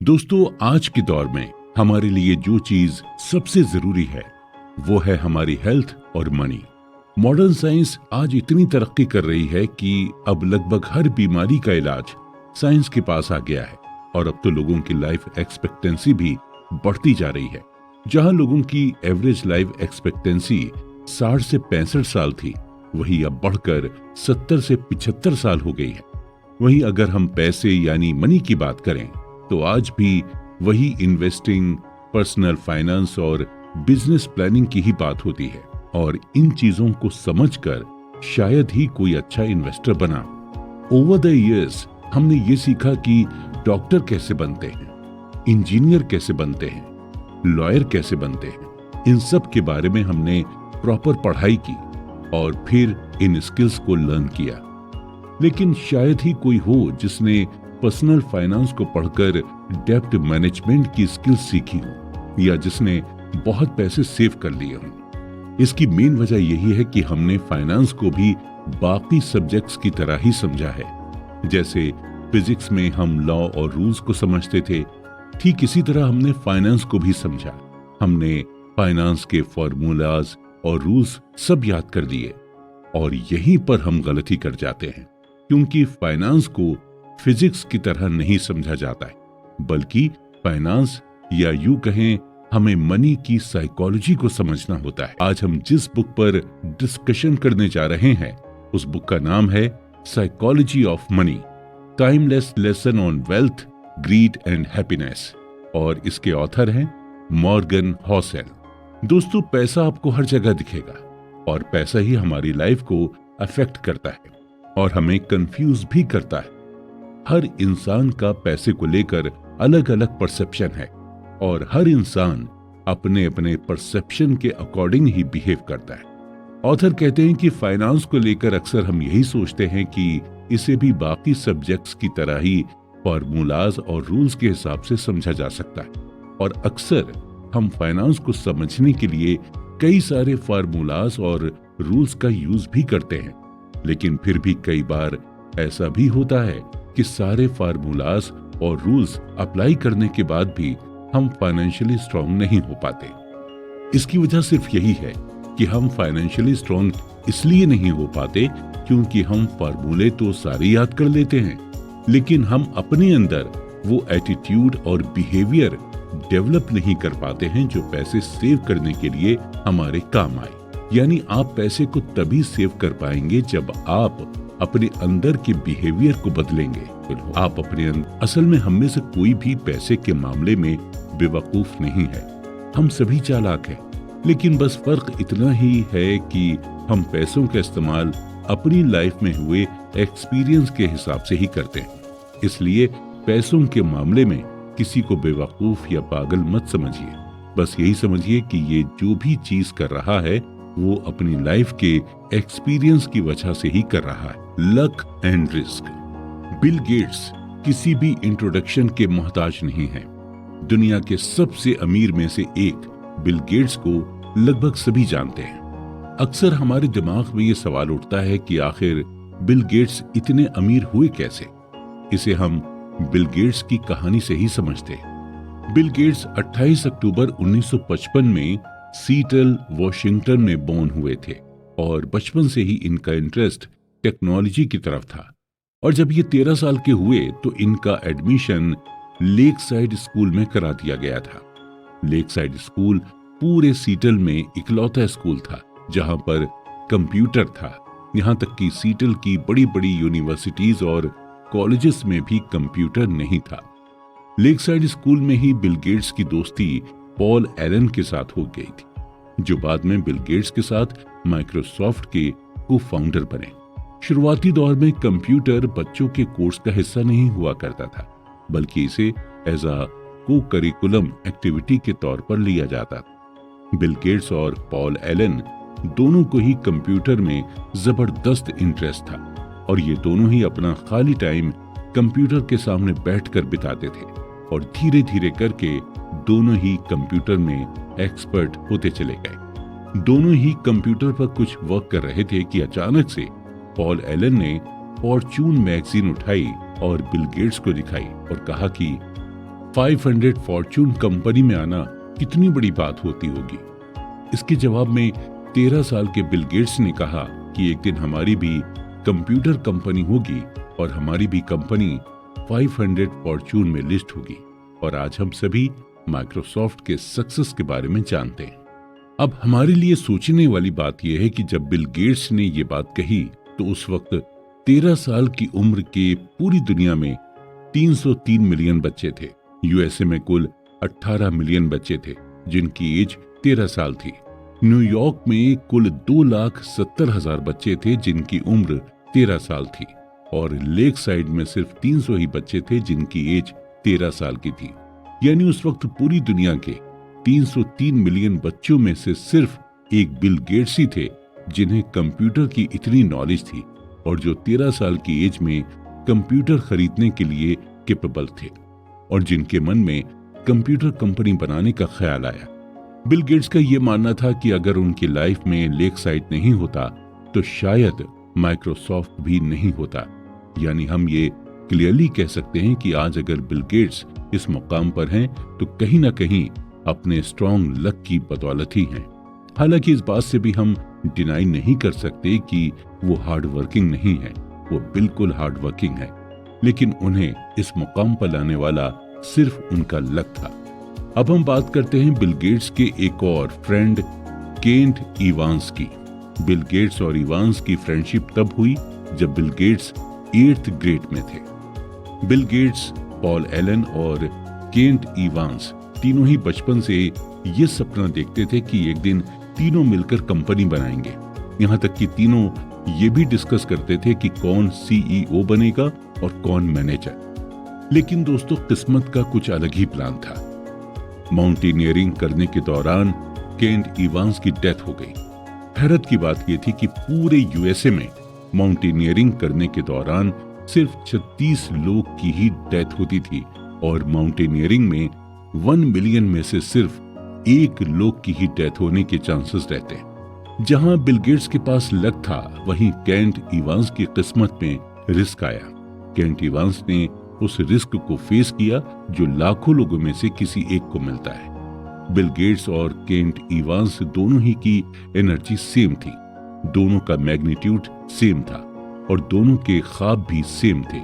दोस्तों, आज के दौर में हमारे लिए जो चीज सबसे जरूरी है वो है हमारी हेल्थ और मनी। मॉडर्न साइंस आज इतनी तरक्की कर रही है कि अब लगभग हर बीमारी का इलाज साइंस के पास आ गया है और अब तो लोगों की लाइफ एक्सपेक्टेंसी भी बढ़ती जा रही है। जहां लोगों की एवरेज लाइफ एक्सपेक्टेंसी 60 से 65 साल थी, वही अब बढ़कर 70 से 75 साल हो गई है। वहीं अगर हम पैसे यानी मनी की बात करें तो आज भी वही इन्वेस्टिंग, पर्सनल फाइनेंस और बिजनेस प्लानिंग की ही बात होती है। और इन चीजों को समझकर शायद ही कोई अच्छा इन्वेस्टर बना। ओवर द इयर्स हमने ये सीखा कि डॉक्टर कैसे बनते हैं, इंजीनियर कैसे बनते हैं, लॉयर कैसे बनते हैं। इन सब के बारे में हमने प्रॉपर पढ़ाई की और फिर इन स्किल्स को लर्न किया। लेकिन शायद ही कोई हो जिसने पर्सनल फाइनेंस को पढ़कर डेब्ट मैनेजमेंट की स्किल्स सीखी हो या जिसने बहुत पैसे सेव कर लिए हों। इसकी मेन वजह यही है कि हमने फाइनेंस को भी बाकी सब्जेक्ट्स की तरह ही समझा है। जैसे फिजिक्स में हम लॉ और रूल्स को समझते थे, ठीक इसी तरह हमने फाइनेंस को भी समझा। हमने फाइनेंस के फॉर्मूलाज और रूल्स सब याद कर दिए और यहीं पर हम गलती कर जाते हैं, क्योंकि फाइनेंस को फिजिक्स की तरह नहीं समझा जाता है, बल्कि फाइनेंस या यूं कहें हमें मनी की साइकोलॉजी को समझना होता है। आज हम जिस बुक पर डिस्कशन करने जा रहे हैं उस बुक का नाम है psychology of money, timeless lesson on wealth, grid and happiness, और इसके ऑथर हैं मॉर्गन हॉसेल। दोस्तों, पैसा आपको हर जगह दिखेगा और पैसा ही हमारी लाइफ को अफेक्ट करता है और हमें कंफ्यूज भी करता है। हर इंसान का पैसे को लेकर अलग अलग परसेप्शन है और हर इंसान अपने अपने परसेप्शन के अकॉर्डिंग ही बिहेव करता है। ऑथर कहते हैं कि फाइनेंस को लेकर अक्सर हम यही सोचते हैं कि इसे भी बाकी सब्जेक्ट्स की तरह ही फॉर्मूलाज और रूल्स के हिसाब से समझा जा सकता है, और अक्सर हम फाइनेंस को समझने के लिए कई सारे फार्मूलाज और रूल्स का यूज भी करते हैं। लेकिन फिर भी कई बार ऐसा भी होता है कि सारे फार्मूलाज और रूल्स अप्लाई करने के बाद भी हम फाइनेंशियली स्ट्रांग नहीं हो पाते। इसकी वजह सिर्फ यही है कि हम फाइनेंशियली स्ट्रांग इसलिए नहीं हो पाते क्योंकि हम फार्मूले तो सारे याद कर लेते हैं, लेकिन हम अपने अंदर वो एटीट्यूड और बिहेवियर डेवलप नहीं कर पाते हैं जो पैसे सेव करने के लिए हमारे काम आए। यानी आप पैसे को तभी सेव कर पाएंगे जब आप अपने अंदर के बिहेवियर को बदलेंगे। आप अपने असल में हम में से कोई भी पैसे के मामले में बेवकूफ नहीं है, हम सभी चालाक हैं। लेकिन बस फर्क इतना ही है कि हम पैसों का इस्तेमाल अपनी लाइफ में हुए एक्सपीरियंस के हिसाब से ही करते हैं। इसलिए पैसों के मामले में किसी को बेवकूफ या पागल मत समझिए। बस यही समझिए कि ये जो भी चीज कर रहा है वो अपनी लाइफ के एक्सपीरियंस की वजह से ही कर रहा है। Luck and risk. Bill Gates किसी भी इंट्रोडक्शन के मोहताज नहीं है। दुनिया के सबसे अमीर में से एक बिल गेट्स को लगभग सभी जानते हैं। अक्सर हमारे दिमाग में ये सवाल उठता है कि आखिर बिल गेट्स इतने अमीर हुए कैसे। इसे हम बिल गेट्स की कहानी से ही समझते हैं। बिल गेट्स 28 अक्टूबर 1955 में सीटल, वॉशिंगटन में बोर्न हुए थे और बचपन से ही इनका इंटरेस्ट टेक्नोलॉजी की तरफ था। और जब ये 13 साल के हुए तो इनका एडमिशन लेक साइड स्कूल में करा दिया गया था। लेक साइड स्कूल पूरे सीटल में इकलौता स्कूल था जहां पर कंप्यूटर था। यहां तक कि सीटल की बड़ी बड़ी यूनिवर्सिटीज और कॉलेजेस में भी कंप्यूटर नहीं था। लेक साइड स्कूल में ही बिल गेट्स की दोस्ती पॉल एलन के साथ हो गई थी, जो बाद में बिल गेट्स के साथ माइक्रोसॉफ्ट के को फाउंडर बने। शुरुआती दौर में कंप्यूटर बच्चों के कोर्स का हिस्सा नहीं हुआ करता था, बल्कि इसे एज अ को करिकुलम एक्टिविटी के तौर पर लिया जाता था। बिल गेट्स और पॉल एलन दोनों को ही कंप्यूटर में जबरदस्त इंटरेस्ट था और ये दोनों ही अपना खाली टाइम कंप्यूटर के सामने बैठकर बिताते थे और धीरे धीरे करके दोनों ही कंप्यूटर में एक्सपर्ट होते चले गए। दोनों ही कंप्यूटर पर कुछ वर्क कर रहे थे कि अचानक से पॉल एलन ने फॉर्च्यून मैगजीन उठाई और बिल गेट्स को दिखाई और कहा कि 500 फॉर्च्यून कंपनी में आना कितनी बड़ी बात होती होगी। इसके जवाब में 13 साल के बिल गेट्स ने कहा कि एक दिन हमारी भी कंप्यूटर कंपनी होगी और हमारी भी कंपनी 500 फॉर्च्यून में लिस्ट होगी। और आज हम सभी माइक्रोसॉफ्ट के सक्सेस के बारे में जानते हैं। अब हमारे लिए सोचने वाली बात यह है कि जब बिल गेट्स ने यह बात कही तो उस वक्त 13 साल की उम्र के पूरी दुनिया में 303 मिलियन बच्चे थे। यूएसए में कुल 18 मिलियन बच्चे थे जिनकी एज 13 साल थी। न्यूयॉर्क में कुल 2,70,000 बच्चे थे जिनकी उम्र 13 साल थी और लेक साइड में सिर्फ 300 ही बच्चे थे जिनकी एज 13 साल की थी। यानी उस वक्त पूरी दुनिया के 303 मिलियन बच्चों में से सिर्फ एक बिल गेट्स ही थे जिन्हें कंप्यूटर की इतनी नॉलेज थी और जो 13 साल की एज में कंप्यूटर खरीदने के लिए कैपेबल थे और जिनके मन में कंप्यूटर कंपनी बनाने का ख्याल आया। बिल गेट्स का यह मानना था कि अगर उनकी लाइफ में लेक साइड नहीं होता तो शायद माइक्रोसॉफ्ट भी नहीं होता। यानी हम ये क्लियरली कह सकते हैं कि आज अगर बिल गेट्स इस मुकाम पर हैं तो कहीं ना कहीं अपने स्ट्रॉन्ग लक की बदौलत ही हैं। हालांकि इस बात से भी हम डिनाई नहीं कर सकते कि वो हार्ड वर्किंग नहीं है, वो बिल्कुल हार्ड वर्किंग है, लेकिन उन्हें इस मुकाम पर लाने वाला सिर्फ उनका लक था। अब हम बात करते हैं बिल गेट्स के एक और फ्रेंड केंट इवांस की। बिल गेट्स और इवांस की फ्रेंडशिप तब हुई जब बिल गेट्स 8th ग्रेड में थे। बिल गेट्स, पॉल एलन और केंट इवांस तीनों ही बचपन से ये सपना देखते थे कि एक दिन तीनों मिलकर कंपनी बनाएंगे। यहाँ तक कि तीनों ये भी डिस्कस करते थे कि कौन सीईओ बनेगा और कौन मैनेजर। लेकिन दोस्तों, किस्मत का कुछ अलग ही प्लान था। माउंटेनियरिंग करने के दौरान केंट इवांस की डेथ हो गई। हैरत की बात यह थी कि पूरे यूएसए में माउंटेनियरिंग करने के दौरान सिर्फ 36 लोग की ही डेथ होती थी और माउंटेनियरिंग में 1 मिलियन में से सिर्फ 1 लोग की ही डेथ होने के चांसेस रहते हैं। जहां बिल गेट्स के पास लक था, वहीं केंट इवांस की किस्मत में रिस्क आया। केंट इवांस ने उस रिस्क को फेस किया जो लाखों लोगों में से किसी एक को मिलता है। बिल गेट्स और केंट इवांस दोनों ही की एनर्जी सेम थी, दोनों का मैग्नीट्यूड सेम था और दोनों के ख्वाब भी सेम थे,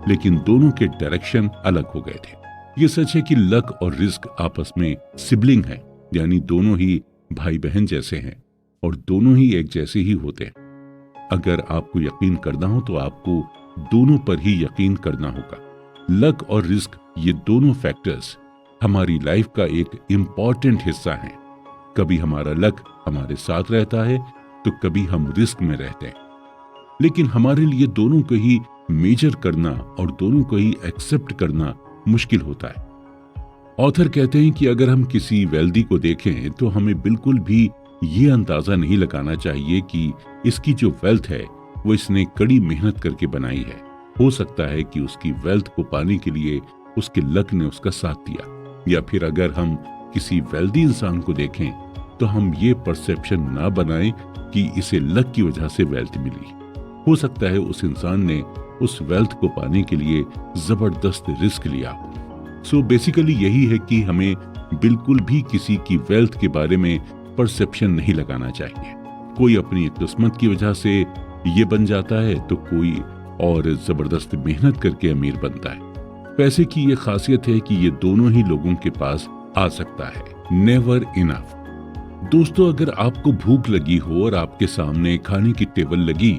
लेकिन दोनों के डायरेक्शन अलग हो गए थे। ये सच है कि लक और रिस्क आपस में सिबलिंग है, यानी दोनों ही भाई बहन जैसे हैं और दोनों ही एक जैसे ही होते हैं। अगर आपको यकीन करना हो तो आपको दोनों पर ही यकीन करना होगा। लक और रिस्क, ये दोनों फैक्टर्स हमारी लाइफ का एक इम्पॉर्टेंट हिस्सा हैं। कभी हमारा लक हमारे साथ रहता है तो कभी हम रिस्क में रहते हैं, लेकिन हमारे लिए दोनों को ही मेजर करना और दोनों को ही एक्सेप्ट करना मुश्किल होता है। ऑथर कहते हैं कि अगर हम किसी वेल्दी को देखें तो हमें बिल्कुल भी ये अंदाजा नहीं लगाना चाहिए कि इसकी जो वेल्थ है वो इसने कड़ी मेहनत करके बनाई है। हो सकता है कि उसकी वेल्थ को पाने के लिए उसके लक ने उसका साथ दिया, या फिर अगर हम किसी वेल्दी इंसान को देखें तो हम ये परसेप्शन ना बनाएं कि इसे लक की वजह से वेल्थ मिली। हो सकता है उस इंसान ने उस वेल्थ को पाने के लिए जबरदस्त रिस्क लिया। सो बेसिकली यही है कि हमें बिल्कुल भी किसी की वेल्थ के बारे में परसेप्शन नहीं लगाना चाहिए। कोई अपनी किस्मत की वजह से ये बन जाता है तो कोई और जबरदस्त मेहनत करके अमीर बनता है। पैसे की ये खासियत है कि ये दोनों ही लोगों के पास आ सकता है, नेवर इनफ। दोस्तों, अगर आपको भूख लगी हो और आपके सामने खाने की टेबल लगी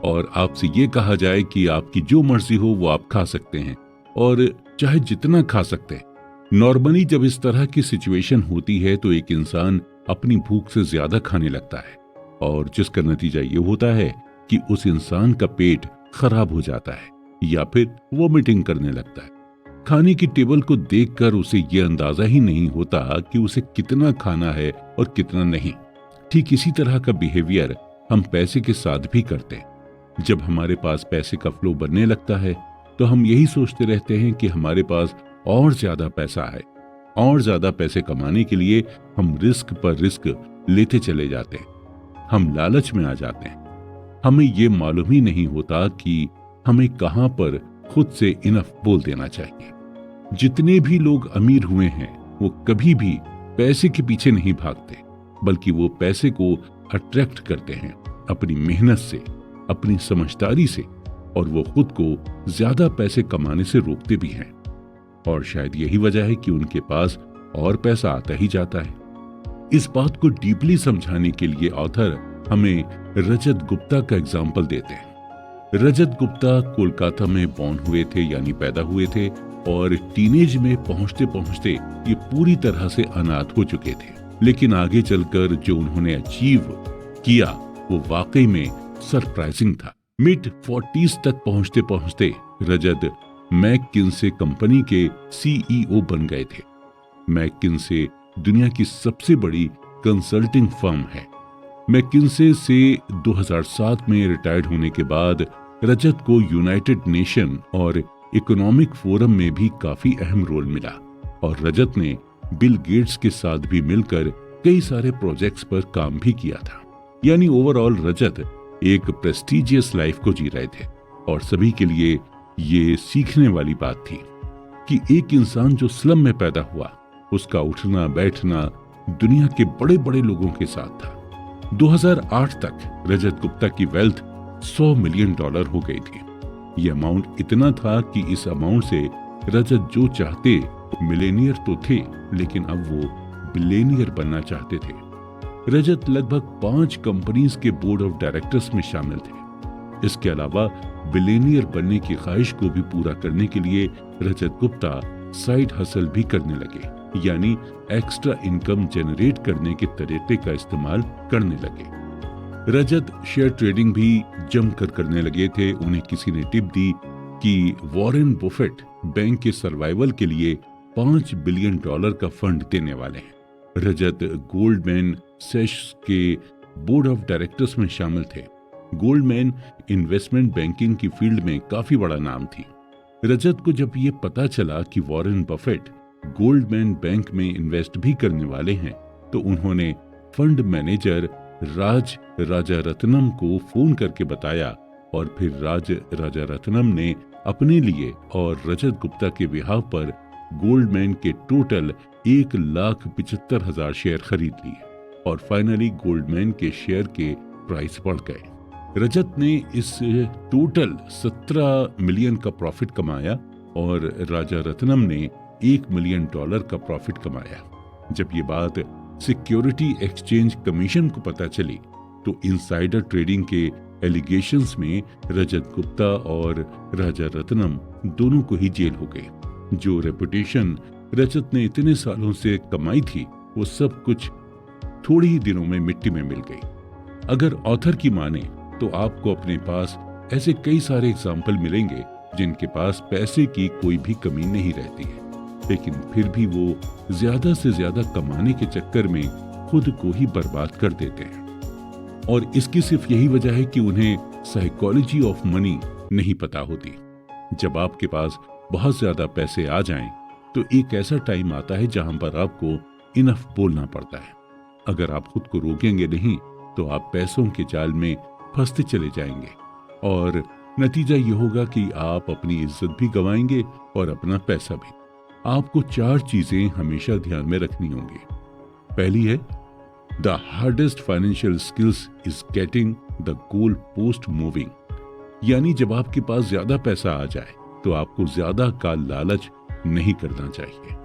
और आपसे ये कहा जाए कि आपकी जो मर्जी हो वो आप खा सकते हैं और चाहे जितना खा सकते हैं। नॉर्मली जब इस तरह की सिचुएशन होती है तो एक इंसान अपनी भूख से ज्यादा खाने लगता है और जिसका नतीजा ये होता है कि उस इंसान का पेट खराब हो जाता है या फिर वोमिटिंग करने लगता है। खाने की टेबल को देखकर उसे यह अंदाजा ही नहीं होता कि उसे कितना खाना है और कितना नहीं। ठीक इसी तरह का बिहेवियर हम पैसे के साथ भी करते हैं। जब हमारे पास पैसे का फ्लो बनने लगता है तो हम यही सोचते रहते हैं कि हमारे पास और ज्यादा पैसा है। और ज्यादा पैसे कमाने के लिए हम रिस्क पर रिस्क लेते चले जाते हैं, हम लालच में आ जाते हैं। हमें ये मालूम ही नहीं होता कि हमें कहां पर खुद से इनफ बोल देना चाहिए। जितने भी लोग अमीर हुए हैं वो कभी भी पैसे के पीछे नहीं भागते, बल्कि वो पैसे को अट्रैक्ट करते हैं अपनी मेहनत से, अपनी समझदारी से, और वो खुद को ज्यादा पैसे कमाने से रोकते भी हैं। और शायद यही वजह है कि उनके पास और पैसा आता ही जाता है। इस बात को डीपली समझाने के लिए ऑथर हमें रजत गुप्ता का एग्जाम्पल देते हैं। रजत गुप्ता कोलकाता में बॉर्न हुए थे, यानी पैदा हुए थे, और टीनेज में पहुंचते पहुंचते ये पूरी तरह से अनाथ हो चुके थे। लेकिन आगे चलकर जो उन्होंने अचीव किया वो वाकई में सरप्राइजिंग था। मिड 40s तक पहुंचते पहुंचते रजत मैककिन्से कंपनी के सीईओ बन गए थे। मैककिन्से दुनिया की सबसे बड़ी कंसल्टिंग फर्म है। मैककिन्से से 2007 में रिटायर्ड होने के बाद रजत को यूनाइटेड नेशन और इकोनॉमिक फोरम में भी काफी अहम रोल मिला, और रजत ने बिल गेट्स के साथ भी मिलकर कई सारे प्रोजेक्ट्स पर काम भी किया था। यानी ओवरऑल रजत एक प्रेस्टिजियस लाइफ को जी रहे थे, और सभी के लिए ये सीखने वाली बात थी कि एक इंसान जो स्लम में पैदा हुआ, उसका उठना बैठना दुनिया के बड़े बड़े लोगों के साथ था। 2008 तक रजत गुप्ता की वेल्थ $100 मिलियन हो गई थी। यह अमाउंट इतना था कि इस अमाउंट से रजत जो चाहते, मिलेनियर तो थे, लेकिन अब वो बिलियनियर बनना चाहते थे। रजत लगभग 5 कंपनीज के बोर्ड ऑफ डायरेक्टर्स में शामिल थे। इसके अलावा बिलियनियर बनने की ख्वाहिश को भी पूरा करने के लिए रजत गुप्ता साइड हसल भी करने लगे, यानी एक्स्ट्रा इनकम जनरेट करने के तरीके का इस्तेमाल करने लगे। रजत शेयर ट्रेडिंग भी जमकर करने लगे थे। उन्हें किसी ने टिप दी कि वॉरेन बफेट बैंक के सर्वाइवल के लिए $5 बिलियन का फंड देने वाले हैं। रजत गोल्डमैन सैक्स के बोर्ड ऑफ डायरेक्टर्स में शामिल थे। गोल्डमैन इन्वेस्टमेंट बैंकिंग की फील्ड में काफी बड़ा नाम थी। रजत को जब ये पता चला कि वॉरेन बफेट गोल्डमैन बैंक में इन्वेस्ट भी करने वाले हैं, तो उन्होंने फंड मैनेजर राज राजारत्नम को फोन करके बताया, और फिर राज राजारत्नम ने अपने लिए और रजत गुप्ता के बिहाव पर गोल्डमैन के टोटल 1,75,000 शेयर खरीद लिए, और फाइनली गोल्डमैन के शेयर के प्राइस बढ़ गए। रजत ने इस टोटल 17 मिलियन का प्रॉफिट कमाया, और राजारत्नम ने $1 मिलियन का प्रॉफिट कमाया। जब ये बात सिक्योरिटी एक्सचेंज कमीशन को पता चली, तो इनसाइडर ट्रेडिंग के एलिगेशंस में रजत गुप्ता और राजारत्नम दोनों को ही जेल हो गई। जो रेपुटेशन रजत ने इतने सालों से कमाई थी, वो सब कुछ थोड़े ही दिनों में मिट्टी में मिल गई। अगर ऑथर की माने तो आपको अपने पास ऐसे कई सारे एग्जाम्पल मिलेंगे जिनके पास पैसे की कोई भी कमी नहीं रहती है, लेकिन फिर भी वो ज्यादा से ज्यादा कमाने के चक्कर में खुद को ही बर्बाद कर देते हैं। और इसकी सिर्फ यही वजह है कि उन्हें साइकोलॉजी ऑफ मनी नहीं पता होती। जब आपके पास बहुत ज्यादा पैसे आ जाएं, तो एक ऐसा टाइम आता है जहां पर आपको इनफ बोलना पड़ता है। अगर आप खुद को रोकेंगे नहीं, तो आप पैसों के जाल में फंसते चले जाएंगे, और नतीजा ये होगा कि आप अपनी इज्जत भी गंवाएंगे और अपना पैसा भी। आपको 4 चीजें हमेशा ध्यान में रखनी होंगी। पहली है, the hardest financial skills is getting the goal post moving. यानी जब आपके पास ज्यादा पैसा आ जाए, तो आपको ज्यादा का लालच नहीं करना चाहिए।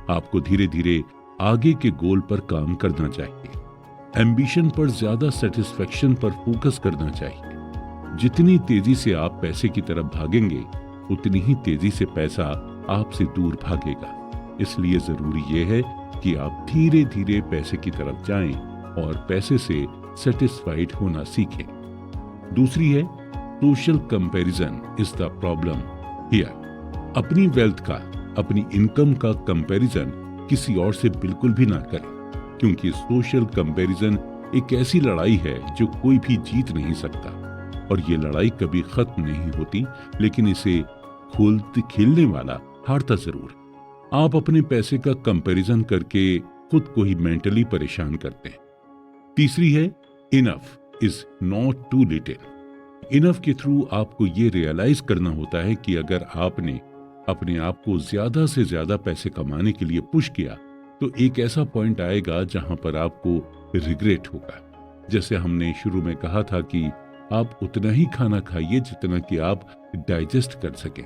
आपको धीरे धीरे आगे के गोल पर काम करना चाहिए। एम्बिशन पर ज्यादा सेटिस्फेक्शन पर फोकस करना चाहिए। जितनी तेजी से आप पैसे की तरफ भागेंगे, उतनी ही तेजी से पैसा आपसे दूर भागेगा। इसलिए जरूरी यह है कि आप धीरे धीरे पैसे की तरफ जाएं और पैसे से सेटिस्फाइड होना सीखें। दूसरी है, social comparison is the problem here. अपनी वेल्थ का, अपनी इनकम का कंपैरिजन किसी और से बिल्कुल भी ना करें, क्योंकि सोशल कंपैरिजन एक ऐसी लड़ाई है जो कोई भी जीत नहीं सकता, और ये लड़ाई कभी खत्म नहीं होती, लेकिन इसे खेलने वाला हारता जरूर। आप अपने पैसे का कंपैरिजन करके खुद को ही मेंटली परेशान करते हैं। तीसरी है, enough is not too little. Enough के थ्रू आपको ये रियलाइज करना होता है कि अगर आपने अपने आप को ज्यादा से ज्यादा पैसे कमाने के लिए पुश किया तो एक ऐसा पॉइंट आएगा जहां पर आपको रिग्रेट होगा। जैसे हमने शुरू में कहा था कि आप उतना ही खाना खाइए जितना कि आप डाइजेस्ट कर सकें।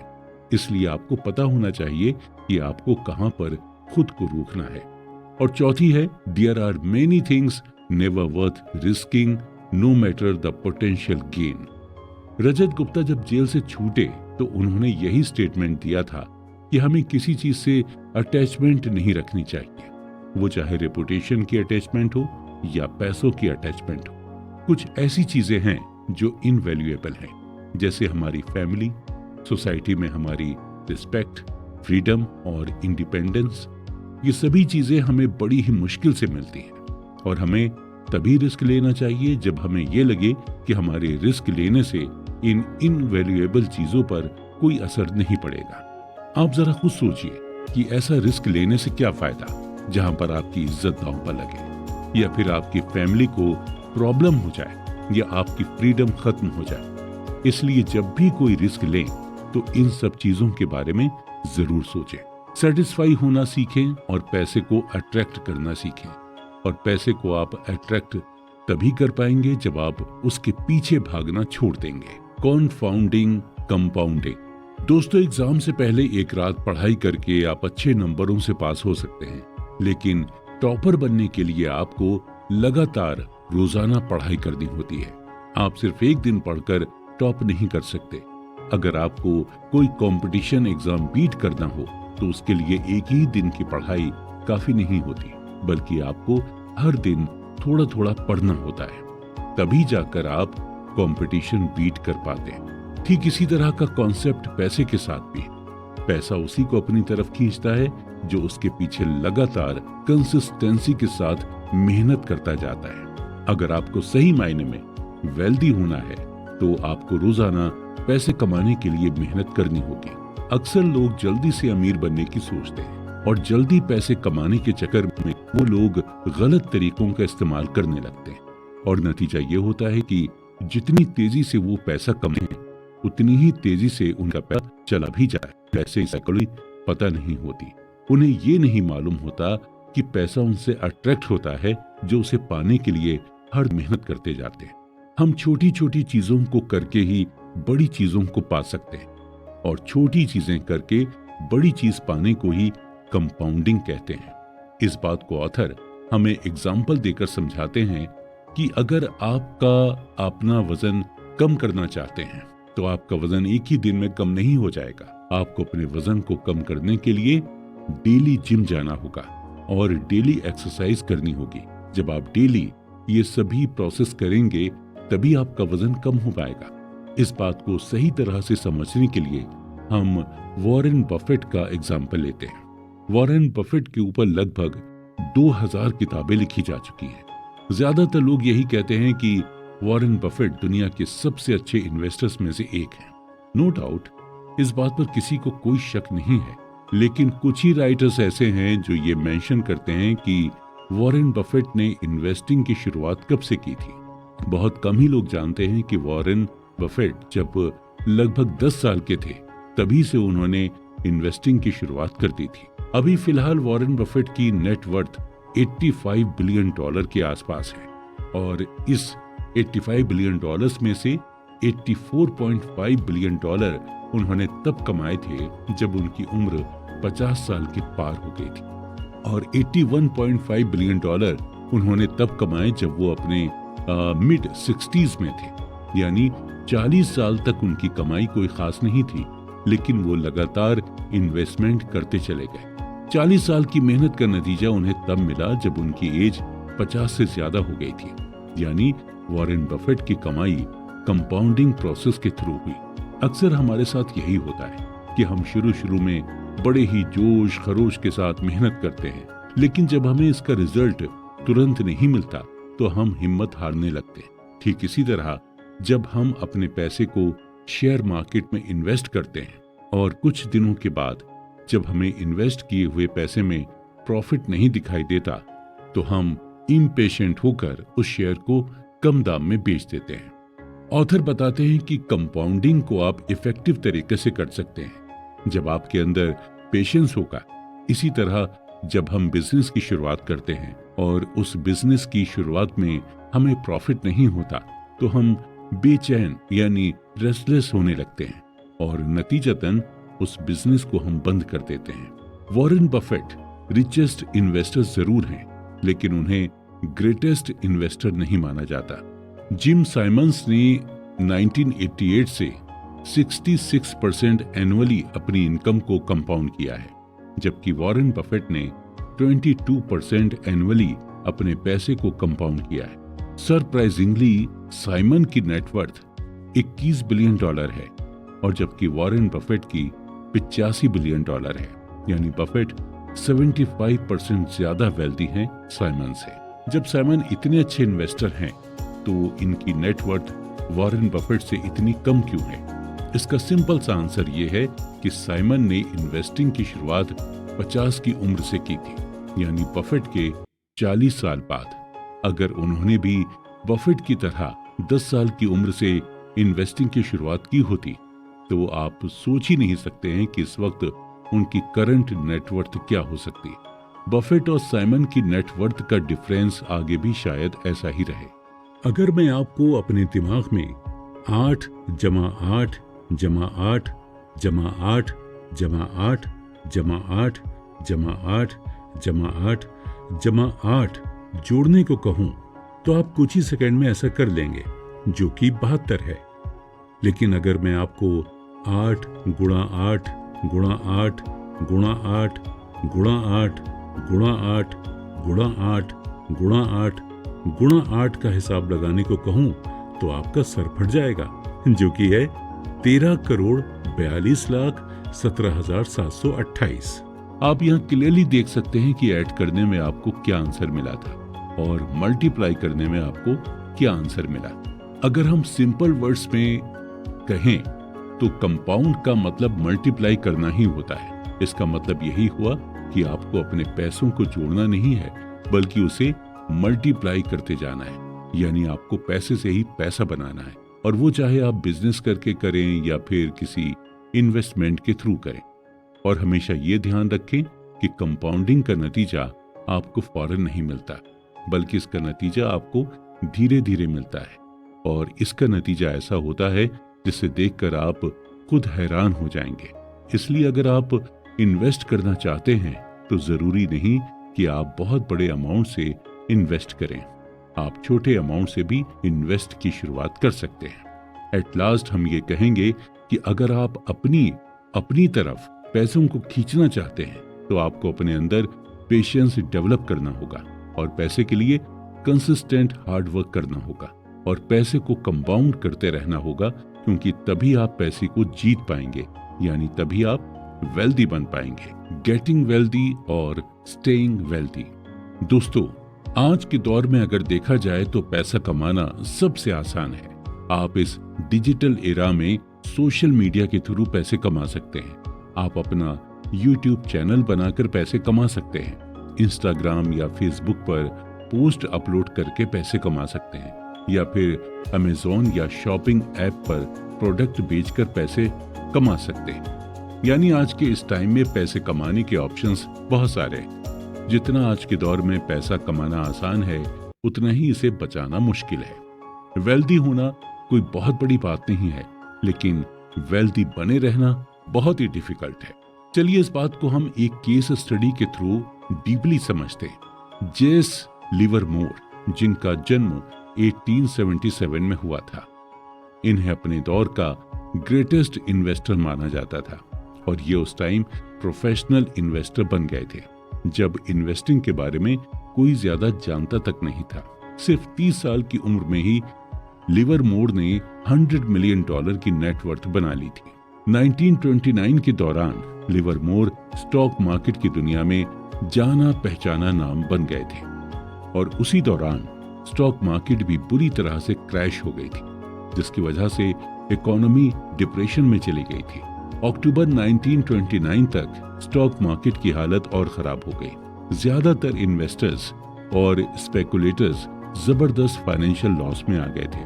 इसलिए आपको पता होना चाहिए कि आपको कहां पर खुद को रोकना है। और चौथी है, there are many things never worth risking no matter the potential gain. Rajat Gupta जब जेल से छूटे तो उन्होंने यही स्टेटमेंट दिया था कि हमें किसी चीज से अटैचमेंट नहीं रखनी चाहिए, वो चाहे रेपुटेशन की अटैचमेंट हो या पैसों की अटैचमेंट हो। कुछ ऐसी चीजें हैं जो इनवैल्यूएबल हैं, जैसे हमारी फैमिली, सोसाइटी में हमारी रिस्पेक्ट, फ्रीडम और इंडिपेंडेंस। ये सभी चीजें हमें बड़ी ही मुश्किल से मिलती हैं और हमें तभी रिस्क लेना चाहिए जब हमें ये लगे कि हमारे रिस्क लेने से इन इनवैल्यूएबल चीजों पर कोई असर नहीं पड़ेगा। आप जरा खुद सोचिए कि ऐसा रिस्क लेने से क्या फायदा जहां पर आपकी इज्जत दांव पर लगे, या फिर आपकी फैमिली को प्रॉब्लम हो जाए, या आपकी फ्रीडम खत्म हो जाए। इसलिए जब भी कोई रिस्क लें तो इन सब चीजों के बारे में जरूर सोचें। सेटिस्फाई होना सीखें और पैसे को अट्रैक्ट करना सीखें। और पैसे को आप अट्रैक्ट तभी कर पाएंगे जब आप उसके पीछे भागना छोड़ देंगे। कॉन्फाउंडिंग कंपाउंडिंग। दोस्तों, एग्जाम से पहले एक रात पढ़ाई करके आप अच्छे नंबरों से पास हो सकते हैं, लेकिन टॉपर बनने के लिए आपको लगातार रोजाना पढ़ाई करनी होती है। आप सिर्फ एक दिन पढ़कर टॉप नहीं कर सकते। अगर आपको कोई कंपटीशन एग्जाम बीट करना हो तो उसके लिए एक ही दिन की पढ़ाई काफी नहीं होती, बल्कि आपको हर दिन थोड़ा थोड़ा पढ़ना होता है, तभी जाकर आप कंपटीशन बीट कर पाते हैं। ठीक इसी तरह का कॉन्सेप्ट पैसे के साथ भी। पैसा उसी को अपनी तरफ खींचता है जो उसके पीछे लगातार कंसिस्टेंसी के साथ मेहनत करता जाता है। अगर आपको सही मायने में वेल्दी होना है तो आपको रोजाना पैसे कमाने के लिए मेहनत करनी होगी। अक्सर लोग जल्दी से अमीर बनने की सोचते हैं और जल्दी पैसे कमाने के चक्कर में वो लोग गलत तरीकों का इस्तेमाल करने लगते हैं, और नतीजा ये होता है कि जितनी तेजी से वो पैसा कमाएं उतनी ही तेजी से उनका पैसा चला भी जाए। पैसे की साइकोलॉजी पता नहीं होती। उन्हें ये नहीं मालूम होता कि पैसा उनसे अट्रैक्ट होता है जो उसे पाने के लिए हर मेहनत करते जाते हैं। हम छोटी छोटी चीजों को करके ही बड़ी चीजों को पा सकते हैं, और छोटी चीजें करके बड़ी चीज पाने को ही कंपाउंडिंग कहते हैं। इस बात को ऑथर हमें एग्जाम्पल देकर समझाते हैं कि अगर आपका अपना वजन कम करना चाहते हैं तो आपका वजन एक ही दिन में कम नहीं हो जाएगा। आपको अपने वजन को कम करने के लिए डेली जिम जाना होगा और डेली एक्सरसाइज करनी होगी। जब आप डेली ये सभी प्रोसेस करेंगे तभी आपका वजन कम हो पाएगा। इस बात को सही तरह से समझने के लिए हम वॉरेन बफेट का एग्जाम्पल लेते हैं। वॉरेन बफेट के ऊपर लगभग 2000 किताबें लिखी जा चुकी हैं। ज्यादातर लोग यही कहते हैं कि वॉरेन बफेट दुनिया के सबसे अच्छे इन्वेस्टर्स में से एक हैं। नो डाउट, इस बात पर किसी को कोई शक नहीं है, लेकिन कुछ ही राइटर्स ऐसे हैं जो ये मेंशन करते हैं कि वॉरेन बफेट ने इन्वेस्टिंग की शुरुआत कब से की थी। बहुत कम ही लोग जानते हैं कि वॉरेन बफेट जब लगभग 10 साल के थे तभी से उन्होंने इन्वेस्टिंग की शुरुआत कर दी थी। अभी फिलहाल वॉरेन बफेट की नेट वर्थ $85 बिलियन के आसपास है, और इस $85 बिलियन में से $84.5 बिलियन उन्होंने तब कमाए थे जब उनकी उम्र 50 साल के पार हो गई थी, और $81.5 बिलियन उन्होंने तब कमाए जब वो अपने मिड 60s में थे। यानी 40 साल तक उनकी कमाई कोई खास नहीं थी, लेकिन वो लगातार इन्वेस्टमेंट करते चले गए। 40 साल की मेहनत का नतीजा उन्हें तब मिला जब उनकी एज 50 से ज्यादा हो गई थी। यानी वॉरेन बफेट की कमाई कंपाउंडिंग प्रोसेस के थ्रू हुई। अक्सर हमारे साथ यही होता है कि हम शुरू में बड़े ही जोश खरोश के साथ मेहनत करते हैं, लेकिन जब हमें इसका रिजल्ट तुरंत नहीं मिलता तो हम हिम्मत हारने लगते हैं। ठीक इसी तरह जब हम अपने पैसे को शेयर मार्केट में इन्वेस्ट करते हैं और कुछ दिनों के बाद जब हमें इन्वेस्ट किए हुए पैसे में प्रॉफिट नहीं दिखाई देता तो हम इम्पेशेंट होकर उस शेयर को कम दाम में बेच देते हैं। ऑथर बताते हैं कि कंपाउंडिंग को आप इफेक्टिव तरीके से कर सकते हैं। जब आपके अंदर पेशेंस होगा। इसी तरह जब हम बिजनेस की शुरुआत करते हैं और उस बिजनेस की शुरुआत में हमें प्रॉफिट नहीं होता तो हम बेचैन यानी रेस्टलेस होने लगते हैं और नतीजतन उस बिजनेस को हम बंद कर देते हैं। वॉरेन बफेट रिचेस्ट इन्वेस्टर जरूर हैं, लेकिन उन्हें ग्रेटेस्ट इन्वेस्टर नहीं माना जाता। जिम साइमंस ने 1988 से 66% एनुअली अपनी इनकम को कंपाउंड किया है, जबकि वॉरेन बफेट ने 22% एनुअली अपने पैसे को कंपाउंड किया है। सरप्राइजिंगली साइमन की नेटवर्थ $21 बिलियन है और जबकि वॉरेन बफेट की $85 बिलियन है, यानी बफेट 75% ज्यादा वेल्दी हैं साइमन से। जब साइमन इतने अच्छे इन्वेस्टर हैं तो इनकी नेटवर्थ वॉरेन बफेट से इतनी कम क्यों है? इसका सिंपल सा आंसर ये है कि साइमन ने इन्वेस्टिंग की शुरुआत 50 की उम्र से की थी, यानी बफेट के 40 साल बाद। अगर उन्होंने भी बफेट की तरह 10 साल की उम्र से इन्वेस्टिंग की शुरुआत की होती तो आप सोच ही नहीं सकते हैं कि इस वक्त उनकी करंट नेटवर्थ क्या हो सकती। बफेट और साइमन की नेटवर्थ का डिफरेंस आगे भी शायद ऐसा ही रहे। अगर मैं आपको अपने दिमाग में 8 जमा 8 जमा 8 जमा 8 जमा 8 जमा 8 जमा 8 जमा 8 जमा 8 जोड़ने को कहूं तो आप कुछ ही सेकंड में ऐसा कर लेंगे, जो कि 72 है। लेकिन अगर मैं आपको 8 गुणा 8 गुणा 8 गुणा 8 गुणा 8 गुणा 8 गुणा 8 गुणा 8 गुणा 8 का हिसाब लगाने को कहूं तो आपका सर फट जाएगा, जो कि है 13,42,17,728। आप यहाँ क्लियरली देख सकते हैं कि ऐड करने में आपको क्या आंसर मिला था और मल्टीप्लाई करने में आपको क्या आंसर मिला। अगर हम सिंपल वर्ड्स में कहें तो कंपाउंड का मतलब मल्टीप्लाई करना ही होता है। इसका मतलब यही हुआ कि आपको अपने पैसों को जोड़ना नहीं है, बल्कि उसे मल्टीप्लाई करते जाना है, यानी आपको पैसे से ही पैसा बनाना है, और वो चाहे आप बिजनेस करके करें या फिर किसी इन्वेस्टमेंट के थ्रू करें। और हमेशा ये ध्यान रखें कि कंपाउंडिंग का नतीजा आपको फौरन नहीं मिलता, बल्कि इसका नतीजा आपको धीरे धीरे मिलता है, और इसका नतीजा ऐसा होता है जिसे देखकर आप खुद हैरान हो जाएंगे। इसलिए अगर आप इन्वेस्ट करना चाहते हैं तो जरूरी नहीं कि आप बहुत बड़े अमाउंट से इन्वेस्ट करें, आप छोटे अमाउंट से भी इन्वेस्ट की शुरुआत कर सकते हैं। एट लास्ट हम ये कहेंगे कि अगर आप अपनी तरफ पैसों को खींचना चाहते हैं तो आपको अपने अंदर पेशेंस डेवलप करना होगा, और पैसे के लिए कंसिस्टेंट हार्ड वर्क करना होगा, और पैसे को कंपाउंड करते रहना होगा, क्योंकि तभी आप पैसे को जीत पाएंगे, यानी तभी आप वेल्दी बन पाएंगे। गेटिंग वेल्दी और स्टेइंग वेल्दी। दोस्तों, आज के दौर में अगर देखा जाए तो पैसा कमाना सबसे आसान है। आप इस डिजिटल एरा में सोशल मीडिया के थ्रू पैसे कमा सकते हैं। आप अपना YouTube चैनल बनाकर पैसे कमा सकते हैं, इंस्टाग्राम या फेसबुक पर पोस्ट अपलोड करके पैसे कमा सकते हैं, या फिर अमेज़ॉन या शॉपिंग ऐप पर प्रोडक्ट बेचकर पैसे कमा सकते हैं। यानी आज के इस टाइम में पैसे कमाने के ऑप्शंस बहुत सारे हैं। जितना आज के दौर में पैसा कमाना आसान है, उतना ही इसे बचाना मुश्किल है। वेल्दी होना कोई बहुत बड़ी बात नहीं है, लेकिन वेल्दी बने रहना बहुत ही डिफिकल्ट है। चलिए इस बात को हम एक केस स्टडी के थ्रू डीपली समझते हैं। जेस लिवरमोर, जिनका जन्म 1877 में हुआ था, इन्हें अपने दौर का ग्रेटेस्ट इन्वेस्टर माना जाता था, और ये उस टाइम प्रोफेशनल इन्वेस्टर बन गए थे जब इन्वेस्टिंग के बारे में कोई ज्यादा जानता तक नहीं था। सिर्फ 30 साल की उम्र में ही लिवरमोर ने $100 मिलियन की नेटवर्थ बना ली थी। 1929 के दौरान लिवरमोर स्टॉक मार्केट की दुनिया में जाना पहचाना नाम बन गए थे, और उसी दौरान स्टॉक मार्केट भी बुरी तरह से क्रैश हो गई थी, जिसकी वजह से इकोनॉमी डिप्रेशन में चली गई थी। अक्टूबर 1929 तक स्टॉक मार्केट की हालत और खराब हो गई। ज्यादातर इन्वेस्टर्स और स्पेकुलेटर्स जबरदस्त फाइनेंशियल लॉस में आ गए थे,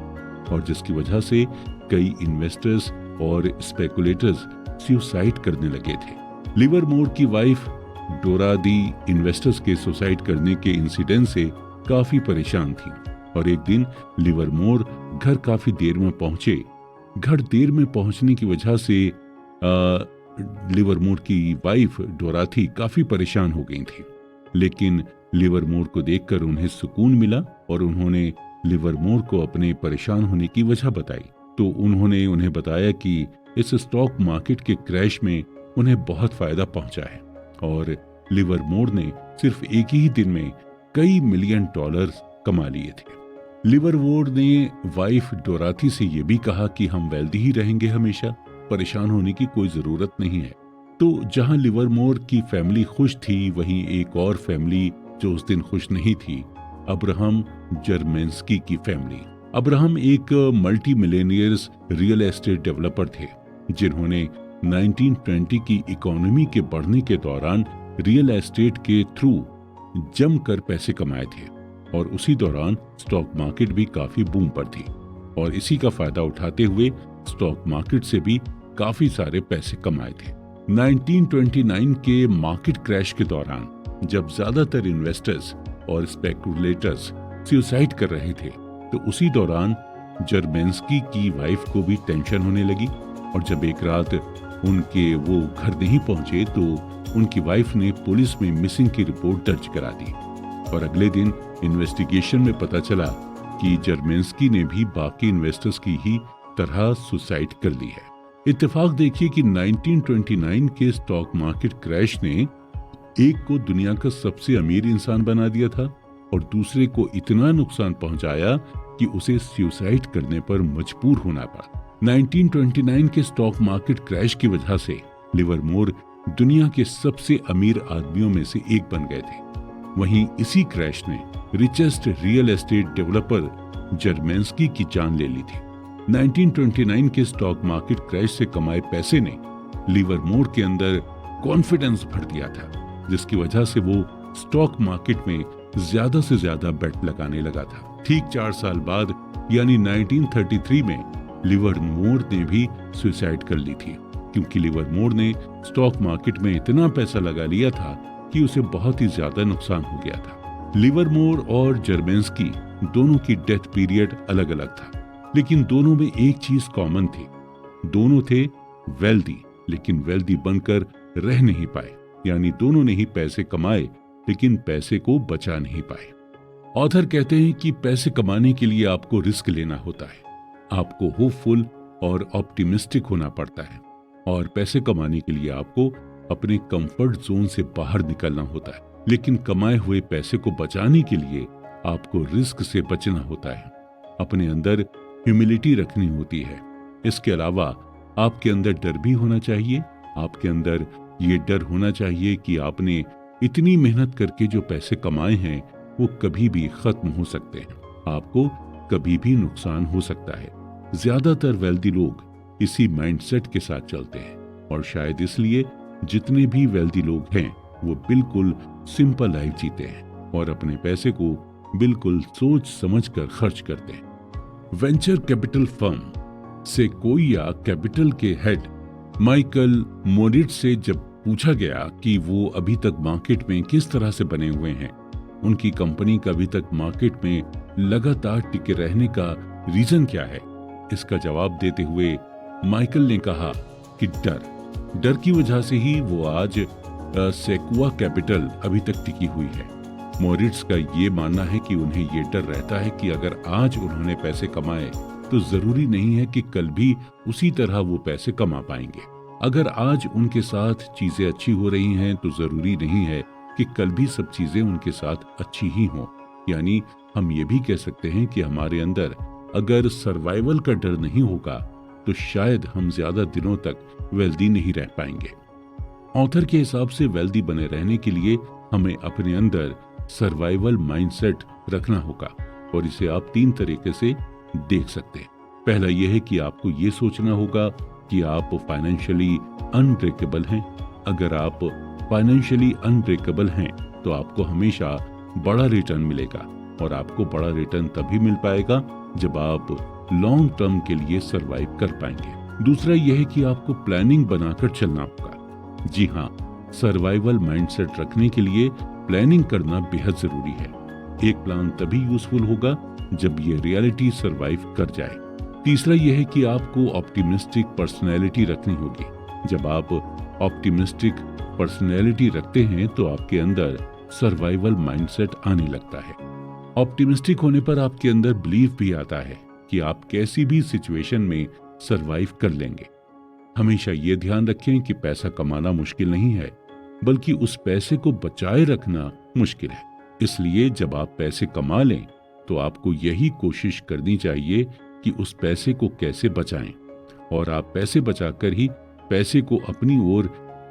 और जिसकी वजह से कई इन्वेस्टर्स और स्पेकुलेटर्स सुसाइड करने लगे थे। लिवरमोर की वाइफ डोरा दी इन्वेस्टर्स के सुसाइड करने के इंसिडेंट से काफी परेशान थी और एक दिन लिवरमोर घर काफी देर में पहुंचे। घर देर में पहुंचने की वजह से लिवरमोर की वाइफ डोराथी काफी परेशान हो गई थी, लेकिन लिवरमोर को देखकर उन्हें सुकून मिला और उन्होंने लिवरमोर को अपने परेशान होने की वजह बताई। तो उन्होंने उन्हें बताया कि इस स्टॉक मार्केट के क्रैश में उन्हें बहुत फायदा पहुंचा है और लिवरमोर ने सिर्फ एक ही दिन में कई मिलियन डॉलर्स कमा लिए थे। लिवरमोर ने वाइफ डोराथी से यह भी कहा कि हम वेल्दी ही रहेंगे, हमेशा परेशान होने की कोई जरूरत नहीं है। तो जहां लिवरमोर की फैमिली खुश थी, वहीं एक और फैमिली जो उस दिन खुश नहीं थी, अब्राहम जर्मेंस्की की फैमिली। अब्राहम एक multi millionaires real estate developer थे जिन्होंने 1920 की इकोनॉमी के बढ़ने के दौरान रियल एस्टेट के थ्रू जमकर पैसे कमाए थे और उसी दौरान स्टॉक मार्केट भी काफी बूम पर थी और इसी का फायदा उठाते हुए स्टॉक मार्केट से भी काफी सारे पैसे कमाए थे। 1929 के मार्केट क्रैश के दौरान जब ज्यादातर इन्वेस्टर्स और स्पेकुलेटर्स सुसाइड कर रहे थे, तो उसी दौरान जर्मेंस्की की वाइफ को भी टेंशन होने लगी और जब एक रात उनके वो घर नहीं पहुंचे तो उनकी वाइफ ने पुलिस में मिसिंग की रिपोर्ट दर्ज करा दी और अगले दिन इन्वेस्टिगेशन में पता चला कि जर्मेंस्की ने भी बाकी इन्वेस्टर्स की ही तरह सुसाइड कर ली है। इत्तेफाक देखिए कि 1929 के स्टॉक मार्केट क्रैश ने एक को दुनिया का सबसे अमीर इंसान बना दिया था और दूसरे को इतना नुकसान पहुंचाया कि उसे सुसाइड करने पर मजबूर होना पड़ा। 1929 के स्टॉक मार्केट क्रैश की वजह से लिवरमोर दुनिया के सबसे अमीर आदमियों में से एक बन गए थे। वहीं इसी क्रैश ने रिचेस्ट रियल एस्टेट डेवलपर जर्मेंस्की की जान ले ली थी। 1929 के स्टॉक मार्केट क्रैश से कमाए पैसे ने लिवरमोर के अंदर कॉन्फिडेंस भर दिया था, जिसकी वजह से वो स्टॉक मार्केट में ज्यादा से ज्यादा बेट लगाने लगा था। ठीक 4 साल बाद यानी 1933 में लिवरमोर ने भी सुसाइड कर ली थी, क्योंकि लिवरमोर ने स्टॉक मार्केट में इतना पैसा लगा लिया था कि उसे बहुत ही ज्यादा नुकसान हो गया था। लिवरमोर और जर्मेंस्की दोनों की डेथ पीरियड अलग अलग था, लेकिन दोनों में एक चीज कॉमन थी। दोनों थे वेल्दी, लेकिन वेल्दी बनकर रह नहीं पाए, यानी दोनों ने ही पैसे कमाए लेकिन पैसे को बचा नहीं पाए। ऑथर कहते हैं कि पैसे कमाने के लिए आपको रिस्क लेना होता है, आपको होपफुल और ऑप्टिमिस्टिक होना पड़ता है और पैसे कमाने के लिए आपको अपने कंफर्ट जोन से बाहर निकलना होता है। लेकिन कमाए हुए पैसे को बचाने के लिए आपको रिस्क से बचना होता है, अपने अंदर ह्यूमिलिटी रखनी होती है। इसके अलावा आपके अंदर डर भी होना चाहिए। आपके अंदर ये डर होना चाहिए कि आपने इतनी मेहनत करके जो पैसे कमाए हैं वो कभी भी खत्म हो सकते हैं, आपको कभी भी नुकसान हो सकता है। ज्यादातर वेल्दी लोग इसी माइंडसेट के साथ चलते हैं और शायद इसलिए जितने भी वेल्दी लोग हैं वो बिल्कुल सिंपल लाइफ जीते हैं और अपने पैसे को बिल्कुल सोच समझकर खर्च करते हैं। वेंचर कैपिटल फर्म सेक्वोइया कैपिटल के हेड माइकल मोरिट्ज से जब पूछा गया कि वो अभी तक मार्केट में किस तरह से बने हुए हैं, उनकी कंपनी का अभी तक मार्केट में लगातार टिके रहने का रीजन क्या है, इसका जवाब देते हुए माइकल ने कहा कि डर की वजह से ही वो आज सेक्वा कैपिटल अभी तक टिकी हुई है। मोरिट्स का ये मानना है कि उन्हें ये डर रहता है कि अगर आज उन्होंने पैसे कमाए तो जरूरी नहीं है कि कल भी उसी तरह वो पैसे कमा पाएंगे। अगर आज उनके साथ चीजें अच्छी हो रही हैं तो जरूरी नहीं है कि कल भी सब चीजें उनके साथ अच्छी ही हों। यानी हम ये भी कह सकते हैं कि हमारे अंदर अगर सर्वाइवल का डर नहीं होगा तो शायद हम ज्यादा दिनों तक वेल्दी नहीं रह पाएंगे। ऑथर के हिसाब से वेल्दी बने रहने के लिए हमें अपने अंदर सर्वाइवल माइंडसेट रखना होगा और इसे आप 3 तरीके से देख सकते हैं। पहला यह है कि आपको ये सोचना होगा कि आप फाइनेंशियली अनब्रेकेबल हैं। अगर आप फाइनेंशियली अनब्रेकेबल हैं तो आपको हमेशा बड़ा रिटर्न मिलेगा और आपको बड़ा रिटर्न तभी मिल पाएगा जब आप लॉन्ग टर्म के लिए सरवाइव कर पाएंगे। दूसरा यह है कि आपको प्लानिंग बनाकर चलना होगा। जी हाँ, सर्वाइवल माइंडसेट रखने के लिए प्लानिंग करना बेहद जरूरी है। एक प्लान तभी यूजफुल होगा जब ये रियलिटी सरवाइव कर जाए। तीसरा यह है कि आपको ऑप्टिमिस्टिक पर्सनैलिटी रखनी होगी। जब आप ऑप्टिमिस्टिक पर्सनैलिटी रखते हैं तो आपके अंदर सर्वाइवल माइंडसेट आने लगता है। ऑप्टिमिस्टिक होने पर आपके अंदर बिलीफ भी आता है कि आप कैसी भी सिचुएशन में सरवाइव कर लेंगे। हमेशा ये ध्यान रखें कि पैसा कमाना मुश्किल नहीं है, बल्कि उस पैसे को बचाए रखना मुश्किल है। इसलिए जब आप पैसे कमा लें तो आपको यही कोशिश करनी चाहिए कि उस पैसे को कैसे बचाएं, और आप पैसे बचाकर ही पैसे को अपनी ओर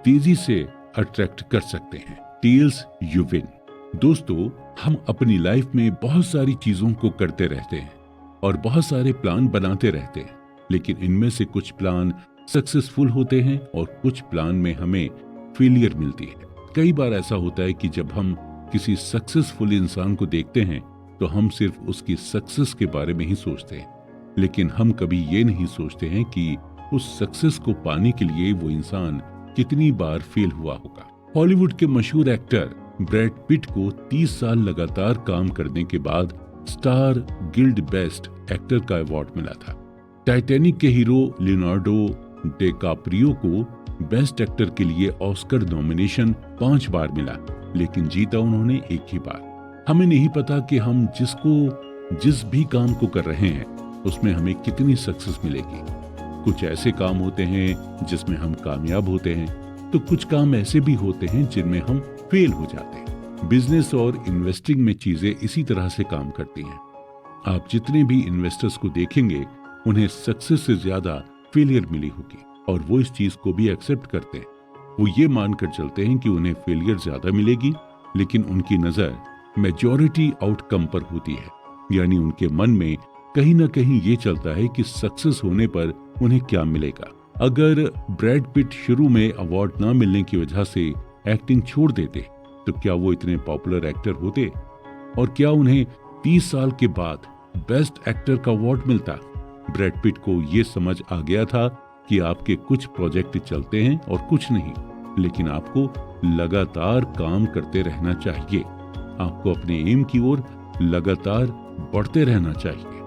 तेजी से अट्रैक्ट कर सकते हैं। Tells you win. दोस्तों, हम अपनी लाइफ में बहुत सारी चीजों को करते रहते हैं और बहुत सारे प्लान बनाते रहते हैं, लेकिन इनमें से कुछ प्लान सक्सेसफुल होते हैं और कुछ प्लान में हमें फेलियर मिलती है। कई बार ऐसा होता है कि जब हम किसी सक्सेसफुल इंसान को देखते हैं तो हम सिर्फ उसकी सक्सेस के बारे में ही सोचते हैं, लेकिन हम कभी ये नहीं सोचते हैं कि उस सक्सेस को पाने के लिए वो इंसान कितनी बार फेल हुआ होगा। हॉलीवुड के मशहूर एक्टर ब्रैड पिट को 30 साल लगातार काम करने के बाद स्टार गिल्ड बेस्ट एक्टर का अवार्ड मिला था। टाइटैनिक के हीरो लियोनार्डो डिकैप्रियो को बेस्ट एक्टर के लिए ऑस्कर नॉमिनेशन 5 बार मिला, लेकिन जीता उन्होंने एक ही बार। हमें नहीं पता कि हम जिस भी काम को कर रहे हैं उसमें हमें कितनी सक्सेस मिलेगी। कुछ ऐसे काम होते हैं जिसमें हम कामयाब होते हैं, तो कुछ काम ऐसे भी होते हैं जिनमें हम फेल हो जाते हैं। बिजनेस और इन्वेस्टिंग में चीजें इसी तरह से काम करती हैं। आप जितने भी इन्वेस्टर्स को देखेंगे उन्हें सक्सेस से ज्यादा फेलियर मिली होगी, और वो इस चीज को भी एक्सेप्ट करते हैं। वो ये मानकर चलते हैं कि उन्हें फेलियर ज्यादा मिलेगी, लेकिन उनकी नजर मेजॉरिटी आउटकम पर होती है, यानी उनके मन में कहीं ना कहीं ये चलता है कि सक्सेस होने पर उन्हें क्या मिलेगा। अगर ब्रैड पिट शुरू में अवार्ड ना मिलने की वजह से एक्टिंग छोड़ देते तो क्या वो इतने पॉपुलर एक्टर होते, और क्या उन्हें 30 साल के बाद बेस्ट एक्टर का अवार्ड मिलता। ब्रैड पिट को ये समझ आ गया था कि आपके कुछ प्रोजेक्ट चलते हैं और कुछ नहीं, लेकिन आपको लगातार काम करते रहना चाहिए। आपको अपने एम की ओर लगातार बढ़ते रहना चाहिए।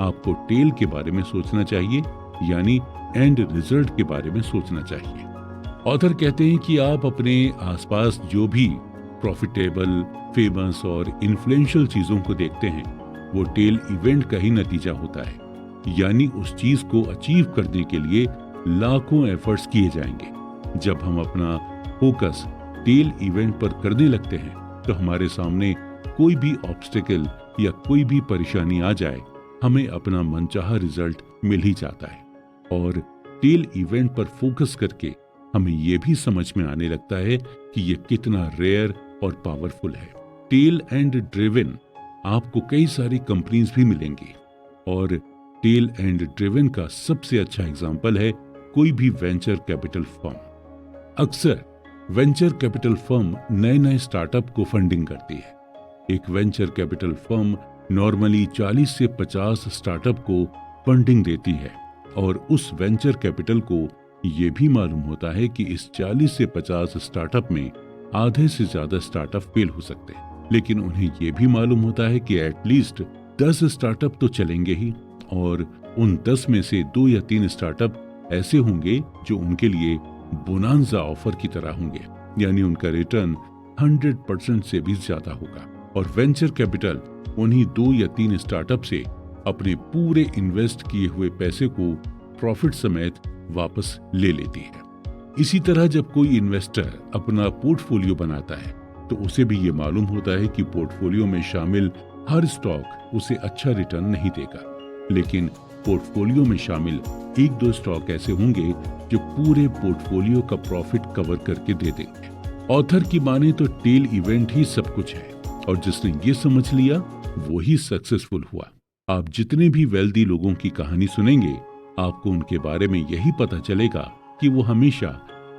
आपको टेल के बारे में सोचना चाहिए, यानी एंड रिजल्ट के बारे में सोचना चाहिए। ऑथर कहते हैं कि आप अपने आसपास जो भी प्रॉफिटेबल, फेमस और इन्फ्लुएंशियल चीजों को देखते हैं वो टेल इवेंट का ही नतीजा होता है, यानी उस चीज को अचीव करने के लिए लाखों एफर्ट्स किए जाएंगे। जब हम अपना फोकस टेल इवेंट पर करने लगते हैं तो हमारे सामने कोई भी ऑब्स्टेकल या कोई भी परेशानी आ जाए, हमें अपना मनचाहा रिजल्ट मिल ही जाता है। और टेल इवेंट पर फोकस करके हमें यह भी समझ में आने लगता है कि यह कितना रेयर और पावरफुल है। टेल एंड ड्रिवन आपको कई सारी कंपनीज भी मिलेंगी, और टेल एंड ड्रिवन का सबसे अच्छा एग्जांपल है कोई भी वेंचर कैपिटल फर्म। अक्सर वेंचर कैपिटल फर्म नए नए स्टार्टअप को फंडिंग करती है। एक वेंचर कैपिटल फर्म नॉर्मली 40 से 50 स्टार्टअप को फंडिंग देती है, और उस वेंचर कैपिटल को यह भी मालूम होता है कि इस 40 से 50 स्टार्टअप में आधे से ज्यादा स्टार्टअप फेल हो सकते हैं, लेकिन उन्हें यह भी मालूम होता है कि एटलीस्ट 10 स्टार्टअप तो चलेंगे ही, और उन 10 में से 2 या 3 स्टार्टअप ऐसे होंगे जो उनके लिए बोनांजा ऑफर की तरह होंगे, यानी उनका रिटर्न 100% से भी ज्यादा होगा। और वेंचर कैपिटल उन्हीं 2 या 3 स्टार्टअप से अपने पूरे इन्वेस्ट किए हुए पैसे को प्रॉफिट समेत वापस ले लेती है। इसी तरह जब कोई इन्वेस्टर अपना पोर्टफोलियो बनाता है तो उसे भी ये मालूम होता है कि पोर्टफोलियो में शामिल हर स्टॉक उसे अच्छा रिटर्न नहीं देगा, लेकिन पोर्टफोलियो में शामिल 1-2 स्टॉक ऐसे होंगे जो पूरे पोर्टफोलियो का प्रॉफिट कवर करके दे देंगे। ऑथर की माने तो टेल इवेंट ही सब कुछ है, और जिसने ये समझ लिया वो ही सक्सेसफुल हुआ। आप जितने भी वेल्दी लोगों की कहानी सुनेंगे, आपको उनके बारे में यही पता चलेगा कि वो हमेशा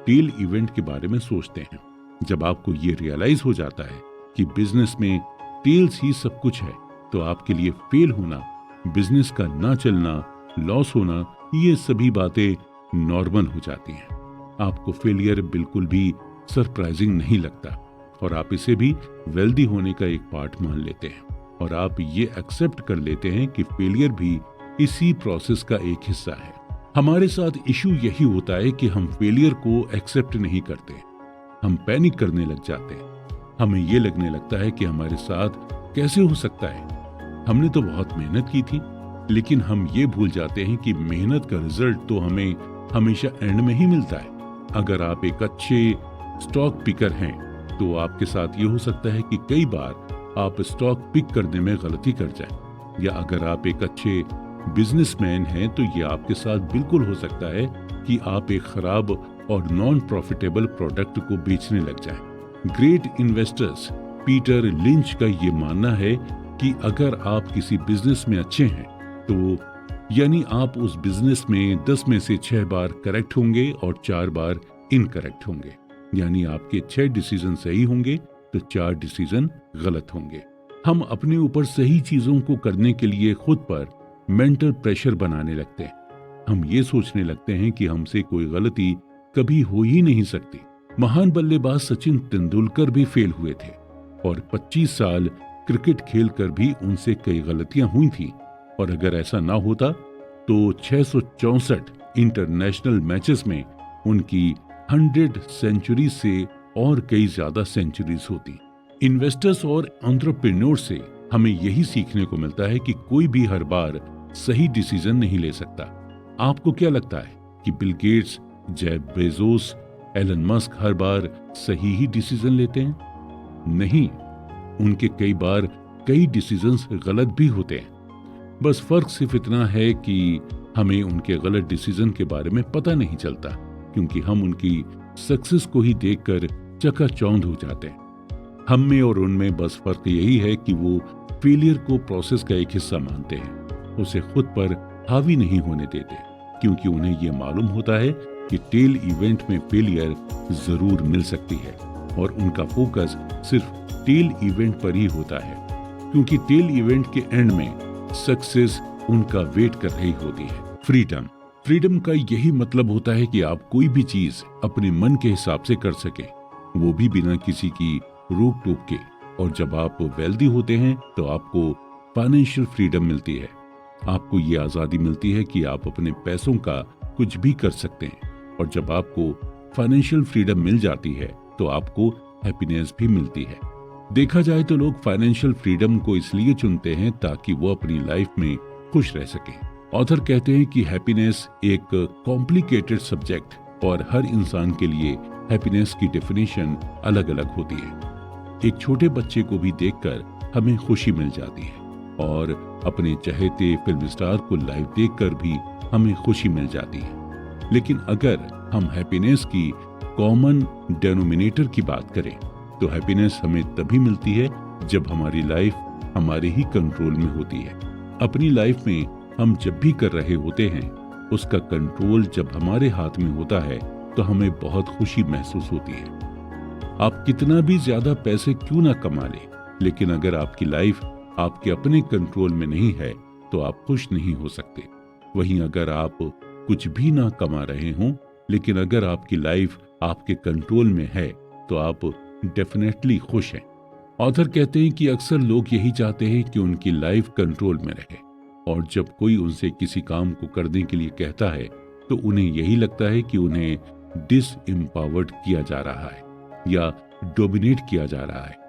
टेल इवेंट के बारे में सोचते हैं। जब आपको ये रियलाइज हो जाता है कि बिजनेस में टेल्स ही सब कुछ है, तो आपके लिए फेल होना, बिजनेस का ना चलना, लॉस होना, ये सभी बातें नॉर्मल हो जाती हैं। आपको फेलियर बिल्कुल भी सरप्राइजिंग नहीं लगता और आप इसे भी वेल्दी होने का एक पार्ट मान लेते हैं और आप ये एक्सेप्ट कर लेते हैं कि फेलियर भी इसी प्रोसेस का एक हिस्सा है। हमारे साथ इशू यही होता है कि हम फेलियर को एक्सेप्ट नहीं करते, हम पैनिक करने लग जाते हैं। हमें ये लगने लगता है कि हमारे साथ कैसे हो सकता है, हमने तो बहुत मेहनत की थी। लेकिन हम ये भूल जाते हैं कि मेहनत का रिजल्ट तो हमें हमेशा एंड में ही मिलता है। अगर आप एक अच्छे स्टॉक पिकर हैं तो आपके साथ ये हो सकता है कि कई बार आप स्टॉक पिक करने में गलती कर जाएं, या अगर आप एक अच्छे बिजनेसमैन हैं तो ये आपके साथ बिल्कुल हो सकता है कि आप एक खराब और नॉन प्रॉफिटेबल प्रोडक्ट को बेचने लग जाएं। ग्रेट इन्वेस्टर्स पीटर लिंच का ये मानना है कि अगर आप किसी बिजनेस में अच्छे हैं तो यानी आप उस बिजनेस में 10 में से 6 बार करेक्ट होंगे और 4 बार इनकरेक्ट होंगे। यानी आपके 6 डिसीजन सही होंगे तो 4 डिसीजन गलत होंगे। हम अपने ऊपर सही चीजों को करने के लिए खुद पर मेंटल प्रेशर बनाने लगते हैं। हम ये सोचने लगते हैं कि हमसे कोई गलती कभी हो ही नहीं सकती। महान बल्लेबाज सचिन तेंदुलकर भी फेल हुए थे और 25 साल क्रिकेट खेलकर भी उनसे कई गलतियां हुई थी, और अगर ऐसा ना होता तो 664 इंटरनेशनल मैचेस में उनकी 100 सेंचुरी से और कई ज्यादा सेंचुरीज होती। इन्वेस्टर्स और एंटरप्रेन्योर से हमें यही सीखने को मिलता है कि कोई भी हर बार सही डिसीजन नहीं ले सकता। आपको क्या लगता है कि Bill Gates, Jeff Bezos, Elon Musk हर बार सही ही डिसीजन लेते हैं? नहीं, उनके कई बार कई डिसीजंस गलत भी होते हैं। बस फर्क सिर्फ इतना है कि हमें उनके गलत डिसीजन के बारे में पता नहीं चलता, क्योंकि हम उनकी सक्सेस को ही देखकर चकाचौंध हो जाते हैं। हम में और उनमें बस फर्क यही है कि वो फेलियर को प्रोसेस का एक हिस्सा मानते हैं, उसे खुद पर हावी नहीं होने देते, क्योंकि उन्हें यह मालूम होता है कि टेल इवेंट में फेलियर जरूर मिल सकती है और उनका फोकस सिर्फ टेल इवेंट पर ही होता है, क्योंकि टेल इवेंट के एंड में सक्सेस उनका वेट कर रही होती है। फ्रीडम का यही मतलब होता है कि आप कोई भी चीज अपने मन के हिसाब से कर सके, वो भी बिना किसी की रोक टोक के। और जब आप वेल्दी होते हैं तो आपको फाइनेंशियल फ्रीडम मिलती है। आपको ये आजादी मिलती है कि आप अपने पैसों का कुछ भी कर सकते हैं, और जब आपको फाइनेंशियल फ्रीडम मिल जाती है तो आपको हैप्पीनेस भी मिलती है। देखा जाए तो लोग फाइनेंशियल फ्रीडम को इसलिए चुनते हैं ताकि वो अपनी लाइफ में खुश रह सकें। ऑथर कहते हैं कि हैप्पीनेस एक कॉम्प्लिकेटेड सब्जेक्ट और हर इंसान के लिए हैप्पीनेस की डेफिनेशन अलग अलग होती है। एक छोटे बच्चे को भी देखकर हमें खुशी मिल जाती है, और अपने चहेते फिल्म स्टार को लाइव देखकर भी हमें खुशी मिल जाती है। लेकिन अगर हम हैप्पीनेस की कॉमन डेनोमिनेटर की बात करें तो हैप्पीनेस हमें तभी मिलती है जब हमारी लाइफ हमारे ही कंट्रोल में होती है। अपनी लाइफ में हम जब भी कर रहे होते हैं उसका कंट्रोल जब हमारे हाथ में होता है तो हमें बहुत खुशी महसूस होती है। आप कितना भी ज्यादा पैसे क्यों ना कमा लें, लेकिन अगर आपकी लाइफ आपके अपने कंट्रोल में नहीं है तो आप खुश नहीं हो सकते। वहीं अगर आप कुछ भी ना कमा रहे हों, लेकिन अगर आपकी लाइफ आपके कंट्रोल में है तो आप डेफिनेटली खुश हैं। ऑथर कहते हैं कि अक्सर लोग यही चाहते हैं कि उनकी लाइफ कंट्रोल में रहे, और जब कोई उनसे किसी काम को करने के लिए कहता है तो उन्हें यही लगता है कि उन्हें डिसएम्पावर्ड किया जा रहा है या डोमिनेट किया जा रहा है।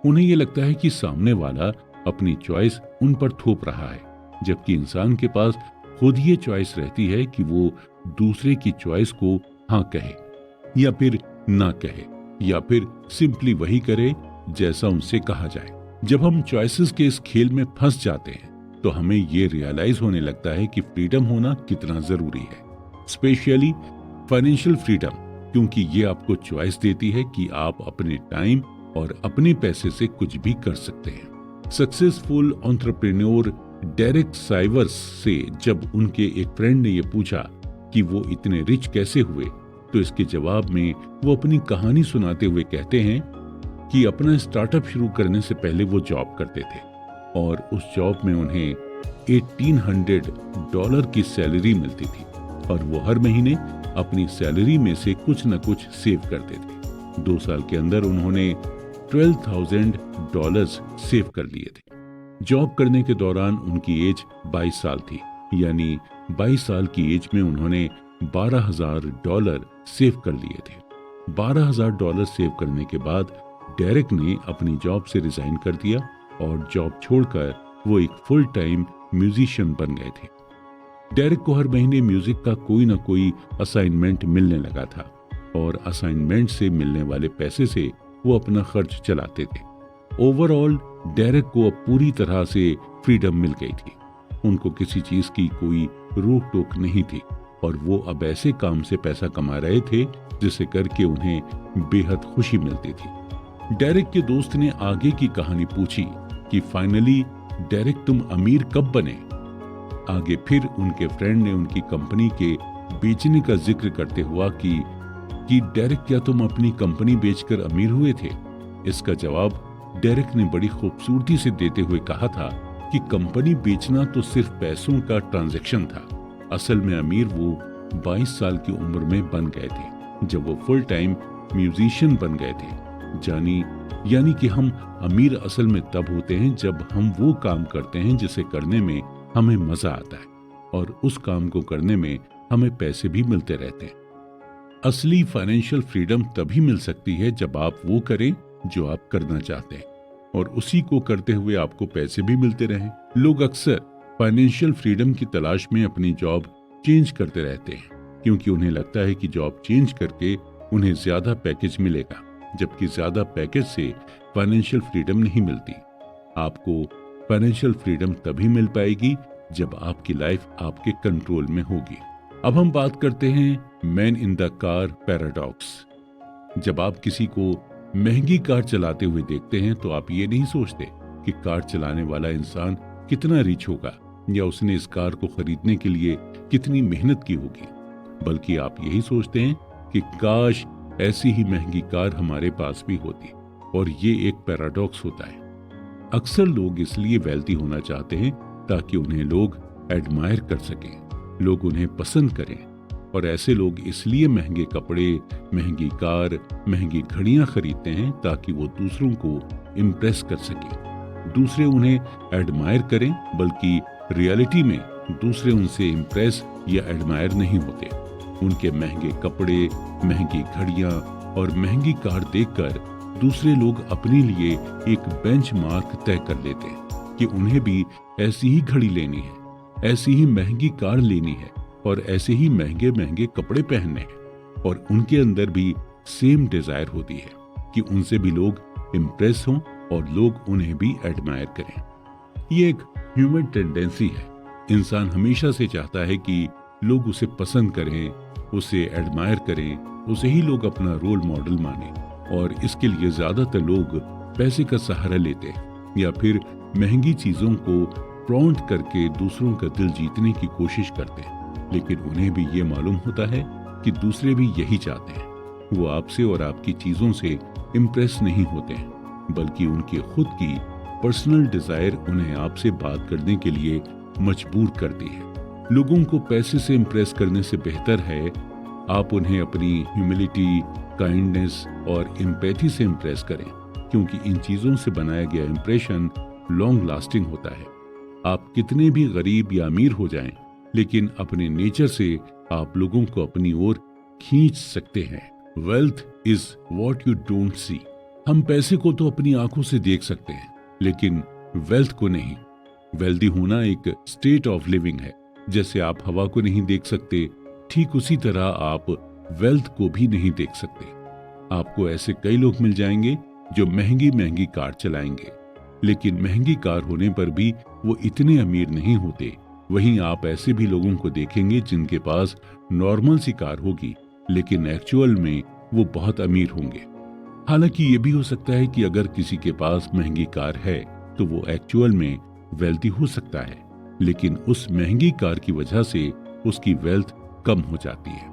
उन्हें यह लगता है कि सामने वाला अपनी चॉइस उन पर थोप रहा है, जबकि इंसान के पास खुद ये चॉइस रहती है कि वो दूसरे की चॉइस को हाँ कहे या फिर ना कहे, या फिर सिंपली वही करे जैसा उनसे कहा जाए। जब हम चॉइसेस के इस खेल में फंस जाते हैं तो हमें ये रियलाइज होने लगता है कि फ्रीडम होना कितना जरूरी है, स्पेशली फाइनेंशियल फ्रीडम, क्योंकि ये आपको चॉइस देती है कि आप अपने टाइम और अपने पैसे से कुछ भी कर सकते हैं। सक्सेसफुल एंटरप्रेन्योर डेरेक साइवर्स से जब उनके एक फ्रेंड ने यह पूछा कि वो इतने रिच कैसे हुए, तो इसके जवाब में वो अपनी कहानी सुनाते हुए कहते हैं कि अपना स्टार्टअप शुरू करने से पहले वो जॉब करते थे और उस जॉब में उन्हें $1800 की सैलरी मिलती थी। और वो हर महीने अपनी सैलरी में से कुछ न कुछ सेव करते थे। 2 साल के अंदर उन्होंने $12,000 सेव कर लिए थे। जॉब करने के दौरान उनकी एज 22 साल थी, यानी 22 साल की एज में उन्होंने $12,000 सेव कर लिए थे। $12,000 सेव करने के बाद डेरेक ने अपनी जॉब से रिजाइन कर दिया और जॉब छोड़कर वो एक फुल टाइम म्यूजिशियन बन गए थे। डेरेक को हर महीने म्यूजिक का कोई ना कोई असाइनमेंट मिलने लगा था और असाइनमेंट से मिलने वाले पैसे से वो अपना खर्च चलाते थे। ओवरऑल डेरेक को अब पूरी तरह से फ्रीडम मिल गई थी। उनको किसी चीज की कोई रोक टोक नहीं थी और वो अब ऐसे काम से पैसा कमा रहे थे जिसे करके उन्हें बेहद खुशी मिलती थी। डेरेक के दोस्त ने आगे की कहानी पूछी कि फाइनली डेरेक तुम अमीर कब बने। आगे फिर उनके फ्रेंड ने उनकी कंपनी के बेचने का जिक्र करते हुआ कि डेरेक क्या तुम अपनी कंपनी बेचकर अमीर हुए थे। इसका जवाब डेरेक ने बड़ी खूबसूरती से देते हुए कहा था कि कंपनी बेचना तो सिर्फ पैसों का ट्रांजैक्शन था। असल में अमीर वो 22 साल की उम्र में बन गए थे जब वो फुल टाइम म्यूजिशियन बन गए थे। यानी कि हम अमीर असल में तब होते हैं जब हम वो काम करते हैं जिसे करने में हमें मजा आता है और उस काम को करने में हमें पैसे भी मिलते रहते हैं। असली फाइनेंशियल फ्रीडम तभी मिल सकती है जब आप वो करें जो आप करना चाहते हैं और उसी को करते हुए आपको पैसे भी मिलते रहें। लोग अक्सर फाइनेंशियल फ्रीडम की तलाश में अपनी जॉब चेंज करते रहते हैं क्योंकि उन्हें लगता है कि जॉब चेंज करके उन्हें ज्यादा पैकेज मिलेगा, जबकि ज्यादा पैकेज से फाइनेंशियल फ्रीडम नहीं मिलती। आपको फाइनेंशियल फ्रीडम तभी मिल पाएगी जब आपकी लाइफ आपके कंट्रोल में होगी। अब हम बात करते हैं man in the car paradox. जब आप किसी को महंगी कार चलाते हुए देखते हैं तो आप ये नहीं सोचते कि कार चलाने वाला इंसान कितना रिच होगा या उसने इस कार को खरीदने के लिए कितनी मेहनत की होगी, बल्कि आप यही सोचते हैं कि काश ऐसी ही महंगी कार हमारे पास भी होती। और ये एक पैराडॉक्स होता है। अक्सर लोग इसलिए वेल्दी होना चाहते हैं ताकि उन्हें लोग एडमायर कर सकें, लोग उन्हें पसंद करें। और ऐसे लोग इसलिए महंगे कपड़े, महंगी कार, महंगी घड़ियां खरीदते हैं ताकि वो दूसरों को इम्प्रेस कर सकें, दूसरे उन्हें एडमायर करें। बल्कि रियलिटी में दूसरे उनसे इम्प्रेस या एडमायर नहीं होते। उनके महंगे कपड़े, महंगी घड़ियां और महंगी कार देखकर दूसरे लोग अपने लिए एक बेंचमार्क तय कर लेते हैं कि उन्हें भी ऐसी ही घड़ी लेनी है, ऐसी ही महंगी कार लेनी है और ऐसे ही महंगे महंगे कपड़े पहनने हैं। और उनके अंदर भी सेम डिजायर होती है कि उनसे भी लोग इम्प्रेस हों और लोग उन्हें भी एडमायर करें। ये एक ह्यूमन टेंडेंसी है। इंसान हमेशा से चाहता है कि लोग उसे पसंद करें, उसे एडमायर करें, उसे ही लोग अपना रोल मॉडल माने। और इसके लिए ज्यादातर लोग पैसे का सहारा लेते हैं या फिर महंगी चीजों को प्रॉन्ट करके दूसरों का दिल जीतने की कोशिश करते हैं। लेकिन उन्हें भी ये मालूम होता है कि दूसरे भी यही चाहते हैं। वो आपसे और आपकी चीजों से इम्प्रेस नहीं होते हैं, बल्कि उनकी खुद की पर्सनल डिजायर उन्हें आपसे बात करने के लिए मजबूर करती है। लोगों को पैसे से इम्प्रेस करने से बेहतर है आप उन्हें अपनी ह्यूमिलिटी, काइंडनेस और एम्पैथी से इम्प्रेस करें, क्योंकि इन चीजों से बनाया गया इंप्रेशन लॉन्ग लास्टिंग होता है। आप कितने भी गरीब या अमीर हो जाएं, लेकिन अपने नेचर से आप लोगों को अपनी ओर खींच सकते हैं। Wealth is what you don't see. हम पैसे को तो अपनी आंखों से देख सकते हैं, लेकिन वेल्थ को नहीं। वेल्दी होना एक स्टेट ऑफ लिविंग है। जैसे आप हवा को नहीं देख सकते, ठीक उसी तरह आप वेल्थ को भी नहीं देख सकते। आपको ऐसे कई लोग मिल जाएंगे जो महंगी महंगी कार चलाएंगे, लेकिन महंगी कार होने पर भी वो इतने अमीर नहीं होते। वहीं आप ऐसे भी लोगों को देखेंगे जिनके पास नॉर्मल सी कार होगी, लेकिन एक्चुअल में वो बहुत अमीर होंगे। हालांकि ये भी हो सकता है कि अगर किसी के पास महंगी कार है तो वो एक्चुअल में वेल्दी हो सकता है, लेकिन उस महंगी कार की वजह से उसकी वेल्थ कम हो जाती है।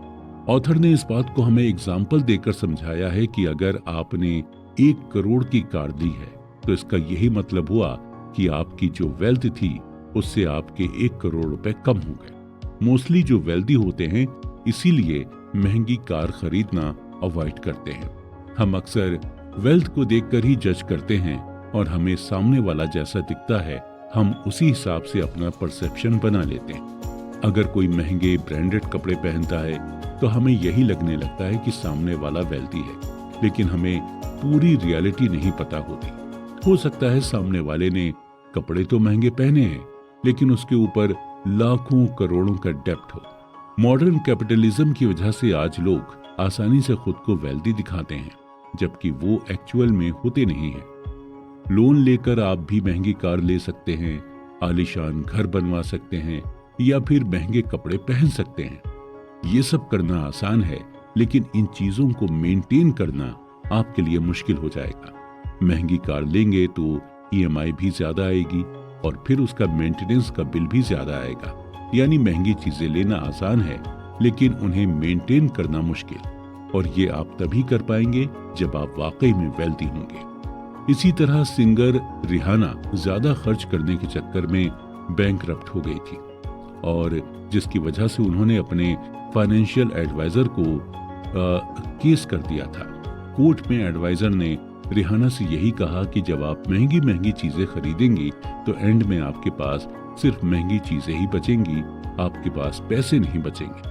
ऑथर ने इस बात को हमें एग्जाम्पल देकर समझाया है कि अगर आपने 1 करोड़ की कार दी है तो इसका यही मतलब हुआ कि आपकी जो वेल्थ थी उससे आपके 1 करोड़ रुपए कम हो गए। मोस्टली जो वेल्दी होते हैं इसीलिए महंगी कार खरीदना अवॉइड करते हैं। हम अक्सर वेल्थ को देखकर ही जज करते हैं और हमें सामने वाला जैसा दिखता है हम उसी हिसाब से अपना परसेप्शन बना लेते हैं। अगर कोई महंगे ब्रांडेड कपड़े पहनता है तो हमें यही लगने लगता है कि सामने वाला वेल्दी है, लेकिन हमें पूरी रियलिटी नहीं पता होती। हो सकता है सामने वाले ने कपड़े तो महंगे पहने हैं लेकिन उसके ऊपर लाखों करोड़ों का डेब्ट हो। मॉडर्न कैपिटलिज्म की वजह से आज लोग आसानी से खुद को वेल्दी दिखाते हैं जबकि वो एक्चुअल में होते नहीं हैं। लोन लेकर आप भी महंगी कार ले सकते हैं, आलीशान घर बनवा सकते हैं या फिर महंगे कपड़े पहन सकते हैं। ये सब करना आसान है लेकिन इन चीजों को मेंटेन करना आपके लिए मुश्किल हो जाएगा। महंगी कार लेंगे तो ईएमआई भी ज्यादा आएगी और फिर उसका मेंटेनेंस का बिल भी ज्यादा आएगा। यानी महंगी चीजें लेना आसान है लेकिन उन्हें मेंटेन करना मुश्किल, और ये आप तभी कर पाएंगे जब आप वाकई में वेल्दी होंगे। इसी तरह सिंगर रिहाना ज्यादा खर्च करने के चक्कर में बैंकरप्ट हो गई थी और जिसकी वजह से उन्होंने अपने फाइनेंशियल एडवाइजर को केस कर दिया था। कोर्ट में एडवाइजर ने रिहाना से यही कहा कि जब आप महंगी महंगी चीजें खरीदेंगी तो एंड में आपके पास सिर्फ महंगी चीजें ही बचेंगी, आपके पास पैसे नहीं बचेंगे।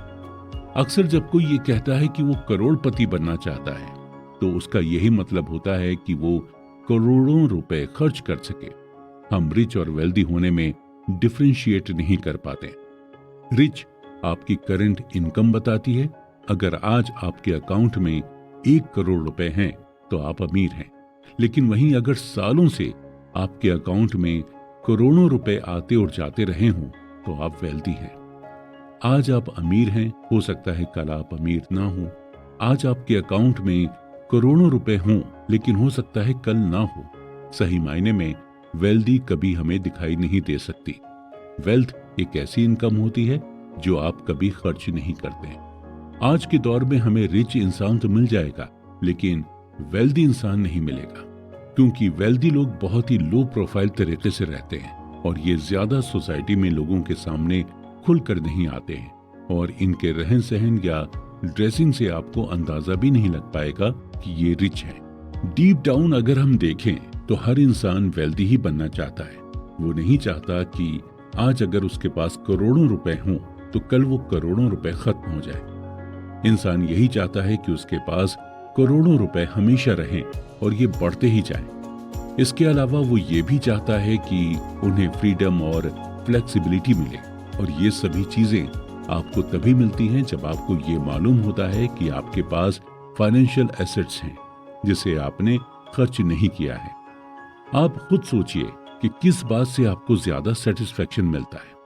अक्सर जब कोई ये कहता है कि वो करोड़पति बनना चाहता है तो उसका यही मतलब होता है कि वो करोड़ों रुपए खर्च कर सके। हम रिच और वेल्दी होने में डिफरेंशिएट नहीं कर पाते। रिच आपकी करंट इनकम बताती है। अगर आज आपके अकाउंट में 1 करोड़ रुपए हैं तो आप अमीर हैं, लेकिन वहीं अगर सालों से आपके अकाउंट में करोड़ों रुपए आते और जाते रहे हों तो आप वेल्दी हैं। आज आप अमीर हैं, हो सकता है कल आप अमीर ना हो। आज आपके अकाउंट में करोड़ों रुपए हों लेकिन हो सकता है कल ना हो। सही मायने में वेल्दी कभी हमें दिखाई नहीं दे सकती। वेल्थ एक ऐसी इनकम होती है जो आप कभी खर्च नहीं करते। आज के दौर में हमें रिच इंसान तो मिल जाएगा लेकिन वेल्दी इंसान नहीं मिलेगा, क्योंकि वेल्दी लोग बहुत ही लो प्रोफाइल तरीके से रहते हैं और ये ज्यादा सोसाइटी में लोगों के सामने खुलकर नहीं आते हैं और इनके रहन सहन या ड्रेसिंग से आपको अंदाजा भी नहीं लग पाएगा कि ये रिच है। डीप डाउन अगर हम देखें तो हर इंसान वेल्दी ही बनना चाहता है। वो नहीं चाहता कि आज अगर उसके पास करोड़ों रुपए हों तो कल वो करोड़ों रुपए खत्म हो जाए। इंसान यही चाहता है कि उसके पास करोड़ों रुपए हमेशा रहें और ये बढ़ते ही जाएं। इसके अलावा वो ये भी चाहता है कि उन्हें फ्रीडम और फ्लेक्सिबिलिटी मिले, और ये सभी चीजें आपको तभी मिलती हैं जब आपको ये मालूम होता है कि आपके पास फाइनेंशियल एसेट्स हैं जिसे आपने खर्च नहीं किया है। आप खुद सोचिए कि किस बात से आपको ज्यादा सेटिस्फेक्शन मिलता है,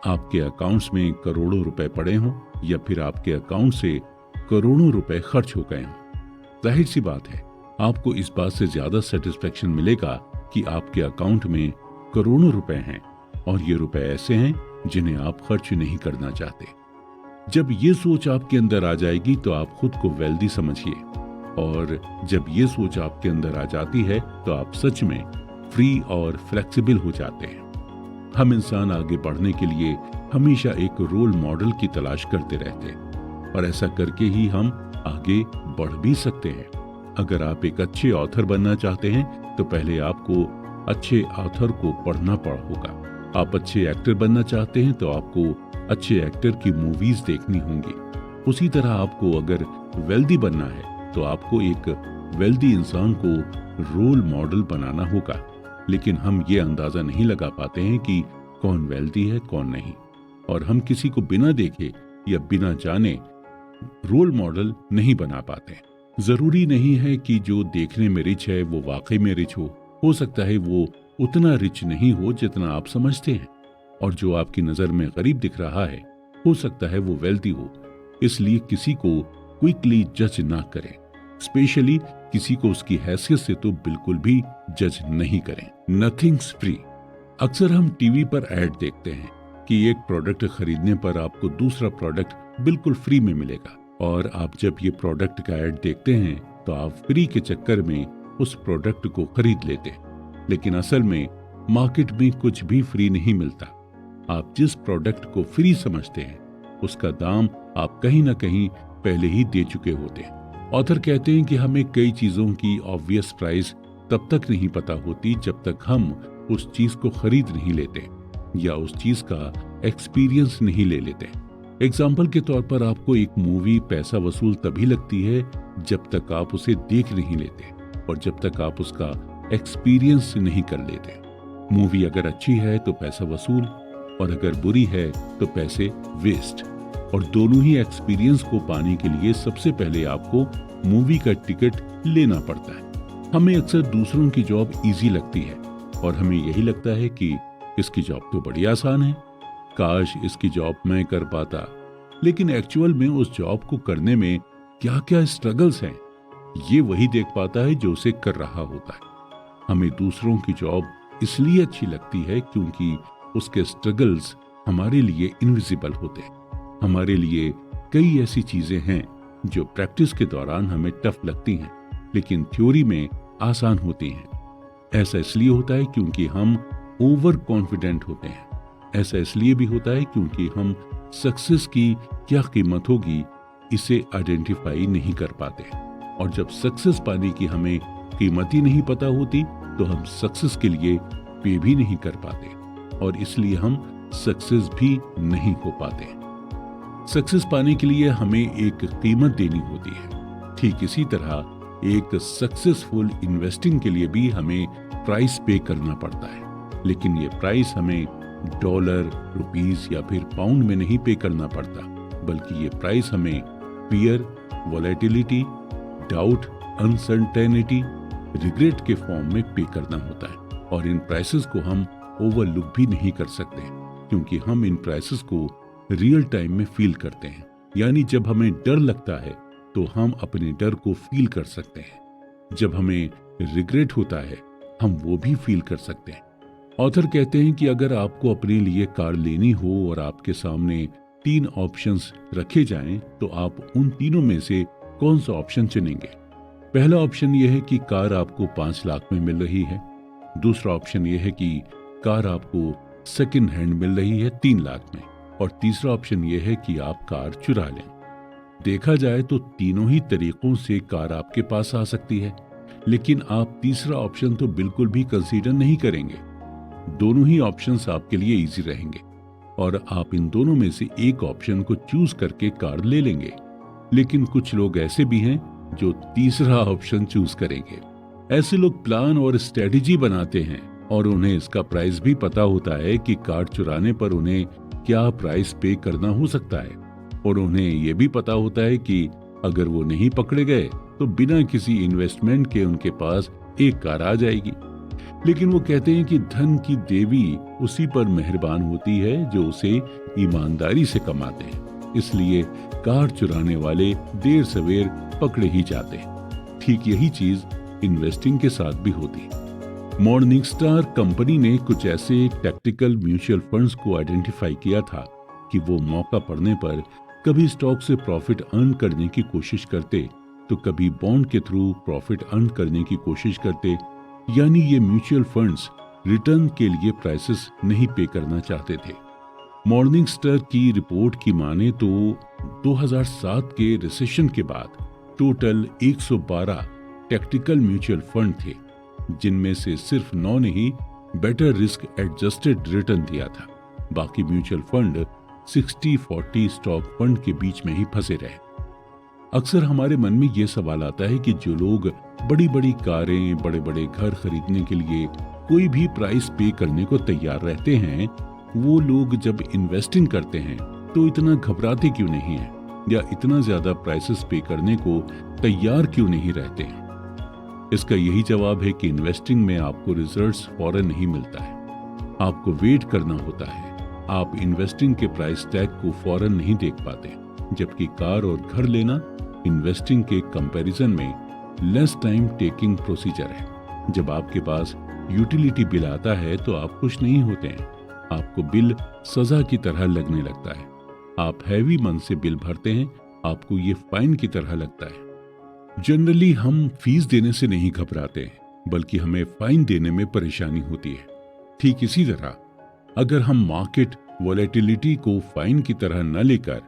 आपके अकाउंट्स में करोड़ों रुपए पड़े हों या फिर आपके अकाउंट से करोड़ों रुपए खर्च हो गए हों। जाहिर सी बात है आपको इस बात से ज्यादा सेटिस्फेक्शन मिलेगा कि आपके अकाउंट में करोड़ों रुपए हैं और ये रुपए ऐसे हैं जिन्हें आप खर्च नहीं करना चाहते। जब ये सोच आपके अंदर आ जाएगी तो आप खुद को वेल्दी समझिए, और जब ये सोच आपके अंदर आ जाती है तो आप सच में फ्री और फ्लेक्सिबल हो जाते हैं। हम इंसान आगे बढ़ने के लिए हमेशा एक रोल मॉडल की तलाश करते रहते हैं और ऐसा करके ही हम आगे बढ़ भी सकते हैं। अगर आप एक अच्छे ऑथर बनना चाहते हैं तो पहले आपको अच्छे ऑथर को पढ़ना होगा। आप अच्छे एक्टर बनना चाहते हैं तो आपको अच्छे एक्टर की मूवीज देखनी होंगी। उसी तरह आपको अगर वेल्दी बनना है तो आपको एक वेल्दी इंसान को रोल मॉडल बनाना होगा। लेकिन हम ये अंदाजा नहीं लगा पाते हैं कि कौन वेल्दी है कौन नहीं, और हम किसी को बिना देखे या बिना जाने रोल मॉडल नहीं बना पाते। जरूरी नहीं है कि जो देखने में रिच है वो वाकई में रिच हो सकता है वो उतना रिच नहीं हो जितना आप समझते हैं, और जो आपकी नजर में गरीब दिख रहा है हो सकता है वो वेल्दी हो। इसलिए किसी को क्विकली जज ना करें, स्पेशली किसी को उसकी हैसियत से तो बिल्कुल भी जज नहीं करें। Nothings free. अक्सर हम टीवी पर ऐड देखते हैं कि एक प्रोडक्ट खरीदने पर आपको दूसरा प्रोडक्ट बिल्कुल फ्री में मिलेगा, और आप जब ये प्रोडक्ट का ऐड देखते हैं तो आप फ्री के चक्कर में उस प्रोडक्ट को खरीद लेते हैं। लेकिन असल में मार्केट में कुछ भी फ्री नहीं मिलता। आप जिस प्रोडक्ट को फ्री समझते हैं उसका दाम आप कहीं ना कहीं पहले ही दे चुके होते हैं। ऑथर कहते हैं कि हमें कई चीजों की ऑब्वियस प्राइस तब तक नहीं पता होती जब तक हम उस चीज को खरीद नहीं लेते या उस चीज का एक्सपीरियंस नहीं ले लेते। एग्जाम्पल के तौर पर आपको एक मूवी पैसा वसूल तभी लगती है जब तक आप उसे देख नहीं लेते और जब तक आप उसका एक्सपीरियंस नहीं कर लेते। मूवी अगर अच्छी है तो पैसा वसूल और अगर बुरी है तो पैसे वेस्ट। और दोनों ही एक्सपीरियंस को पाने के लिए सबसे पहले आपको मूवी का टिकट लेना पड़ता है। हमें अक्सर दूसरों की जॉब इजी लगती है और हमें यही लगता है कि इसकी जॉब तो बड़ी आसान है, काश इसकी जॉब मैं कर पाता। लेकिन एक्चुअल में उस जॉब को करने में क्या क्या स्ट्रगल्स हैं, ये वही देख पाता है जो उसे कर रहा होता है। हमें दूसरों की जॉब इसलिए अच्छी लगती है क्योंकि उसके स्ट्रगल्स हमारे लिए इनविजिबल होते हैं। हमारे लिए कई ऐसी चीजें हैं जो प्रैक्टिस के दौरान हमें टफ लगती हैं लेकिन थ्योरी में आसान होती हैं। ऐसा इसलिए होता है क्योंकि हम ओवर कॉन्फिडेंट होते हैं। ऐसा इसलिए भी होता है क्योंकि हम सक्सेस की क्या कीमत होगी इसे आइडेंटिफाई नहीं कर पाते। और जब सक्सेस पाने की हमें कीमत ही नहीं पता होती तो हम सक्सेस के लिए पे भी नहीं कर पाते और इसलिए हम सक्सेस भी नहीं हो पाते। सक्सेस पाने के लिए हमें एक कीमत देनी होती है। ठीक इसी तरह एक सक्सेसफुल इन्वेस्टिंग के लिए भी हमें प्राइस पे करना पड़ता है, लेकिन ये प्राइस हमें डॉलर, रुपीस या फिर पाउंड में नहीं पे करना पड़ता, बल्कि ये प्राइस हमें fear, volatility, doubt, uncertainty, regret के फॉर्म में पे करना होता है। और इन प्राइसेस को हम ओवरलुक भी नहीं कर सकते क्योंकि हम इन प्राइसेस को रियल टाइम में फील करते हैं। यानी जब हमें डर लगता है तो हम अपने डर को फील कर सकते हैं। जब हमें रिग्रेट होता है हम वो भी फील कर सकते हैं। ऑथर कहते हैं कि अगर आपको अपने लिए कार लेनी हो और आपके सामने 3 ऑप्शंस रखे जाएं तो आप उन तीनों में से कौन सा ऑप्शन चुनेंगे? पहला ऑप्शन यह है कि कार आपको 5 लाख में मिल रही है। दूसरा ऑप्शन यह है कि कार आपको सेकंड हैंड मिल रही है 3 लाख में। और तीसरा ऑप्शन यह है कि आप कार चुरा लें। देखा जाए तो तीनों ही तरीकों से कार आपके पास आ सकती है, लेकिन आप तीसरा ऑप्शन तो बिल्कुल भी कंसीडर नहीं करेंगे। दोनों ही ऑप्शंस आपके लिए इजी रहेंगे और आप इन दोनों में से एक ऑप्शन को चूज करके कार ले लेंगे। लेकिन कुछ लोग ऐसे भी हैं जो तीसरा ऑप्शन चूज करेंगे। ऐसे लोग प्लान और स्ट्रेटेजी बनाते हैं और उन्हें इसका प्राइस भी पता होता है कि कार चुराने पर उन्हें क्या प्राइस पे करना हो सकता है और उन्हें यह भी पता होता है कि अगर वो नहीं पकड़े गए तो बिना किसी इन्वेस्टमेंट के उनके पास एक कार आ जाएगी। लेकिन वो कहते हैं कि धन की देवी उसी पर मेहरबान होती है जो उसे ईमानदारी से कमाते हैं, इसलिए कार चुराने वाले देर सवेर पकड़े ही जाते हैं। ठीक यही चीज इन्वेस्टिंग के साथ भी होती है। मॉर्निंगस्टार कंपनी ने कुछ ऐसे टैक्टिकल म्यूचुअल फंड्स को आइडेंटिफाई किया था कि वो मौका पड़ने पर कभी स्टॉक से प्रॉफिट अर्न करने की कोशिश करते तो कभी बॉन्ड के थ्रू प्रॉफिट अर्न करने की कोशिश करते। यानी ये म्यूचुअल फंड्स रिटर्न के लिए प्राइसेस नहीं पे करना चाहते थे। मॉर्निंगस्टार की रिपोर्ट की माने तो 2007 के रिसेशन के बाद टोटल 112 टैक्टिकल म्यूचुअल फंड थे, जिनमें से सिर्फ 9 ने ही बेटर रिस्क एडजस्टेड रिटर्न दिया था। बाकी म्यूचुअल फंड 60-40 स्टॉक फंड के बीच में ही फंसे रहे। अक्सर हमारे मन में ये सवाल आता है कि जो लोग बड़ी बड़ी कारें, बड़े बड़े घर खरीदने के लिए कोई भी प्राइस पे करने को तैयार रहते हैं, वो लोग जब इन्वेस्टिंग करते हैं तो इतना घबराते क्यों नहीं है या इतना ज्यादा प्राइसेस पे करने को तैयार क्यों नहीं रहते हैं? इसका यही जवाब है कि इन्वेस्टिंग में आपको रिजल्ट्स फौरन नहीं मिलता है, आपको वेट करना होता है। आप इन्वेस्टिंग के प्राइस टैग को फौरन नहीं देख पाते, जबकि कार और घर लेना इन्वेस्टिंग के कंपैरिजन में लेस टाइम टेकिंग प्रोसीजर है। जब आपके पास यूटिलिटी बिल आता है तो आप खुश नहीं होते हैं, आपको बिल सजा की तरह लगने लगता है। आप हैवी मन से बिल भरते हैं, आपको ये फाइन की तरह लगता है। जनरली हम फीस देने से नहीं घबराते हैं, बल्कि हमें फाइन देने में परेशानी होती है। ठीक इसी तरह अगर हम मार्केट वॉलेटिलिटी को फाइन की तरह न लेकर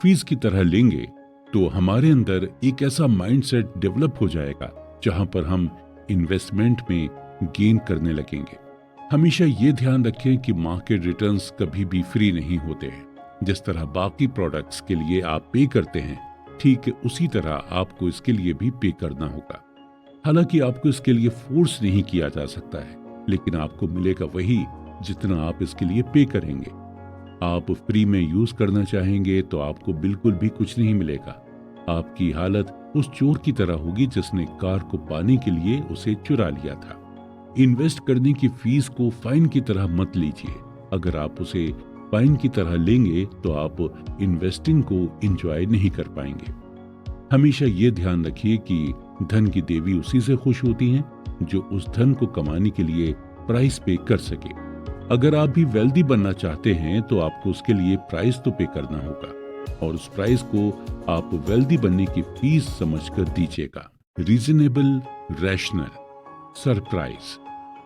फीस की तरह लेंगे तो हमारे अंदर एक ऐसा माइंडसेट डेवलप हो जाएगा जहां पर हम इन्वेस्टमेंट में गेन करने लगेंगे। हमेशा ये ध्यान रखें कि मार्केट रिटर्न्स कभी भी फ्री नहीं होते हैं। जिस तरह बाकी प्रोडक्ट्स के लिए आप पे करते हैं, ठीक उसी तरह आपको इसके लिए भी पे करना होगा। हालांकि आपको इसके लिए फोर्स नहीं किया जा सकता है, लेकिन आपको मिलेगा वही जितना आप इसके लिए पे करेंगे। आप फ्री में यूज करना चाहेंगे तो आपको बिल्कुल भी कुछ नहीं मिलेगा। आपकी हालत उस चोर की तरह होगी जिसने कार को पाने के लिए उसे चुरा लिया था। इन्वेस्ट करने की फीस को फाइन की तरह मत लीजिए। अगर आप उसे फाइन की तरह लेंगे तो आप इन्वेस्टिंग को एंजॉय नहीं कर पाएंगे। हमेशा ये ध्यान रखिए कि धन की देवी उसी से खुश होती हैं जो उस धन को कमाने के लिए प्राइस पे कर सके। अगर आप भी वेल्दी बनना चाहते हैं तो आपको उसके लिए प्राइस तो पे करना होगा, और उस प्राइस को आप वेल्दी बनने की फीस समझकर दीजिएगा। Reasonable, rational, surprise.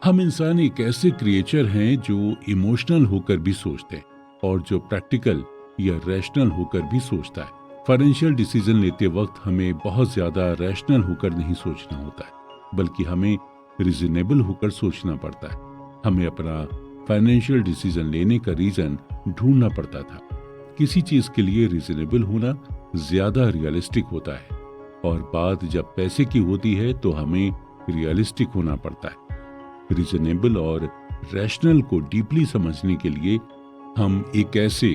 हम इंसान एक ऐसे क्रिएचर हैं जो इमोशनल होकर भी सोचते हैं और जो प्रैक्टिकल या रैशनल होकर भी सोचता है। फाइनेंशियल डिसीजन लेते वक्त हमें बहुत ज्यादा रैशनल होकर नहीं सोचना होता है, बल्कि हमें रीजनेबल होकर सोचना पड़ता है। हमें अपना फाइनेंशियल डिसीजन लेने का रीजन ढूंढना पड़ता था। किसी चीज के लिए रीजनेबल होना ज्यादा रियलिस्टिक होता है, और बात जब पैसे की होती है तो हमें रियलिस्टिक होना पड़ता है। रीजनेबल और रैशनल को डीपली समझने के लिए हम एक ऐसे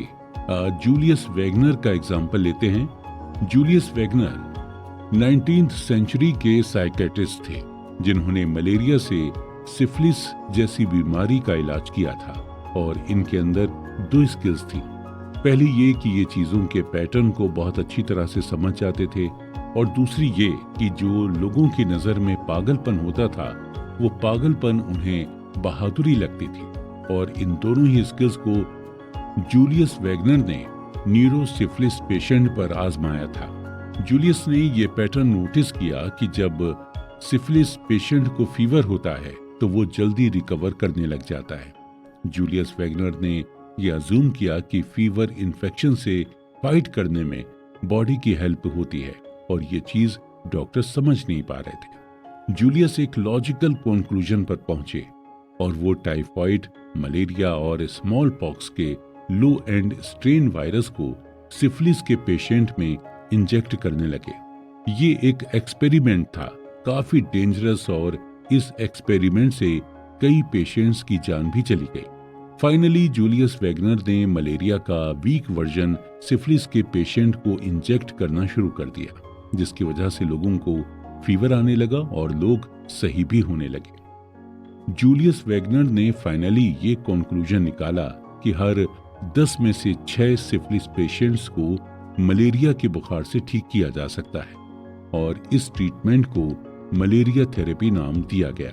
जूलियस वैगनर का एग्जाम्पल लेते हैं। जूलियस वैगनर 19th सेंचुरी के साइकेट्रिस्ट थे जिन्होंने मलेरिया से सिफिलिस जैसी बीमारी का इलाज किया था, और इनके अंदर दो स्किल्स थी। पहली ये कि ये चीजों के पैटर्न को बहुत अच्छी तरह से समझ जाते थे, और दूसरी ये कि जो लोगों की नजर में पागलपन होता था वो पागलपन उन्हें बहादुरी लगती थी। और इन दोनों ही स्किल्स को जूलियस वैगनर ने न्यूरोसिफिलिस पेशेंट पर आजमाया था। जूलियस ने ये पैटर्न नोटिस किया कि जब सिफिलिस पेशेंट को फीवर होता है तो वो जल्दी रिकवर करने लग जाता है। जूलियस वैगनर ने यह अज्यूम किया कि फीवर इन्फेक्शन से फाइट करने में बॉडी की हेल्प होती है, और ये चीज डॉक्टर समझ नहीं पा रहे थे। जूलियस एक लॉजिकल कंक्लूजन पर पहुंचे, और वो टाइफॉइड, मलेरिया और स्मॉल पॉक्स के लो एंड स्ट्रेन वायरस को सिफिलिस के पेशेंट में इंजेक्ट करने लगे। ये एक एक्सपेरिमेंट था, काफी डेंजरस, और इस एक्सपेरिमेंट से कई पेशेंट्स की जान भी चली गई। फाइनली जूलियस वैगनर ने मलेरिया का वीक वर्जन सिफिलिस के पेशेंट को इंजेक्ट करना शुरू कर दिया, जिसकी वजह से लोगों को फीवर आने लगा और लोग सही भी होने लगे। जूलियस वैगनर ने फाइनली ये कंक्लूजन निकाला कि हर 10 में से 6 सिफिलिस पेशेंट्स को मलेरिया के बुखार से ठीक किया जा सकता है, और इस ट्रीटमेंट को मलेरिया थेरेपी नाम दिया गया।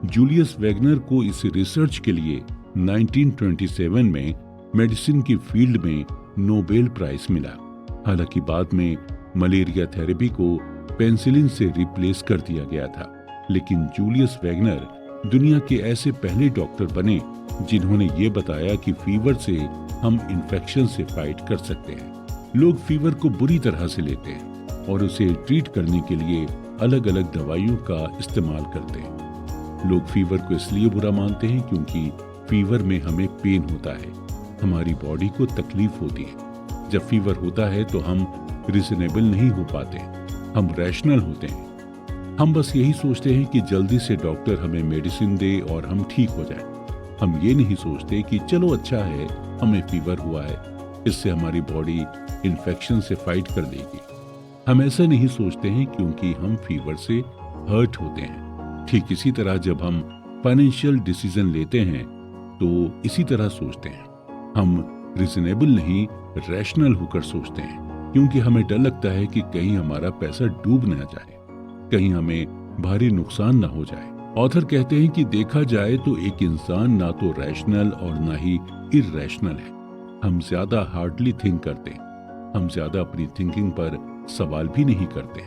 जूलियस वैगनर को इस रिसर्च के लिए 1927 में मेडिसिन की फील्ड में नोबेल प्राइज मिला। हालांकि बाद में मलेरिया थेरेपी को पेनिसिलिन से रिप्लेस कर दिया गया था, लेकिन जूलियस वैगनर दुनिया के ऐसे पहले डॉक्टर बने जिन्होंने ये बताया कि फीवर से हम इन्फेक्शन से फाइट कर सकते हैं। लोग फीवर को बुरी तरह से लेते हैं और उसे ट्रीट करने के लिए अलग अलग दवाइयों का इस्तेमाल करते हैं। लोग फीवर को इसलिए बुरा मानते हैं क्योंकि फीवर में हमें पेन होता है, हमारी बॉडी को तकलीफ होती है। जब फीवर होता है तो हम रीजनेबल नहीं हो पाते, हम रैशनल होते हैं। हम बस यही सोचते हैं कि जल्दी से डॉक्टर हमें मेडिसिन दे और हम ठीक हो जाए। हम ये नहीं सोचते कि चलो अच्छा है हमें फीवर हुआ है, इससे हमारी बॉडी इन्फेक्शन से फाइट कर देगी। हम ऐसा नहीं सोचते हैं क्योंकि हम फीवर से हर्ट होते हैं। ठीक इसी तरह जब हम फाइनेंशियल डिसीजन लेते हैं तो इसी तरह सोचते हैं। हम रीजनेबल नहीं रैशनल होकर सोचते हैं, क्योंकि हमें डर लगता है कि कहीं हमारा पैसा डूब ना जाए, कहीं हमें भारी नुकसान ना हो जाए। ऑथर कहते हैं कि देखा जाए तो एक इंसान ना तो रैशनल और ना ही इरैशनल है। हम ज्यादा हार्डली थिंक करते हैं, हम ज्यादा अपनी थिंकिंग पर सवाल भी नहीं करते।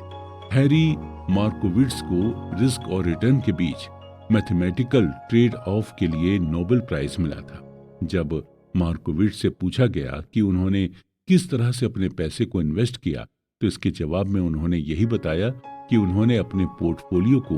हैरी मार्कोविट्ज को रिस्क और रिटर्न के बीच मैथमेटिकल ट्रेड ऑफ के लिए नोबेल प्राइज मिला था। जब मार्कोविट्ज से पूछा गया कि उन्होंने किस तरह से अपने पैसे को इन्वेस्ट किया, तो इसके जवाब में उन्होंने यही बताया कि उन्होंने अपने पोर्टफोलियो को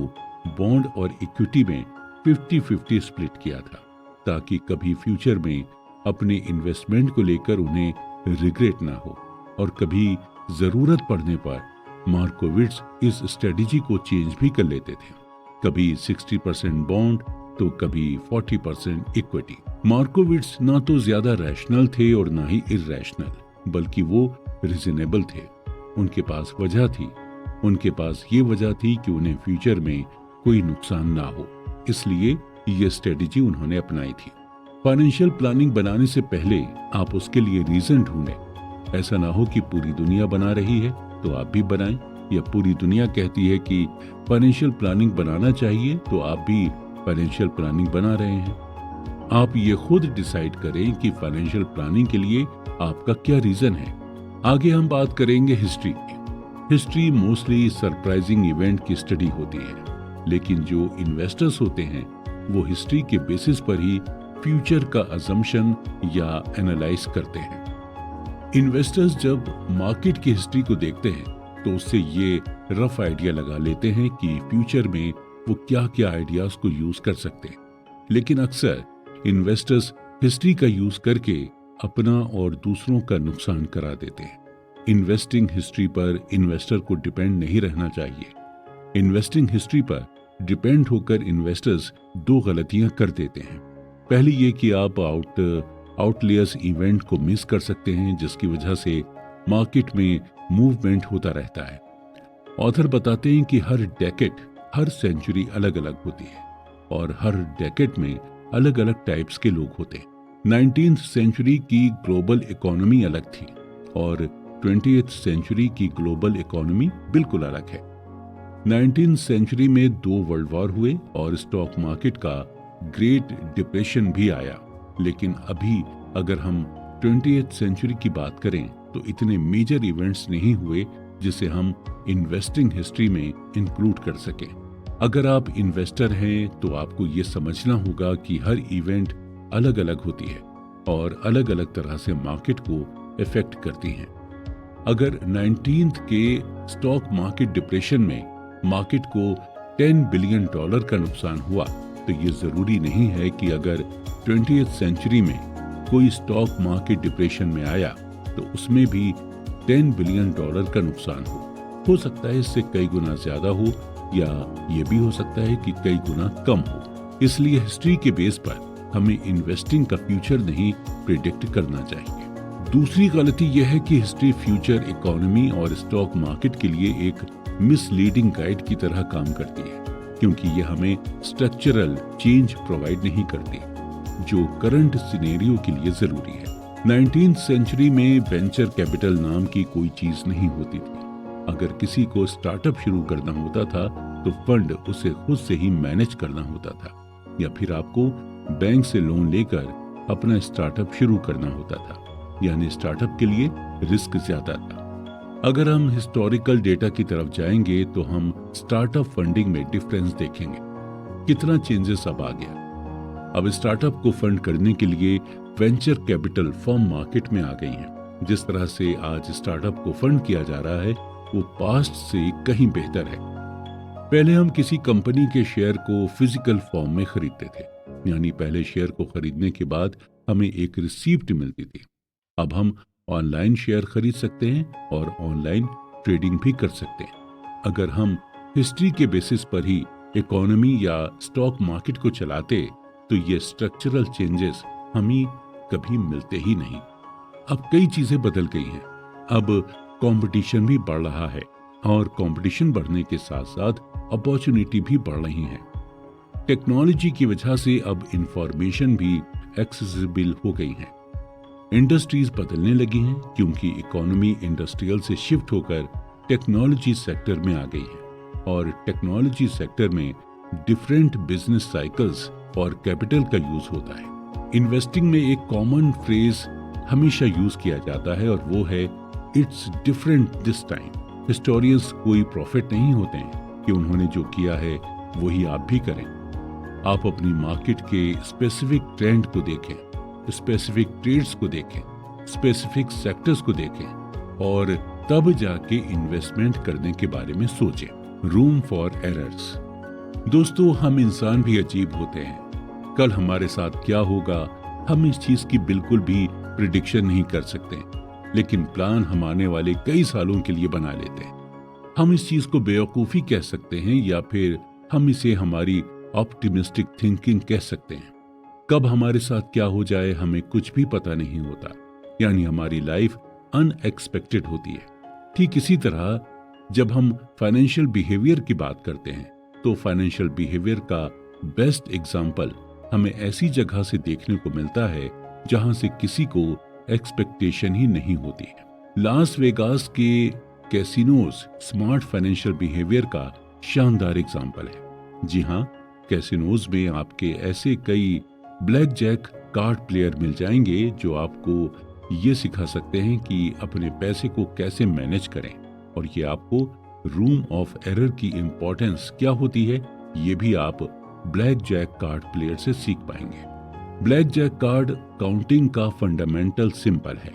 बॉन्ड और इक्विटी में 50-50 स्प्लिट किया था, ताकि कभी फ्यूचर में अपने इन्वेस्टमेंट को लेकर उन्हें रिग्रेट ना हो। और कभी जरूरत पड़ने पर मार्कोविट्ज इस स्ट्रेटेजी को चेंज भी कर लेते थे, कभी 60% बॉन्ड तो कभी 40% इक्विटी। मार्कोविट्ज ना तो ज्यादा रैशनल थे और ना ही इरैशनल, बल्कि वो रीजनेबल थे। उनके पास वजह थी, उनके पास ये वजह थी कि उन्हें फ्यूचर में कोई नुकसान ना हो, इसलिए ये स्ट्रेटेजी उन्होंने अपनाई थी। फाइनेंशियल प्लानिंग बनाने से पहले आप उसके लिए रीजन ढूंढें। ऐसा ना हो कि पूरी दुनिया बना रही है तो आप भी बनाएं, या पूरी दुनिया कहती है कि फाइनेंशियल प्लानिंग बनाना चाहिए तो आप भी फाइनेंशियल प्लानिंग बना रहे हैं। आप ये खुद डिसाइड करें कि फाइनेंशियल प्लानिंग के लिए आपका क्या रीजन है। आगे हम बात करेंगे हिस्ट्री की। हिस्ट्री मोस्टली सरप्राइजिंग इवेंट की स्टडी होती है, लेकिन जो इन्वेस्टर्स होते हैं वो हिस्ट्री के बेसिस पर ही फ्यूचर का अजम्पशन या एनालाइज करते हैं। इन्वेस्टर्स जब मार्केट की हिस्ट्री को देखते हैं तो उससे ये रफ आइडिया लगा लेते हैं कि फ्यूचर में वो क्या क्या आइडियाज को यूज कर सकते हैं, लेकिन अक्सर इन्वेस्टर्स हिस्ट्री का यूज करके अपना और दूसरों का नुकसान करा देते हैं। इन्वेस्टिंग हिस्ट्री पर इन्वेस्टर को डिपेंड नहीं रहना चाहिए। इन्वेस्टिंग हिस्ट्री पर डिपेंड होकर इन्वेस्टर्स दो गलतियां कर देते हैं। पहली ये कि आप आउटलेयर्स इवेंट को मिस कर सकते हैं, जिसकी वजह से मार्केट में मूवमेंट होता रहता है। ऑथर बताते हैं कि हर डेकेड, हर सेंचुरी अलग अलग होती है और हर डेकेड में अलग अलग टाइप्स के लोग होते हैं। 19th सेंचुरी की ग्लोबल इकोनॉमी अलग थी और 20th सेंचुरी की ग्लोबल इकोनॉमी बिल्कुल अलग है। 19th सेंचुरी में 2 वर्ल्ड वॉर हुए और स्टॉक मार्केट का ग्रेट डिप्रेशन भी आया, लेकिन अभी अगर हम 20th सेंचुरी की बात करें तो इतने मेजर इवेंट्स नहीं हुए जिसे हम इन्वेस्टिंग हिस्ट्री में इंक्लूड कर सकें। अगर आप इन्वेस्टर हैं तो आपको ये समझना होगा कि हर इवेंट अलग अलग होती है और अलग अलग तरह से मार्केट को इफेक्ट करती हैं। अगर 19th के स्टॉक मार्केट डिप्रेशन में मार्केट को $10 बिलियन का नुकसान हुआ, तो ये जरूरी नहीं है कि अगर 20th सेंचुरी में कोई स्टॉक मार्केट डिप्रेशन में आया तो उसमें भी $10 बिलियन का नुकसान हो सकता है इससे कई गुना ज्यादा हो, या ये भी हो सकता है कि कई गुना कम हो। इसलिए हिस्ट्री के बेस पर हमें इन्वेस्टिंग का फ्यूचर नहीं प्रिडिक्ट करना चाहिए। दूसरी गलती यह है कि हिस्ट्री फ्यूचर इकोनॉमी और स्टॉक मार्केट के लिए एक मिसलीडिंग गाइड की तरह काम करती है, क्योंकि यह हमें स्ट्रक्चरल चेंज प्रोवाइड नहीं करती जो करंट सिनेरियो के लिए जरूरी है। 19th सेंचुरी में वेंचर कैपिटल नाम की कोई चीज नहीं होती थी। अगर किसी को स्टार्टअप शुरू करना होता था तो फंड उसे खुद से ही मैनेज करना होता था, या फिर आपको बैंक से लोन लेकर अपना स्टार्टअप शुरू करना होता था, यानी स्टार्टअप के लिए रिस्क ज्यादा था। अगर हम हिस्टोरिकल डेटा की तरफ जाएंगे तो हम स्टार्टअप फंडिंग में डिफरेंस देखेंगे। कितना चेंजेस अब आ गया। अब स्टार्टअप को फंड करने के लिए वेंचर कैपिटल फर्म मार्केट में आ गई हैं। जिस तरह से आज स्टार्टअप को फंड किया जा रहा है वो पास्ट से कहीं बेहतर है। पहले हम किसी कंपनी के शेयर को फिजिकल फॉर्म में खरीदते थे, यानी पहले शेयर को खरीदने के बाद हमें एक रिसीप्ट मिलती थी। अब हम ऑनलाइन शेयर खरीद सकते हैं और ऑनलाइन ट्रेडिंग भी कर सकते हैं। अगर हम हिस्ट्री के बेसिस पर ही इकोनॉमी या स्टॉक मार्केट को चलाते तो ये स्ट्रक्चरल चेंजेस हमें कभी मिलते ही नहीं। अब कई चीजें बदल गई हैं। अब कंपटीशन भी बढ़ रहा है और कंपटीशन बढ़ने के साथ साथ अपॉर्चुनिटी भी बढ़ रही है। टेक्नोलॉजी की वजह से अब इंफॉर्मेशन भी एक्सेसिबल हो गई है। इंडस्ट्रीज बदलने लगी हैं क्योंकि इकोनॉमी इंडस्ट्रियल से शिफ्ट होकर टेक्नोलॉजी सेक्टर में आ गई है और टेक्नोलॉजी सेक्टर में डिफरेंट बिजनेस साइकिल्स और कैपिटल का यूज होता है। इन्वेस्टिंग में एक कॉमन फ्रेज हमेशा यूज किया जाता है और वो है it's different this time. Historians कोई प्रॉफिट नहीं होते हैं कि उन्होंने जो किया है वही आप भी करें। आप अपनी मार्केट के स्पेसिफिक ट्रेंड को देखें स्पेसिफिक ट्रेड्स को देखें, स्पेसिफिक सेक्टर्स को देखें और तब जाके इन्वेस्टमेंट करने के बारे में सोचें। Room for errors. दोस्तों, हम इंसान भी अजीब होते हैं। कल हमारे साथ क्या होगा हम इस चीज की बिल्कुल भी प्रिडिक्शन नहीं कर सकते, लेकिन प्लान हम आने वाले कई सालों के लिए बना लेते हैं। हम इस चीज को बेवकूफी कह सकते हैं या फिर हम इसे हमारी ऑप्टिमिस्टिक थिंकिंग कह सकते हैं। कब हमारे साथ क्या हो जाए हमें कुछ भी पता नहीं होता, यानी हमारी लाइफ अनएक्सपेक्टेड होती है। ठीक इसी तरह जब हम फाइनेंशियल बिहेवियर की बात करते हैं तो फाइनेंशियल बिहेवियर का बेस्ट एग्जाम्पल हमें ऐसी जगह से देखने को मिलता है जहां से किसी को एक्सपेक्टेशन ही नहीं होती है। लास वेगास के कैसीनोज स्मार्ट फाइनेंशियल बिहेवियर का शानदार एग्जाम्पल है। जी हाँ, कैसीनोज में आपके ऐसे कई ब्लैक जैक कार्ड प्लेयर मिल जाएंगे जो आपको ये सिखा सकते हैं कि अपने पैसे को कैसे मैनेज करें, और ये आपको रूम ऑफ एरर की इंपॉर्टेंस क्या होती है ये भी आप ब्लैक जैक कार्ड प्लेयर से सीख पाएंगे। ब्लैक जैक कार्ड काउंटिंग का फंडामेंटल सिंपल है।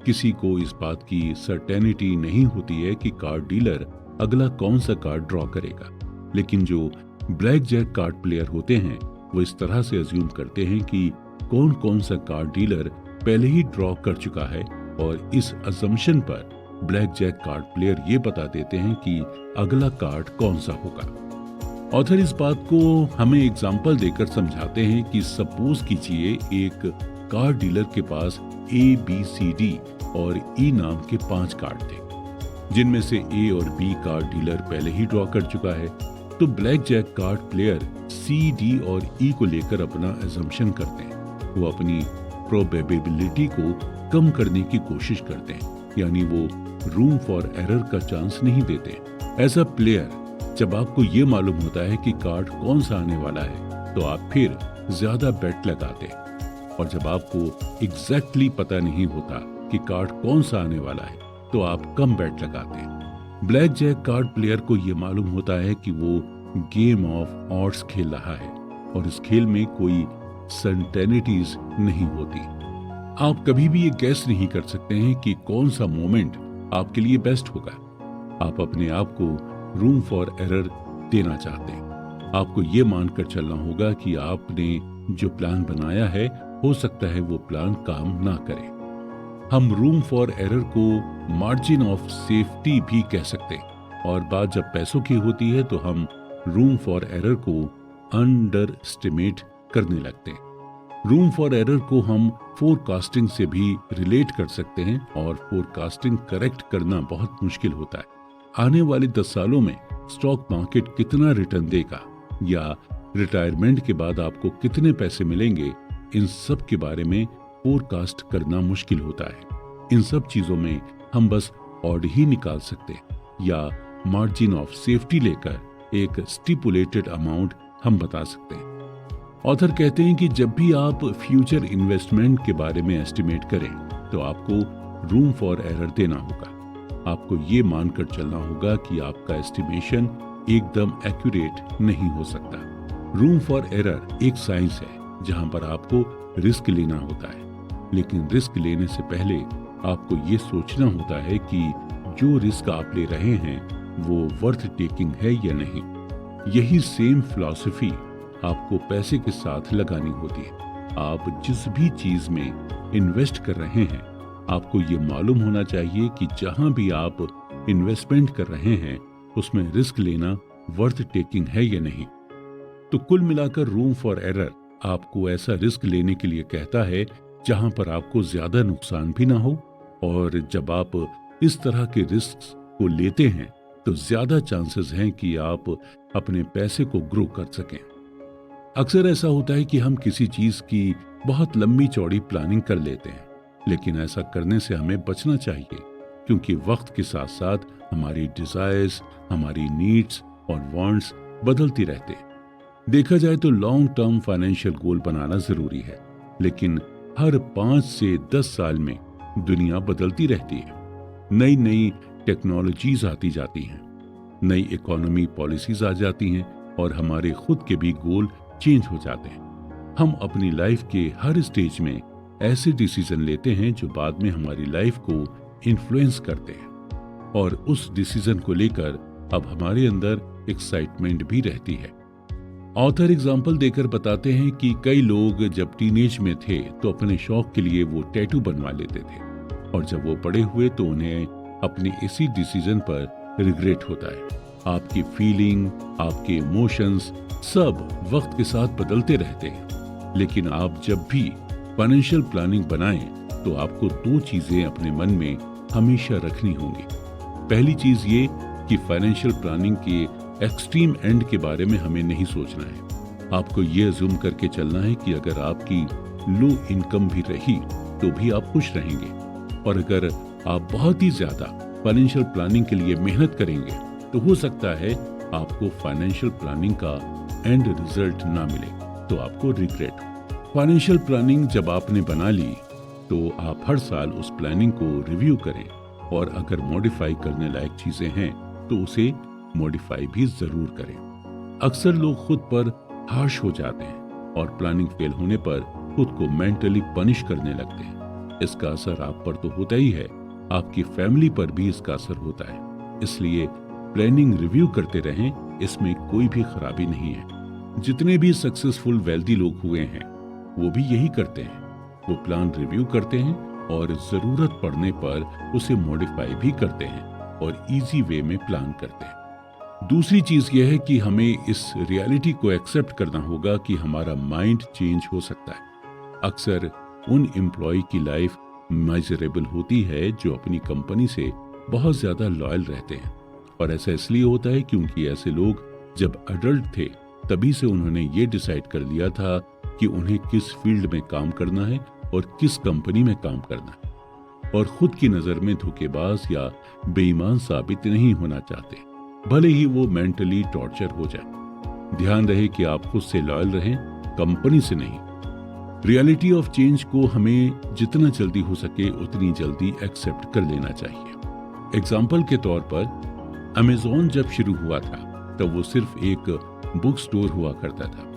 किसी को इस बात की सर्टेनिटी नहीं होती है कि कार्ड डीलर अगला कौन सा कार्ड ड्रॉ करेगा, लेकिन जो ब्लैक जैक कार्ड प्लेयर होते हैं वो इस तरह से अज्यूम करते हैं कि कौन कौन सा कार्ड डीलर पहले ही ड्रॉ कर चुका है, और इस अजम्पशन पर ब्लैक जैक कार्ड प्लेयर ये बता देते हैं कि अगला कार्ड कौन सा होगा। ऑथर इस बात को हमें एग्जाम्पल देकर समझाते हैं कि सपोज कीजिए एक कार्ड डीलर के पास ABCD और E नाम के 5 कार्ड थे, जिनमें से A और B कार्ड डीलर पहले ही ड्रॉ कर चुका है। तो black jack card player C, D और E को लेकर अपना एजम्पशन करते हैं। वो अपनी प्रोबेबिलिटी को कम करने की कोशिश करते हैं, यानी वो रूम फॉर एरर का चांस नहीं देते। एज अ प्लेयर जब आपको ये मालूम होता है कि कार्ड कौन सा आने वाला है तो आप फिर ज्यादा बेट लगाते, और जब आपको एग्जैक्टली पता नहीं होता कि कार्ड कौन सा आने वाला है तो आप कम बेट लगाते। ब्लैक जैक कार्ड प्लेयर को ये मालूम होता है कि वो गेम ऑफ ऑड्स खेल रहा है और इस खेल में कोई सर्टेनिटीज नहीं होती। आप कभी भी ये गैस नहीं कर सकते हैं कि कौन सा मोमेंट आपके लिए बेस्ट होगा। आप अपने आप को रूम फॉर एरर देना चाहते हैं। आपको ये मानकर चलना होगा कि आपने जो प्लान बनाया है हो सकता है वो प्लान काम ना करे। हम रूम फॉर एरर को मार्जिन ऑफ सेफ्टी भी कह सकते हैं, और बात जब पैसों की होती है तो हम रूम फॉर एरर को अंडर एस्टिमेट करने लगते हैं। रूम फॉर एरर को हम फोरकास्टिंग से भी रिलेट कर सकते हैं, और फोरकास्टिंग करेक्ट करना बहुत मुश्किल होता है। आने वाले 10 सालों में स्टॉक मार्केट कितना रिटर्न देगा या रिटायरमेंट के बाद आपको कितने पैसे मिलेंगे, इन सब के बारे में फोरकास्ट करना मुश्किल होता है। इन सब चीजों में हम बस ऑड ही निकाल सकते हैं या मार्जिन ऑफ सेफ्टी लेकर एक स्टिपुलेटेड अमाउंट हम बता सकते हैं। ऑथर कहते हैं कि जब भी आप फ्यूचर इन्वेस्टमेंट के बारे में एस्टिमेट करें तो आपको रूम फॉर एरर देना होगा। आपको ये मानकर चलना होगा कि आपका एस्टिमेशन एकदम एक्यूरेट नहीं हो सकता। रूम फॉर एरर एक साइंस है जहां पर आपको रिस्क लेना होता है, लेकिन रिस्क लेने से पहले आपको ये सोचना होता है कि जो रिस्क आप ले रहे हैं वो वर्थ टेकिंग है या नहीं। यही सेम फिलॉसफी आपको पैसे के साथ लगानी होती है। आप जिस भी चीज में इन्वेस्ट कर रहे हैं आपको ये मालूम होना चाहिए कि जहां भी आप इन्वेस्टमेंट कर रहे हैं उसमें रिस्क लेना वर्थ टेकिंग है या नहीं। तो कुल मिलाकर रूम फॉर एरर आपको ऐसा रिस्क लेने के लिए कहता है जहां पर आपको ज्यादा नुकसान भी ना हो, और जब आप इस तरह के रिस्क को लेते हैं तो ज्यादा चांसेस हैं कि आप अपने पैसे को ग्रो कर सकें। अक्सर ऐसा होता है कि हम किसी चीज की बहुत लंबी चौड़ी प्लानिंग कर लेते हैं, लेकिन ऐसा करने से हमें बचना चाहिए, क्योंकि वक्त के साथ साथ हमारी डिजायर्स, हमारी नीड्स और वांट्स बदलती रहते हैं। देखा जाए तो लॉन्ग टर्म फाइनेंशियल गोल बनाना जरूरी है, लेकिन हर 5 से 10 साल में दुनिया बदलती रहती है। नई नई टेक्नोलॉजीज आती जाती हैं, नई इकोनॉमी पॉलिसीज आ जाती हैं और हमारे खुद के भी गोल चेंज हो जाते हैं। हम अपनी लाइफ के हर स्टेज में ऐसे डिसीजन लेते हैं जो बाद में हमारी लाइफ को इन्फ्लुएंस करते हैं, और उस डिसीजन को लेकर अब हमारे अंदर एक्साइटमेंट भी रहती है। ऑथर एग्जाम्पल देकर बताते हैं कि कई लोग जब टीनेज में थे तो अपने शौक के लिए वो टैटू बनवा लेते थे, और जब वो बड़े हुए तो उन्हें अपने इसी डिसीजन पर रिग्रेट होता है। आपकी फीलिंग, आपके इमोशंस सब वक्त के साथ बदलते रहते हैं, लेकिन आप जब भी फाइनेंशियल प्लानिंग बनाएं तो आपको दो चीजें अपने मन में हमेशा रखनी होंगी। पहली चीज ये कि फाइनेंशियल प्लानिंग के एक्सट्रीम एंड के बारे में हमें नहीं सोचना है। आपको ये अज्यूम करके चलना है कि अगर आपकी लो इनकम भी रही तो भी आप खुश रहेंगे, और अगर आप बहुत ही ज्यादा फाइनेंशियल प्लानिंग के लिए मेहनत करेंगे तो हो सकता है आपको फाइनेंशियल प्लानिंग का एंड रिजल्ट ना मिले, तो आपको रिग्रेट हो। फाइनेंशियल प्लानिंग जब आपने बना ली तो आप हर साल उस प्लानिंग को रिव्यू करें, और अगर मॉडिफाई करने लायक चीजें हैं तो उसे मॉडिफाई भी जरूर करें। अक्सर लोग खुद पर हार्श हो जाते हैं और प्लानिंग फेल होने पर खुद को मेंटली पनिश करने लगते हैं। इसका असर आप पर तो होता ही है, आपकी फैमिली पर भी इसका असर होता है। इसलिए प्लानिंग रिव्यू करते रहें, इसमें कोई भी खराबी नहीं है। जितने भी सक्सेसफुल वेल्दी लोग हुए हैं वो भी यही करते हैं, वो प्लान रिव्यू करते हैं और जरूरत पड़ने पर उसे मॉडिफाई भी करते हैं और इजी वे में प्लान करते हैं। दूसरी चीज यह है कि हमें इस रियलिटी को एक्सेप्ट करना होगा कि हमारा माइंड चेंज हो सकता है। अक्सर उन एम्प्लॉय की लाइफ मेजरेबल होती है जो अपनी कंपनी से बहुत ज्यादा लॉयल रहते हैं, और ऐसा इसलिए होता है क्योंकि ऐसे लोग जब अडल्ट थे तभी से उन्होंने ये डिसाइड कर लिया था कि उन्हें किस फील्ड में काम करना है और किस कंपनी में काम करना है, और खुद की नजर में धोखेबाज या बेईमान साबित नहीं होना चाहते, भले ही वो मेंटली टॉर्चर हो जाए। ध्यान रहे कि आप खुद से लॉयल रहें, कंपनी से नहीं। रियलिटी ऑफ चेंज को हमें जितना जल्दी हो सके उतनी जल्दी एक्सेप्ट कर लेना चाहिए। एग्जाम्पल के तौर पर अमेज़न जब शुरू हुआ था तब वो सिर्फ एक बुक स्टोर हुआ करता था।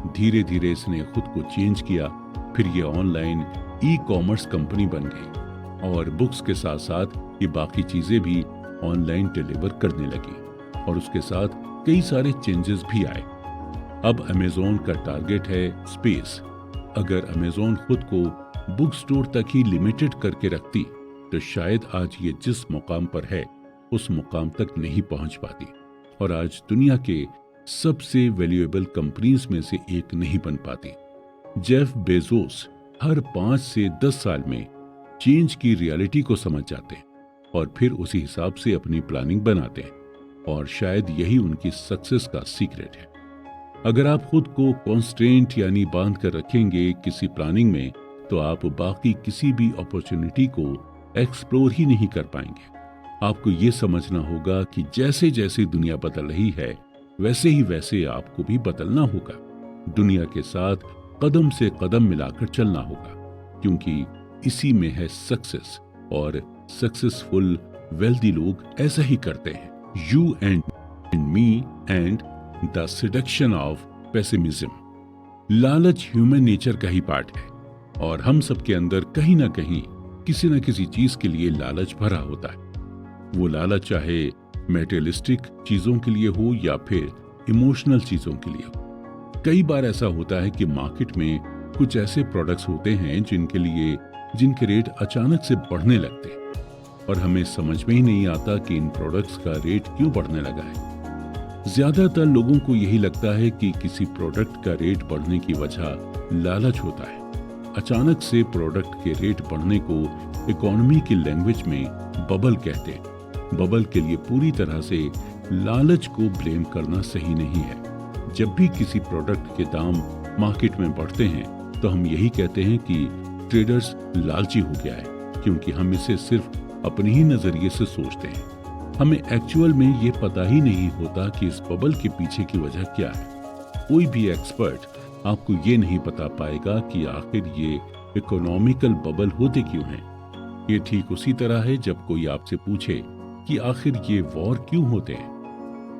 धीरे धीरे इसने खुद को चेंज किया, फिर ये ऑनलाइन ई कॉमर्स कंपनी बन गई, और बुक्स के साथ साथ ये बाकी चीजें भी ऑनलाइन डिलीवर करने लगी, और उसके साथ कई सारे चेंजेस भी आए। अब अमेज़न का टारगेट है स्पेस। अगर अमेज़न खुद को बुक स्टोर तक ही लिमिटेड करके रखती तो शायद आज ये जिस मुकाम पर है उस मुकाम तक नहीं पहुंच पाती, और आज दुनिया के सबसे वैल्यूएबल कंपनीज में से एक नहीं बन पाती। जेफ बेजोस हर 5 से 10 साल में चेंज की रियलिटी को समझ जाते हैं और फिर उसी हिसाब से अपनी प्लानिंग बनाते हैं, और शायद यही उनकी सक्सेस का सीक्रेट है। अगर आप खुद को कॉन्स्ट्रेंट यानी बांध कर रखेंगे किसी प्लानिंग में, तो आप बाकी किसी भी अपॉर्चुनिटी को एक्सप्लोर ही नहीं कर पाएंगे। आपको ये समझना होगा कि जैसे जैसे दुनिया बदल रही है वैसे ही वैसे आपको भी बदलना होगा। दुनिया के साथ कदम से कदम मिलाकर चलना होगा, क्योंकि इसी में है सक्सेस, और सक्सेसफुल वेल्दी लोग ऐसा ही करते हैं। You and me and the seduction of pessimism. लालच ह्यूमन नेचर का ही पार्ट है, और हम सबके अंदर कहीं ना कहीं किसी न किसी चीज के लिए लालच भरा होता है। वो लालच चाहे मेटेरियलिस्टिक चीजों के लिए हो या फिर इमोशनल चीजों के लिए हो। कई बार ऐसा होता है कि मार्केट में कुछ ऐसे प्रोडक्ट्स होते हैं जिनके रेट अचानक से बढ़ने लगते हैं, और हमें समझ में ही नहीं आता कि इन प्रोडक्ट्स का रेट क्यों बढ़ने लगा है। ज्यादातर लोगों को यही लगता है कि किसी प्रोडक्ट का रेट बढ़ने की वजह लालच होता है। अचानक से प्रोडक्ट के रेट बढ़ने को इकोनॉमी की लैंग्वेज में बबल कहते हैं। बबल के लिए पूरी तरह से लालच को ब्लेम करना सही नहीं है। जब भी किसी प्रोडक्ट के दाम मार्केट में बढ़ते हैं तो हम यही कहते हैं कि ट्रेडर्स लालची हो गया है, क्योंकि हम इसे सिर्फ अपने ही नजरिए से सोचते हैं। हमें एक्चुअल में ये पता ही नहीं होता कि इस बबल के पीछे की वजह क्या है। कोई भी एक्सपर्ट आपको ये नहीं बता पाएगा कि आखिर ये इकोनॉमिकल बबल होते क्यों हैं। ये ठीक उसी तरह है जब कोई आपसे पूछे कि आखिर ये वॉर क्यों होते हैं।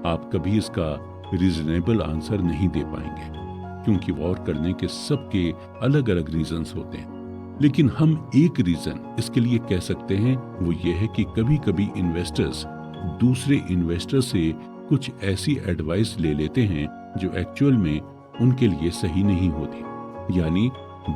आप कभी इसका रीजनेबल आंसर नहीं दे पाएंगे, क्योंकि वॉर करने के सबके अलग अलग रीजंस होते हैं। लेकिन हम एक रीजन इसके लिए कह सकते हैं, वो ये है कि कभी कभी इन्वेस्टर्स दूसरे इन्वेस्टर से कुछ ऐसी एडवाइस ले लेते हैं जो एक्चुअल में उनके लिए सही नहीं होती। यानी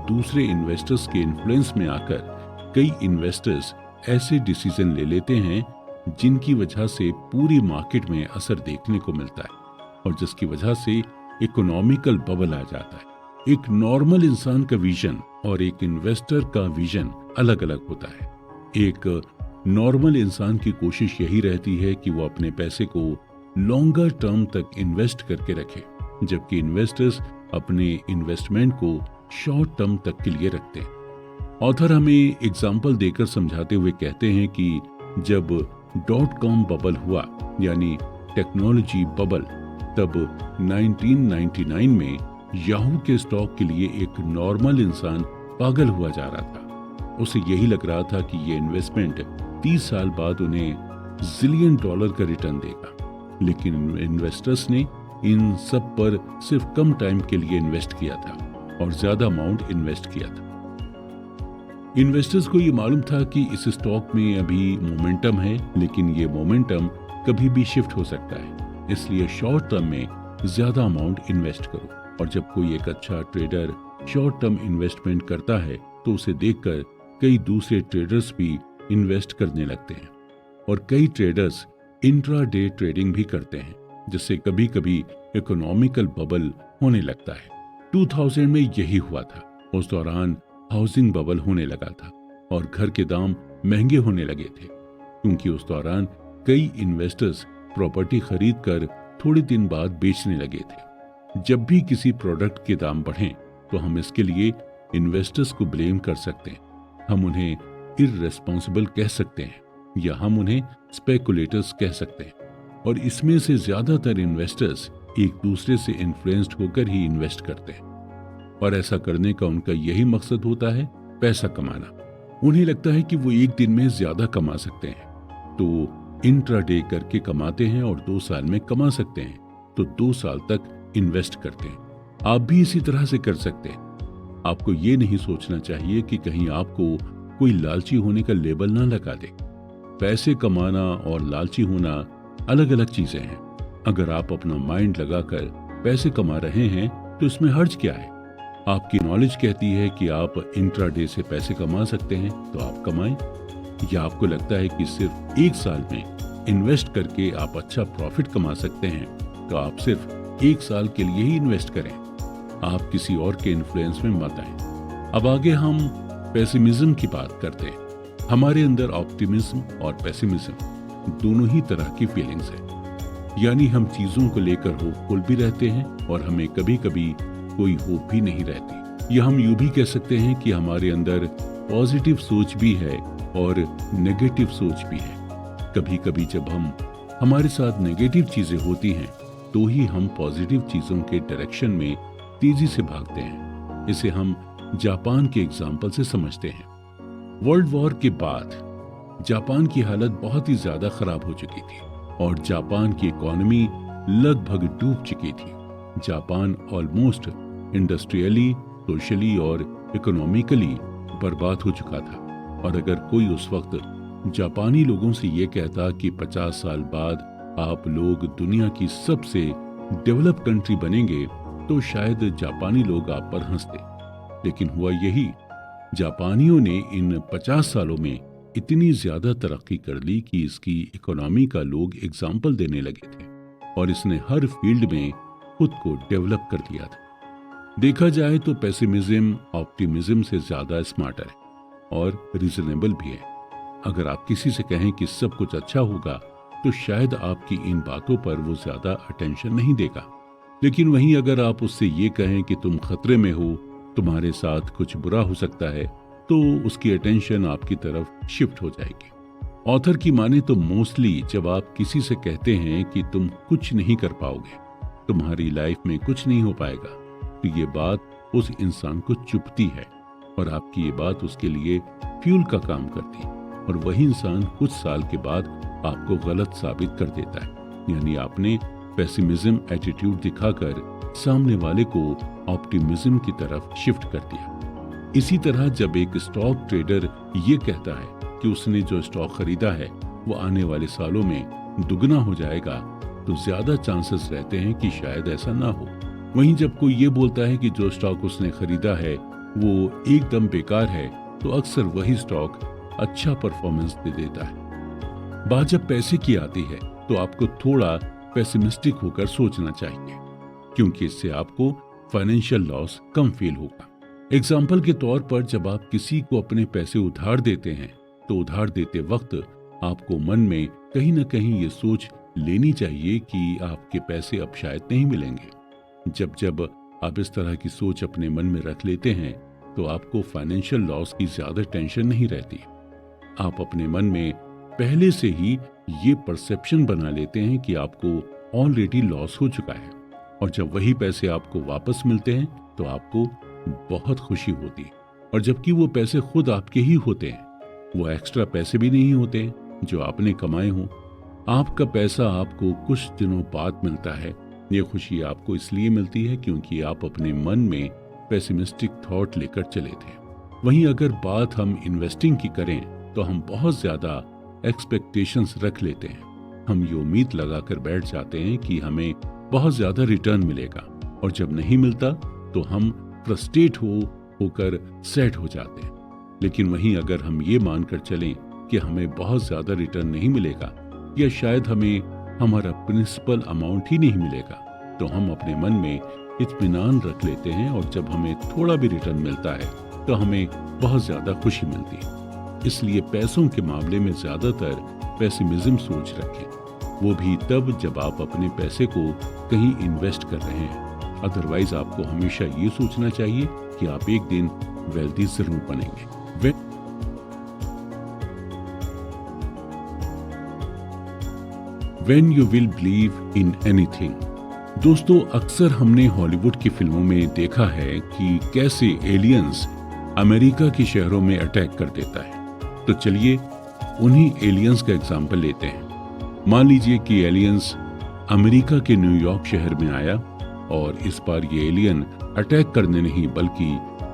दूसरे इन्वेस्टर्स के इन्फ्लुएंस में आकर कई इन्वेस्टर्स ऐसे डिसीजन ले लेते हैं जिनकी वजह से पूरी मार्केट में असर देखने को मिलता है और जिसकी वजह से इकोनॉमिकल बबल आ जाता है। एक नॉर्मल इंसान का विजन और एक इन्वेस्टर का विजन अलग अलग होता है। एक नॉर्मल इंसान की कोशिश यही रहती है कि वो अपने पैसे को लॉन्गर टर्म तक इन्वेस्ट करके रखे, जबकि इन्वेस्टर्स अपने इन्वेस्टमेंट को शॉर्ट टर्म तक के लिए रखते हैं। ऑथर हमें एग्जाम्पल देकर समझाते हुए कहते हैं कि जब .com बबल हुआ, यानी टेक्नोलॉजी बबल, तब 1999 में याहू के स्टॉक के लिए एक नॉर्मल इंसान पागल हुआ जा रहा था। उसे यही लग रहा था कि ये इन्वेस्टमेंट 30 साल बाद उन्हें $1 जिलियन का रिटर्न देगा, लेकिन इन्वेस्टर्स ने इन सब पर सिर्फ कम टाइम के लिए इन्वेस्ट किया था और ज्यादा अमाउंट इन्वेस्ट किया था। इन्वेस्टर्स को ये मालूम था कि इस स्टॉक में अभी मोमेंटम है, लेकिन ये मोमेंटम कभी भी शिफ्ट हो सकता है, इसलिए शॉर्ट टर्म में ज्यादा अमाउंट इन्वेस्ट करो। और जब कोई एक अच्छा ट्रेडर शॉर्ट टर्म इन्वेस्टमेंट करता है तो उसे देखकर कई दूसरे ट्रेडर्स भी इन्वेस्ट करने लगते हैं और कई ट्रेडर्स इंट्राडे ट्रेडिंग भी करते हैं, जिससे कभी कभी इकोनॉमिकल बबल होने लगता है। 2000 में यही हुआ था। उस दौरान हाउसिंग बबल होने लगा था और घर के दाम महंगे होने लगे थे, क्योंकि उस दौरान कई इन्वेस्टर्स प्रॉपर्टी खरीद कर थोड़े दिन बाद बेचने लगे थे। जब भी किसी प्रोडक्ट के दाम बढ़ें तो हम इसके लिए इन्वेस्टर्स को ब्लेम कर सकते हैं, हम उन्हें इररेस्पॉन्सिबल कह सकते हैं या हम उन्हें स्पेकुलेटर्स कह सकते हैं। और इसमें से ज्यादातर इन्वेस्टर्स एक दूसरे से इन्फ्लुएंस्ड होकर ही इन्वेस्ट करते हैं और ऐसा करने का उनका यही मकसद होता है, पैसा कमाना। उन्हें लगता है कि वो एक दिन में ज्यादा कमा सकते हैं, तो इंट्राडे करके कमाते हैं और 2 साल में कमा सकते हैं, तो 2 साल तक इन्वेस्ट करते हैं। आप भी इसी तरह से कर सकते हैं। आपको ये नहीं सोचना चाहिए कि कहीं आपको कोई लालची होने का लेबल ना लगा दे। पैसे कमाना और लालची होना अलग अलग चीजें हैं। अगर आप अपना माइंड लगाकर पैसे कमा रहे हैं तो इसमें हर्ज क्या है? आपकी नॉलेज कहती है कि आप इंट्राडे से पैसे कमा सकते हैं तो आप कमाएं, या आपको लगता है कि सिर्फ 1 साल में इन्वेस्ट करके आप अच्छा प्रॉफिट कमा सकते हैं तो आप सिर्फ 1 साल के लिए ही इन्वेस्ट करें। आप किसी और के इन्फ्लुएंस में मत आए। अब आगे हम पेसिमिज्म की बात करते हैं। हमारे अंदर ऑप्टिमिज्म और पेसिमिज्म दोनों ही तरह की फीलिंग्स है, यानी हम चीजों को लेकर होपफुल भी रहते हैं और हमें कभी कभी कोई होप भी नहीं रहती। या हम यूं भी कह सकते हैं कि हमारे अंदर पॉजिटिव सोच भी है और नेगेटिव सोच भी है। कभी कभी जब हमारे साथ नेगेटिव चीजें होती हैं तो ही हम पॉजिटिव चीजों के डायरेक्शन में तेजी से भागते हैं। इसे हम जापान के एग्जाम्पल से समझते हैं। वर्ल्ड वॉर के बाद जापान की हालत बहुत ही ज्यादा खराब हो चुकी थी और जापान की इकोनॉमी लगभग डूब चुकी थी। जापान ऑलमोस्ट इंडस्ट्रियली, सोशली और इकोनॉमिकली बर्बाद हो चुका था। और अगर कोई उस वक्त जापानी लोगों से ये कहता कि 50 साल बाद आप लोग दुनिया की सबसे डेवलप कंट्री बनेंगे, तो शायद जापानी लोग आप पर हंसते। लेकिन हुआ यही, जापानियों ने इन 50 सालों में इतनी ज्यादा तरक्की कर ली कि इसकी इकोनॉमी का लोग एग्जाम्पल देने लगे थे और इसने हर फील्ड में खुद को डेवलप कर लिया था। देखा जाए तो पेसिमिज्म ऑप्टिमिज्म से ज्यादा स्मार्टर है और रीजनेबल भी है। अगर आप किसी से कहें कि सब कुछ अच्छा होगा तो शायद आपकी इन बातों पर वो ज्यादा अटेंशन नहीं देगा, लेकिन वहीं अगर आप उससे ये कहें कि तुम खतरे में हो, तुम्हारे साथ कुछ बुरा हो सकता है, तो उसकी अटेंशन आपकी तरफ शिफ्ट हो जाएगी। ऑथर की माने तो मोस्टली जब आप किसी से कहते हैं कि तुम कुछ नहीं कर पाओगे, तुम्हारी लाइफ में कुछ नहीं हो पाएगा, तो ये बात उस इंसान को चुभती है और आपकी ये बात उसके लिए फ्यूल का काम करती है और वही इंसान कुछ साल के बाद आपको गलत साबित कर देता है। यानी आपने पेसिमिज्म एटीट्यूड दिखाकर सामने वाले को ऑप्टिमिज्म की तरफ शिफ्ट कर दिया। इसी तरह जब एक स्टॉक ट्रेडर ये कहता है कि उसने जो स्टॉक खरीदा है वो आने वाले सालों में दुगना हो जाएगा, तो ज्यादा चांसेस रहते हैं कि शायद ऐसा ना हो। वहीं जब कोई ये बोलता है कि जो स्टॉक उसने खरीदा है वो एकदम बेकार है, तो अक्सर वही स्टॉक अच्छा परफॉर्मेंस दे देता है। बात जब पैसे की आती है तो आपको थोड़ा पेसिमिस्टिक होकर सोचना चाहिए, क्योंकि इससे आपको फाइनेंशियल लॉस कम फील होगा। एग्जाम्पल के तौर पर जब आप किसी को अपने पैसे उधार देते हैं तो उधार देते वक्त आपको मन में कहीं ना कहीं ये सोच लेनी चाहिए कि आपके पैसे अब शायद नहीं मिलेंगे। जब जब आप इस तरह की सोच अपने मन में रख लेते हैं तो आपको फाइनेंशियल लॉस की ज्यादा टेंशन नहीं रहती। आप अपने मन में पहले से ही ये परसेप्शन बना लेते हैं कि आपको ऑलरेडी लॉस हो चुका है, और जब वही पैसे आपको वापस मिलते हैं तो आपको बहुत खुशी होती है। और जबकि वो पैसे खुद आपके ही होते हैं, वो एक्स्ट्रा पैसे भी नहीं होते जो आपने कमाए हों। आपका पैसा आपको कुछ दिनों बाद मिलता है। ये खुशी आपको इसलिए मिलती है क्योंकि आप अपने मन में पेसिमिस्टिक थॉट लेकर चले थे। वहीं अगर बात हम इन्वेस्टिंग की करें तो हम बहुत ज्यादा एक्सपेक्टेशंस रख लेते हैं। हम ये उम्मीद लगाकर बैठ जाते हैं कि हमें बहुत ज्यादा रिटर्न मिलेगा, और जब नहीं मिलता तो हम फ्रस्ट्रेट होकर सैड हो जाते हैं। लेकिन वहीं अगर हम ये मानकर चलें कि हमें बहुत ज्यादा रिटर्न नहीं मिलेगा, या शायद हमें हमारा प्रिंसिपल अमाउंट ही नहीं मिलेगा, तो हम अपने मन में इत्मीनान रख लेते हैं, और जब हमें थोड़ा भी रिटर्न मिलता है तो हमें बहुत ज्यादा खुशी मिलती है। इसलिए पैसों के मामले में ज्यादातर पेसिमिज्म सोच रखें, वो भी तब जब आप अपने पैसे को कहीं इन्वेस्ट कर रहे हैं। अदरवाइज आपको हमेशा ये सोचना चाहिए कि आप एक दिन वेल्दी जरूर बनेंगे। When you will believe in anything। दोस्तों, अक्सर हमने हॉलीवुड की फिल्मों में देखा है कि कैसे एलियंस अमेरिका के शहरों में अटैक कर देता है। तो चलिए उन्हीं एलियंस का एग्जाम्पल लेते हैं। मान लीजिए कि एलियंस अमेरिका के न्यूयॉर्क शहर में आया, और इस बार ये एलियन अटैक करने नहीं बल्कि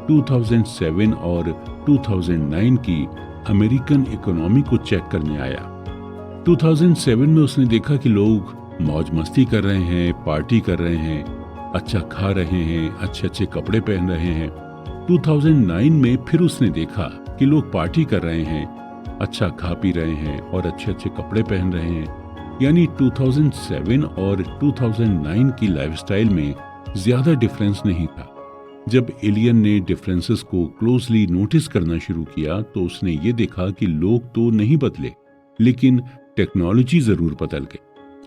2007 और 2009 की अमेरिकन इकोनॉमी को चेक करने आया। 2007 में उसने देखा कि लोग मौज मस्ती कर रहे हैं, पार्टी कर रहे हैं, अच्छा खा रहे हैं, अच्छे अच्छे कपड़े पहन रहे हैं। 2009 में फिर उसने देखा कि लोग पार्टी कर रहे हैं, अच्छा खा पी रहे हैं और अच्छे अच्छे कपड़े पहन रहे हैं। यानी 2007 और 2009 की लाइफस्टाइल में ज्यादा डिफरेंस नहीं था। जब एलियन ने डिफरेंसेस को क्लोजली नोटिस करना शुरू किया तो उसने ये देखा कि लोग तो नहीं बदले, लेकिन टेक्नोलॉजी जरूर बदल गई।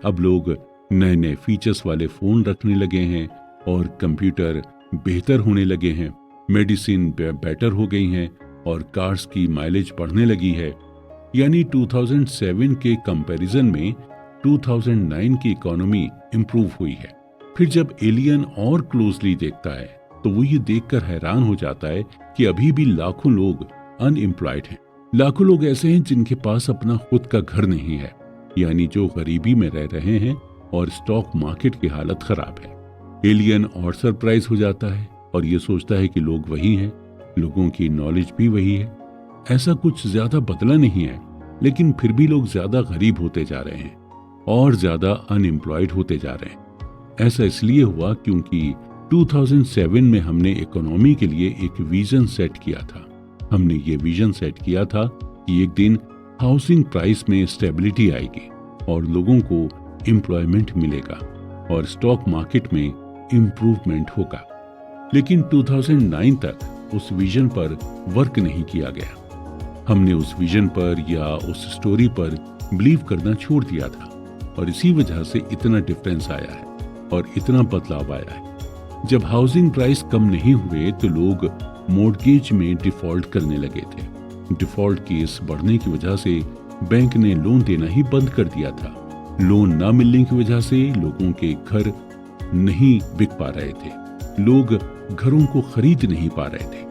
अब लोग नए नए फीचर्स वाले फोन रखने लगे हैं, और कंप्यूटर बेहतर होने लगे हैं, मेडिसिन बेटर हो गई हैं, और कार्स की माइलेज बढ़ने लगी है। यानी 2007 के कंपैरिजन में 2009 की इकोनॉमी इंप्रूव हुई है। फिर जब एलियन और क्लोजली देखता है तो वो ये देखकर हैरान हो जाता है कि अभी भी लाखों लोग अनएम्प्लॉयड हैं। लाखों लोग ऐसे हैं जिनके पास अपना खुद का घर नहीं है, यानी जो गरीबी में रह रहे हैं, और स्टॉक मार्केट की हालत खराब है। एलियन और सरप्राइज हो जाता है और ये सोचता है कि लोग वही हैं, लोगों की नॉलेज भी वही है, ऐसा कुछ ज्यादा बदला नहीं है, लेकिन फिर भी लोग ज्यादा गरीब होते जा रहे हैं और ज्यादा अनएम्प्लॉयड होते जा रहे हैं। ऐसा इसलिए हुआ क्योंकि 2007 में हमने इकोनॉमी के लिए एक विजन सेट किया था। हमने ये विजन सेट किया था कि एक दिन हाउसिंग प्राइस में स्टेबिलिटी आएगी और लोगों को एम्प्लॉयमेंट मिलेगा और स्टॉक मार्केट में इम्प्रूवमेंट होगा। लेकिन 2009 तक उस विजन पर वर्क नहीं किया गया। हमने उस विजन पर या उस स्टोरी पर बिलीव करना छोड़ दिया था, और इसी वजह से इतना डिफरेंस आया है और इतना बदलाव आया है। जब हाउसिंग प्राइस कम नहीं हुए तो लोग मॉर्गेज में डिफॉल्ट करने लगे थे। डिफॉल्ट केस बढ़ने की वजह से बैंक ने लोन देना ही बंद कर दिया था। लोन ना मिलने की वजह से लोगों के घर नहीं बिक पा रहे थे, लोग घरों को खरीद नहीं पा रहे थे।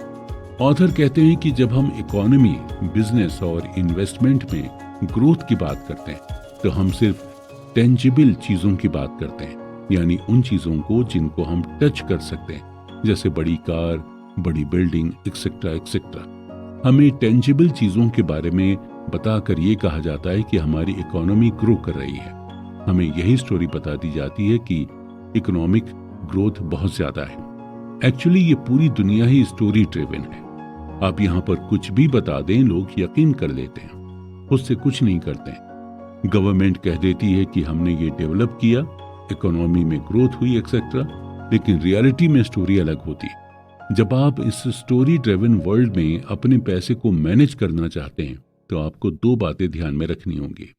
ऑथर कहते हैं कि जब हम इकोनॉमी, बिजनेस और इन्वेस्टमेंट में ग्रोथ की बात करते हैं तो हम सिर्फ टेंजिबल चीजों की बात करते हैं, यानी उन चीजों को जिनको हम टच कर सकते हैं, जैसे बड़ी कार, बड़ी बिल्डिंग एक्सेट्रा एक्सेट्रा। हमें टेंजिबल चीजों के बारे में बताकर ये कहा जाता है कि हमारी इकोनॉमी ग्रो कर रही है। हमें यही स्टोरी बता दी जाती है कि इकोनॉमिक ग्रोथ बहुत ज्यादा है। एक्चुअली ये पूरी दुनिया ही स्टोरी ड्रिवन है। आप यहाँ पर कुछ भी बता दें, लोग यकीन कर लेते हैं, खुद से कुछ नहीं करते हैं। गवर्नमेंट कह देती है कि हमने ये डेवलप किया, इकोनॉमी में ग्रोथ हुई एक्सेट्रा, लेकिन रियलिटी में स्टोरी अलग होती है। जब आप इस स्टोरी ड्रिवन वर्ल्ड में अपने पैसे को मैनेज करना चाहते हैं तो आपको दो बातें ध्यान में रखनी होंगी।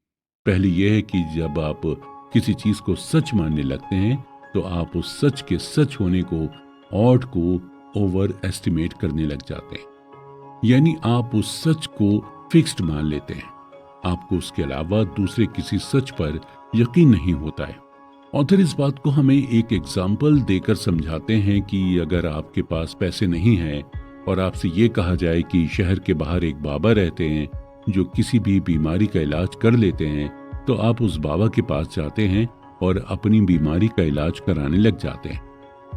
पहली यह है कि जब आप किसी चीज को सच मानने लगते हैं तो आप उस सच के सच होने को, ऑड को ओवर एस्टिमेट करने लग जाते हैं। यानी आप उस सच को फिक्स्ड मान लेते हैं। आपको उसके अलावा दूसरे किसी सच पर यकीन नहीं होता है। ऑथर इस बात को हमें एक एग्जाम्पल देकर समझाते हैं कि अगर आपके पास पैसे नहीं हैं और आपसे ये कहा जाए कि शहर के बाहर एक बाबा रहते हैं जो किसी भी बीमारी का इलाज कर लेते हैं, तो आप उस बाबा के पास जाते हैं और अपनी बीमारी का इलाज कराने लग जाते हैं।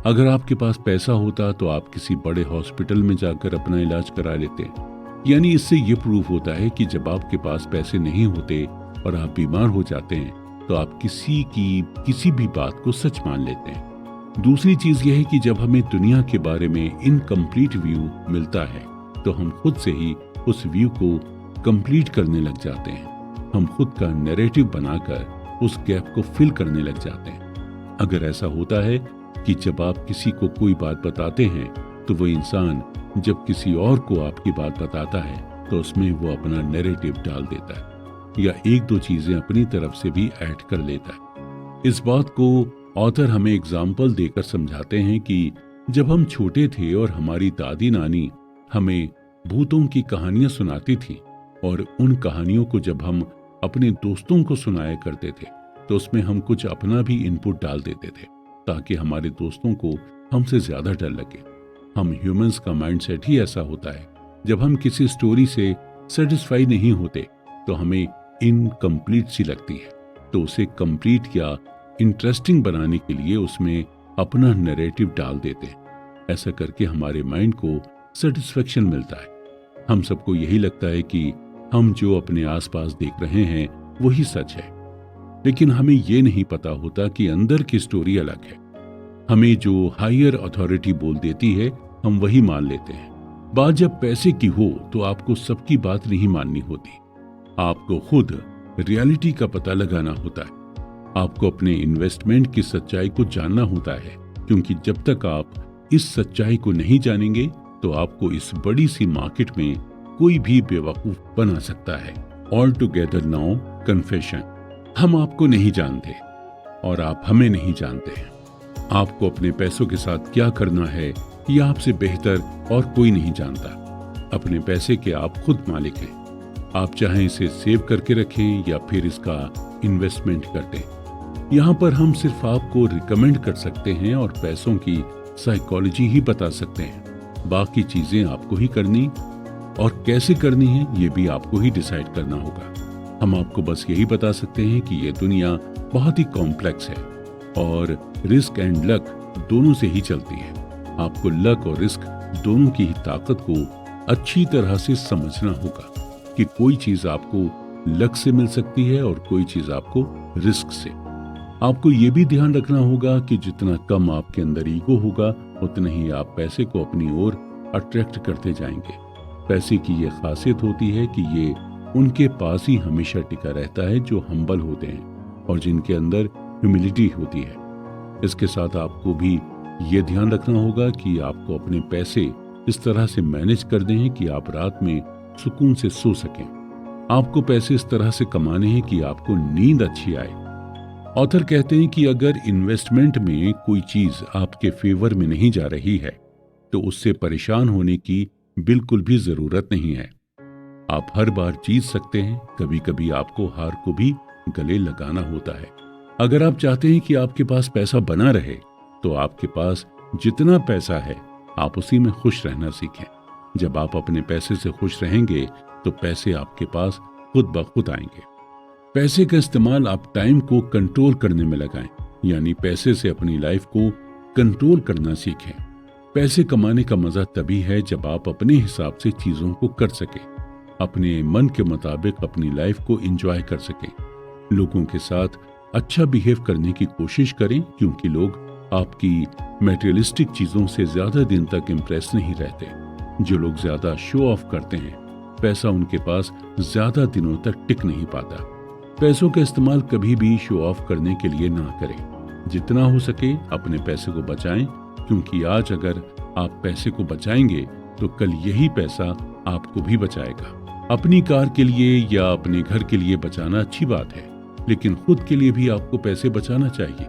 अगर आपके पास पैसा होता तो आप किसी बड़े हॉस्पिटल में जाकर अपना इलाज करा लेते हैं। यानी इससे ये प्रूफ होता है कि जब आपके पास पैसे नहीं होते और आप बीमार हो जाते हैं तो आप किसी भी बात को सच मान लेते हैं। दूसरी चीज यह है कि जब हमें दुनिया के बारे में इनकम्प्लीट व्यू मिलता है तो हम खुद से ही उस व्यू को कंप्लीट करने लग जाते हैं। हम खुद का नैरेटिव बनाकर उस गैप को फिल करने लग जाते हैं। अगर ऐसा होता है कि जब आप किसी को कोई बात बताते हैं तो वो इंसान जब किसी और को आपकी बात बताता है तो उसमें वो अपना नैरेटिव डाल देता है या एक दो चीजें अपनी तरफ से भी ऐड कर लेता है। इस बात को ऑथर हमें एग्जाम्पल देकर समझाते हैं कि जब हम छोटे थे और हमारी दादी नानी हमें भूतों की कहानियां सुनाती थी और उन कहानियों को जब हम अपने दोस्तों को सुनाया करते थे तो उसमें हम कुछ अपना भी इनपुट डाल देते थे ताकि हमारे दोस्तों को हमसे ज्यादा डर लगे। हम ह्यूमंस का माइंडसेट ही ऐसा होता है। जब हम किसी स्टोरी से सेटिस्फाई नहीं होते तो हमें इनकम्प्लीट सी लगती है, तो उसे कंप्लीट या इंटरेस्टिंग बनाने के लिए उसमें अपना नैरेटिव डाल देते हैं। ऐसा करके हमारे माइंड को सेटिस्फेक्शन मिलता है। हम सबको यही लगता है कि हम जो अपने आसपास देख रहे हैं वही सच है, लेकिन हमें ये नहीं पता होता कि अंदर की स्टोरी अलग है। हमें जो हायर अथॉरिटी बोल देती है हम वही मान लेते हैं। बात जब पैसे की हो तो आपको सबकी बात नहीं माननी होती। आपको खुद रियलिटी का पता लगाना होता है। आपको अपने इन्वेस्टमेंट की सच्चाई को जानना होता है, क्योंकि जब तक आप इस सच्चाई को नहीं जानेंगे तो आपको इस बड़ी सी मार्केट में कोई भी बेवकूफ बना सकता है। ऑल टुगेदर नाउ कन्फेशन, हम आपको नहीं जानते और आप हमें नहीं जानते हैं। आपको अपने पैसों के साथ क्या करना है यह आपसे बेहतर और कोई नहीं जानता। अपने पैसे के आप खुद मालिक हैं। आप चाहें इसे सेव करके रखें या फिर इसका इन्वेस्टमेंट कर दें। यहाँ पर हम सिर्फ आपको रिकमेंड कर सकते हैं और पैसों की साइकोलॉजी ही बता सकते हैं। बाकी चीजें आपको ही करनी और कैसे करनी है ये भी आपको ही डिसाइड करना होगा। हम आपको बस यही बता सकते हैं कि ये दुनिया बहुत ही कॉम्प्लेक्स है और रिस्क एंड लक दोनों से ही चलती है। आपको लक और रिस्क दोनों की ही ताकत को अच्छी तरह से समझना होगा कि कोई चीज आपको लक से मिल सकती है और कोई चीज आपको रिस्क से। आपको ये भी ध्यान रखना होगा कि जितना कम आपके अंदर ईगो होगा उतना ही आप पैसे को अपनी ओर अट्रैक्ट करते जाएंगे। पैसे की ये खासियत होती है कि ये उनके पास ही हमेशा टिका रहता है जो हम्बल होते हैं और जिनके अंदर ह्यूमिलिटी होती है। इसके साथ आपको भी ये ध्यान रखना होगा कि आपको अपने पैसे इस तरह से मैनेज कर दें कि आप रात में सुकून से सो सकें। आपको पैसे इस तरह से कमाने हैं कि आपको नींद अच्छी आए। ऑथर कहते हैं कि अगर इन्वेस्टमेंट में कोई चीज आपके फेवर में नहीं जा रही है तो उससे परेशान होने की बिल्कुल भी जरूरत नहीं है। आप हर बार जीत सकते हैं। कभी कभी आपको हार को भी गले लगाना होता है। अगर आप चाहते हैं कि आपके पास पैसा बना रहे तो आपके पास जितना पैसा है आप उसी में खुश रहना सीखें। जब आप अपने पैसे से खुश रहेंगे तो पैसे आपके पास खुद ब खुद आएंगे। पैसे का इस्तेमाल आप टाइम को कंट्रोल करने में लगाएं, यानी पैसे से अपनी लाइफ को कंट्रोल करना सीखें। पैसे कमाने का मजा तभी है जब आप अपने हिसाब से चीजों को कर सके, अपने मन के मुताबिक अपनी लाइफ को एंजॉय कर सके, लोगों के साथ अच्छा बिहेव करने की कोशिश करें, क्योंकि लोग आपकी मटेरियलिस्टिक चीजों से ज्यादा दिन तक इम्प्रेस नहीं रहते। जो लोग ज्यादा शो ऑफ करते हैं, पैसा उनके पास ज्यादा दिनों तक टिक नहीं पाता। पैसों का इस्तेमाल कभी भी शो ऑफ करने के लिए ना करें। जितना हो सके अपने पैसे को बचाएं, क्योंकि आज अगर आप पैसे को बचाएंगे तो कल यही पैसा आपको भी बचाएगा। अपनी कार के लिए या अपने घर के लिए बचाना अच्छी बात है, लेकिन खुद के लिए भी आपको पैसे बचाना चाहिए,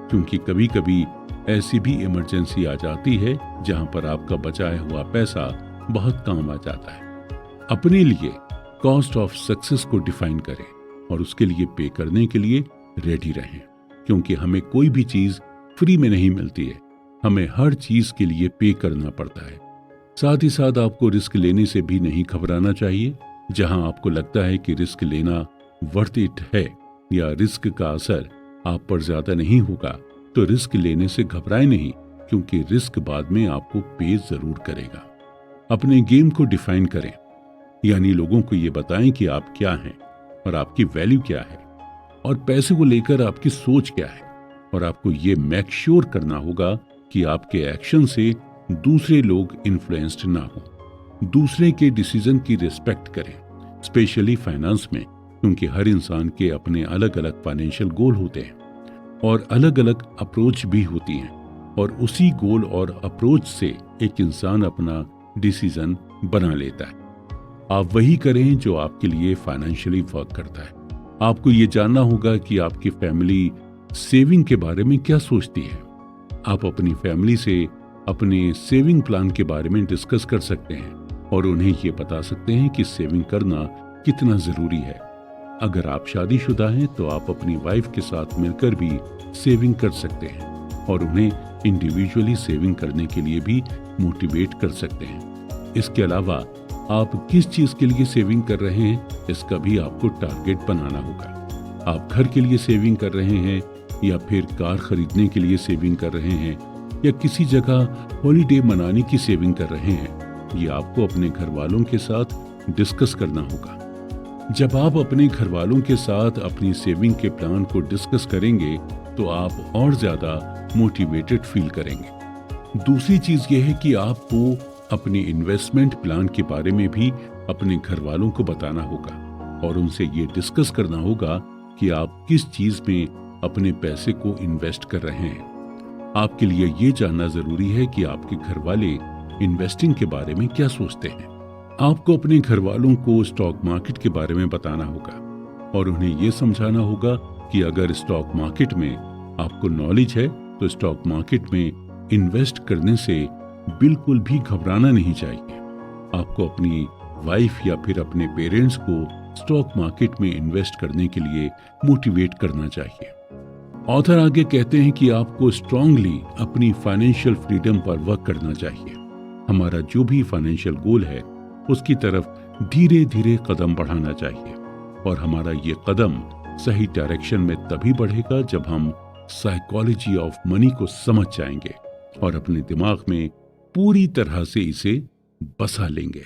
क्योंकि कभी कभी ऐसी भी इमरजेंसी आ जाती है जहां पर आपका बचाया हुआ पैसा बहुत काम आ जाता है। अपने लिए कॉस्ट ऑफ सक्सेस को डिफाइन करें और उसके लिए पे करने के लिए रेडी रहें, क्योंकि हमें कोई भी चीज फ्री में नहीं मिलती है, हमें हर चीज के लिए पे करना पड़ता है। साथ ही साथ आपको रिस्क लेने से भी नहीं घबराना चाहिए। जहां आपको लगता है कि रिस्क लेना वर्थ इट है या रिस्क का असर आप पर ज्यादा नहीं होगा, तो रिस्क लेने से घबराए नहीं, क्योंकि रिस्क बाद में आपको पे जरूर करेगा। अपने गेम को डिफाइन करें, यानी लोगों को ये बताएं कि आप क्या हैं और आपकी वैल्यू क्या है और पैसे को लेकर आपकी सोच क्या है। और आपको ये मेक श्योर करना होगा कि आपके एक्शन से दूसरे लोग इन्फ्लुएंस्ड ना हो। दूसरे के डिसीजन की रिस्पेक्ट करें, स्पेशली फाइनेंस में, क्योंकि हर इंसान के अपने अलग अलग फाइनेंशियल गोल होते हैं और अलग अलग अप्रोच भी होती हैं, और उसी गोल और अप्रोच से एक इंसान अपना डिसीजन बना लेता है। आप वही करें जो आपके लिए फाइनेंशियली वर्क करता है। आपको ये जानना होगा कि आपकी फैमिली सेविंग के बारे में क्या सोचती है। आप अपनी फैमिली से अपने सेविंग प्लान के बारे में डिस्कस कर सकते हैं और उन्हें ये बता सकते हैं कि सेविंग करना कितना जरूरी है। अगर आप शादीशुदा हैं तो आप अपनी वाइफ के साथ मिलकर भी सेविंग कर सकते हैं और उन्हें इंडिविजुअली सेविंग करने के लिए भी मोटिवेट कर सकते हैं। इसके अलावा आप किस चीज के लिए सेविंग कर रहे हैं, इसका भी आपको टारगेट बनाना होगा। आप घर के लिए सेविंग कर रहे हैं या फिर कार खरीदने के लिए सेविंग कर रहे हैं या किसी जगह हॉलीडे मनाने की सेविंग कर रहे हैं, ये आपको अपने घर वालों के साथ डिस्कस करना होगा। जब आप अपने घर वालों के साथ अपनी सेविंग के प्लान को डिस्कस करेंगे तो आप और ज्यादा मोटिवेटेड फील करेंगे। दूसरी चीज यह है कि आपको अपने इन्वेस्टमेंट प्लान के बारे में भी अपने घर वालों को बताना होगा और उनसे ये डिस्कस करना होगा कि आप किस चीज में अपने पैसे को इन्वेस्ट कर रहे हैं। आपके लिए ये जानना जरूरी है कि आपके घर वाले इन्वेस्टिंग के बारे में क्या सोचते हैं। आपको अपने घर वालों को स्टॉक मार्केट के बारे में बताना होगा और उन्हें ये समझाना होगा कि अगर स्टॉक मार्केट में आपको नॉलेज है तो स्टॉक मार्केट में इन्वेस्ट करने से बिल्कुल भी घबराना नहीं चाहिए। आपको अपनी वाइफ या फिर अपने पेरेंट्स को स्टॉक मार्केट में इन्वेस्ट करने के लिए मोटिवेट करना चाहिए। ऑथर आगे कहते हैं कि आपको स्ट्रांगली अपनी फाइनेंशियल फ्रीडम पर वर्क करना चाहिए। हमारा जो भी फाइनेंशियल गोल है उसकी तरफ धीरे धीरे कदम बढ़ाना चाहिए और हमारा ये कदम सही डायरेक्शन में तभी बढ़ेगा जब हम साइकोलॉजी ऑफ मनी को समझ जाएंगे और अपने दिमाग में पूरी तरह से इसे बसा लेंगे।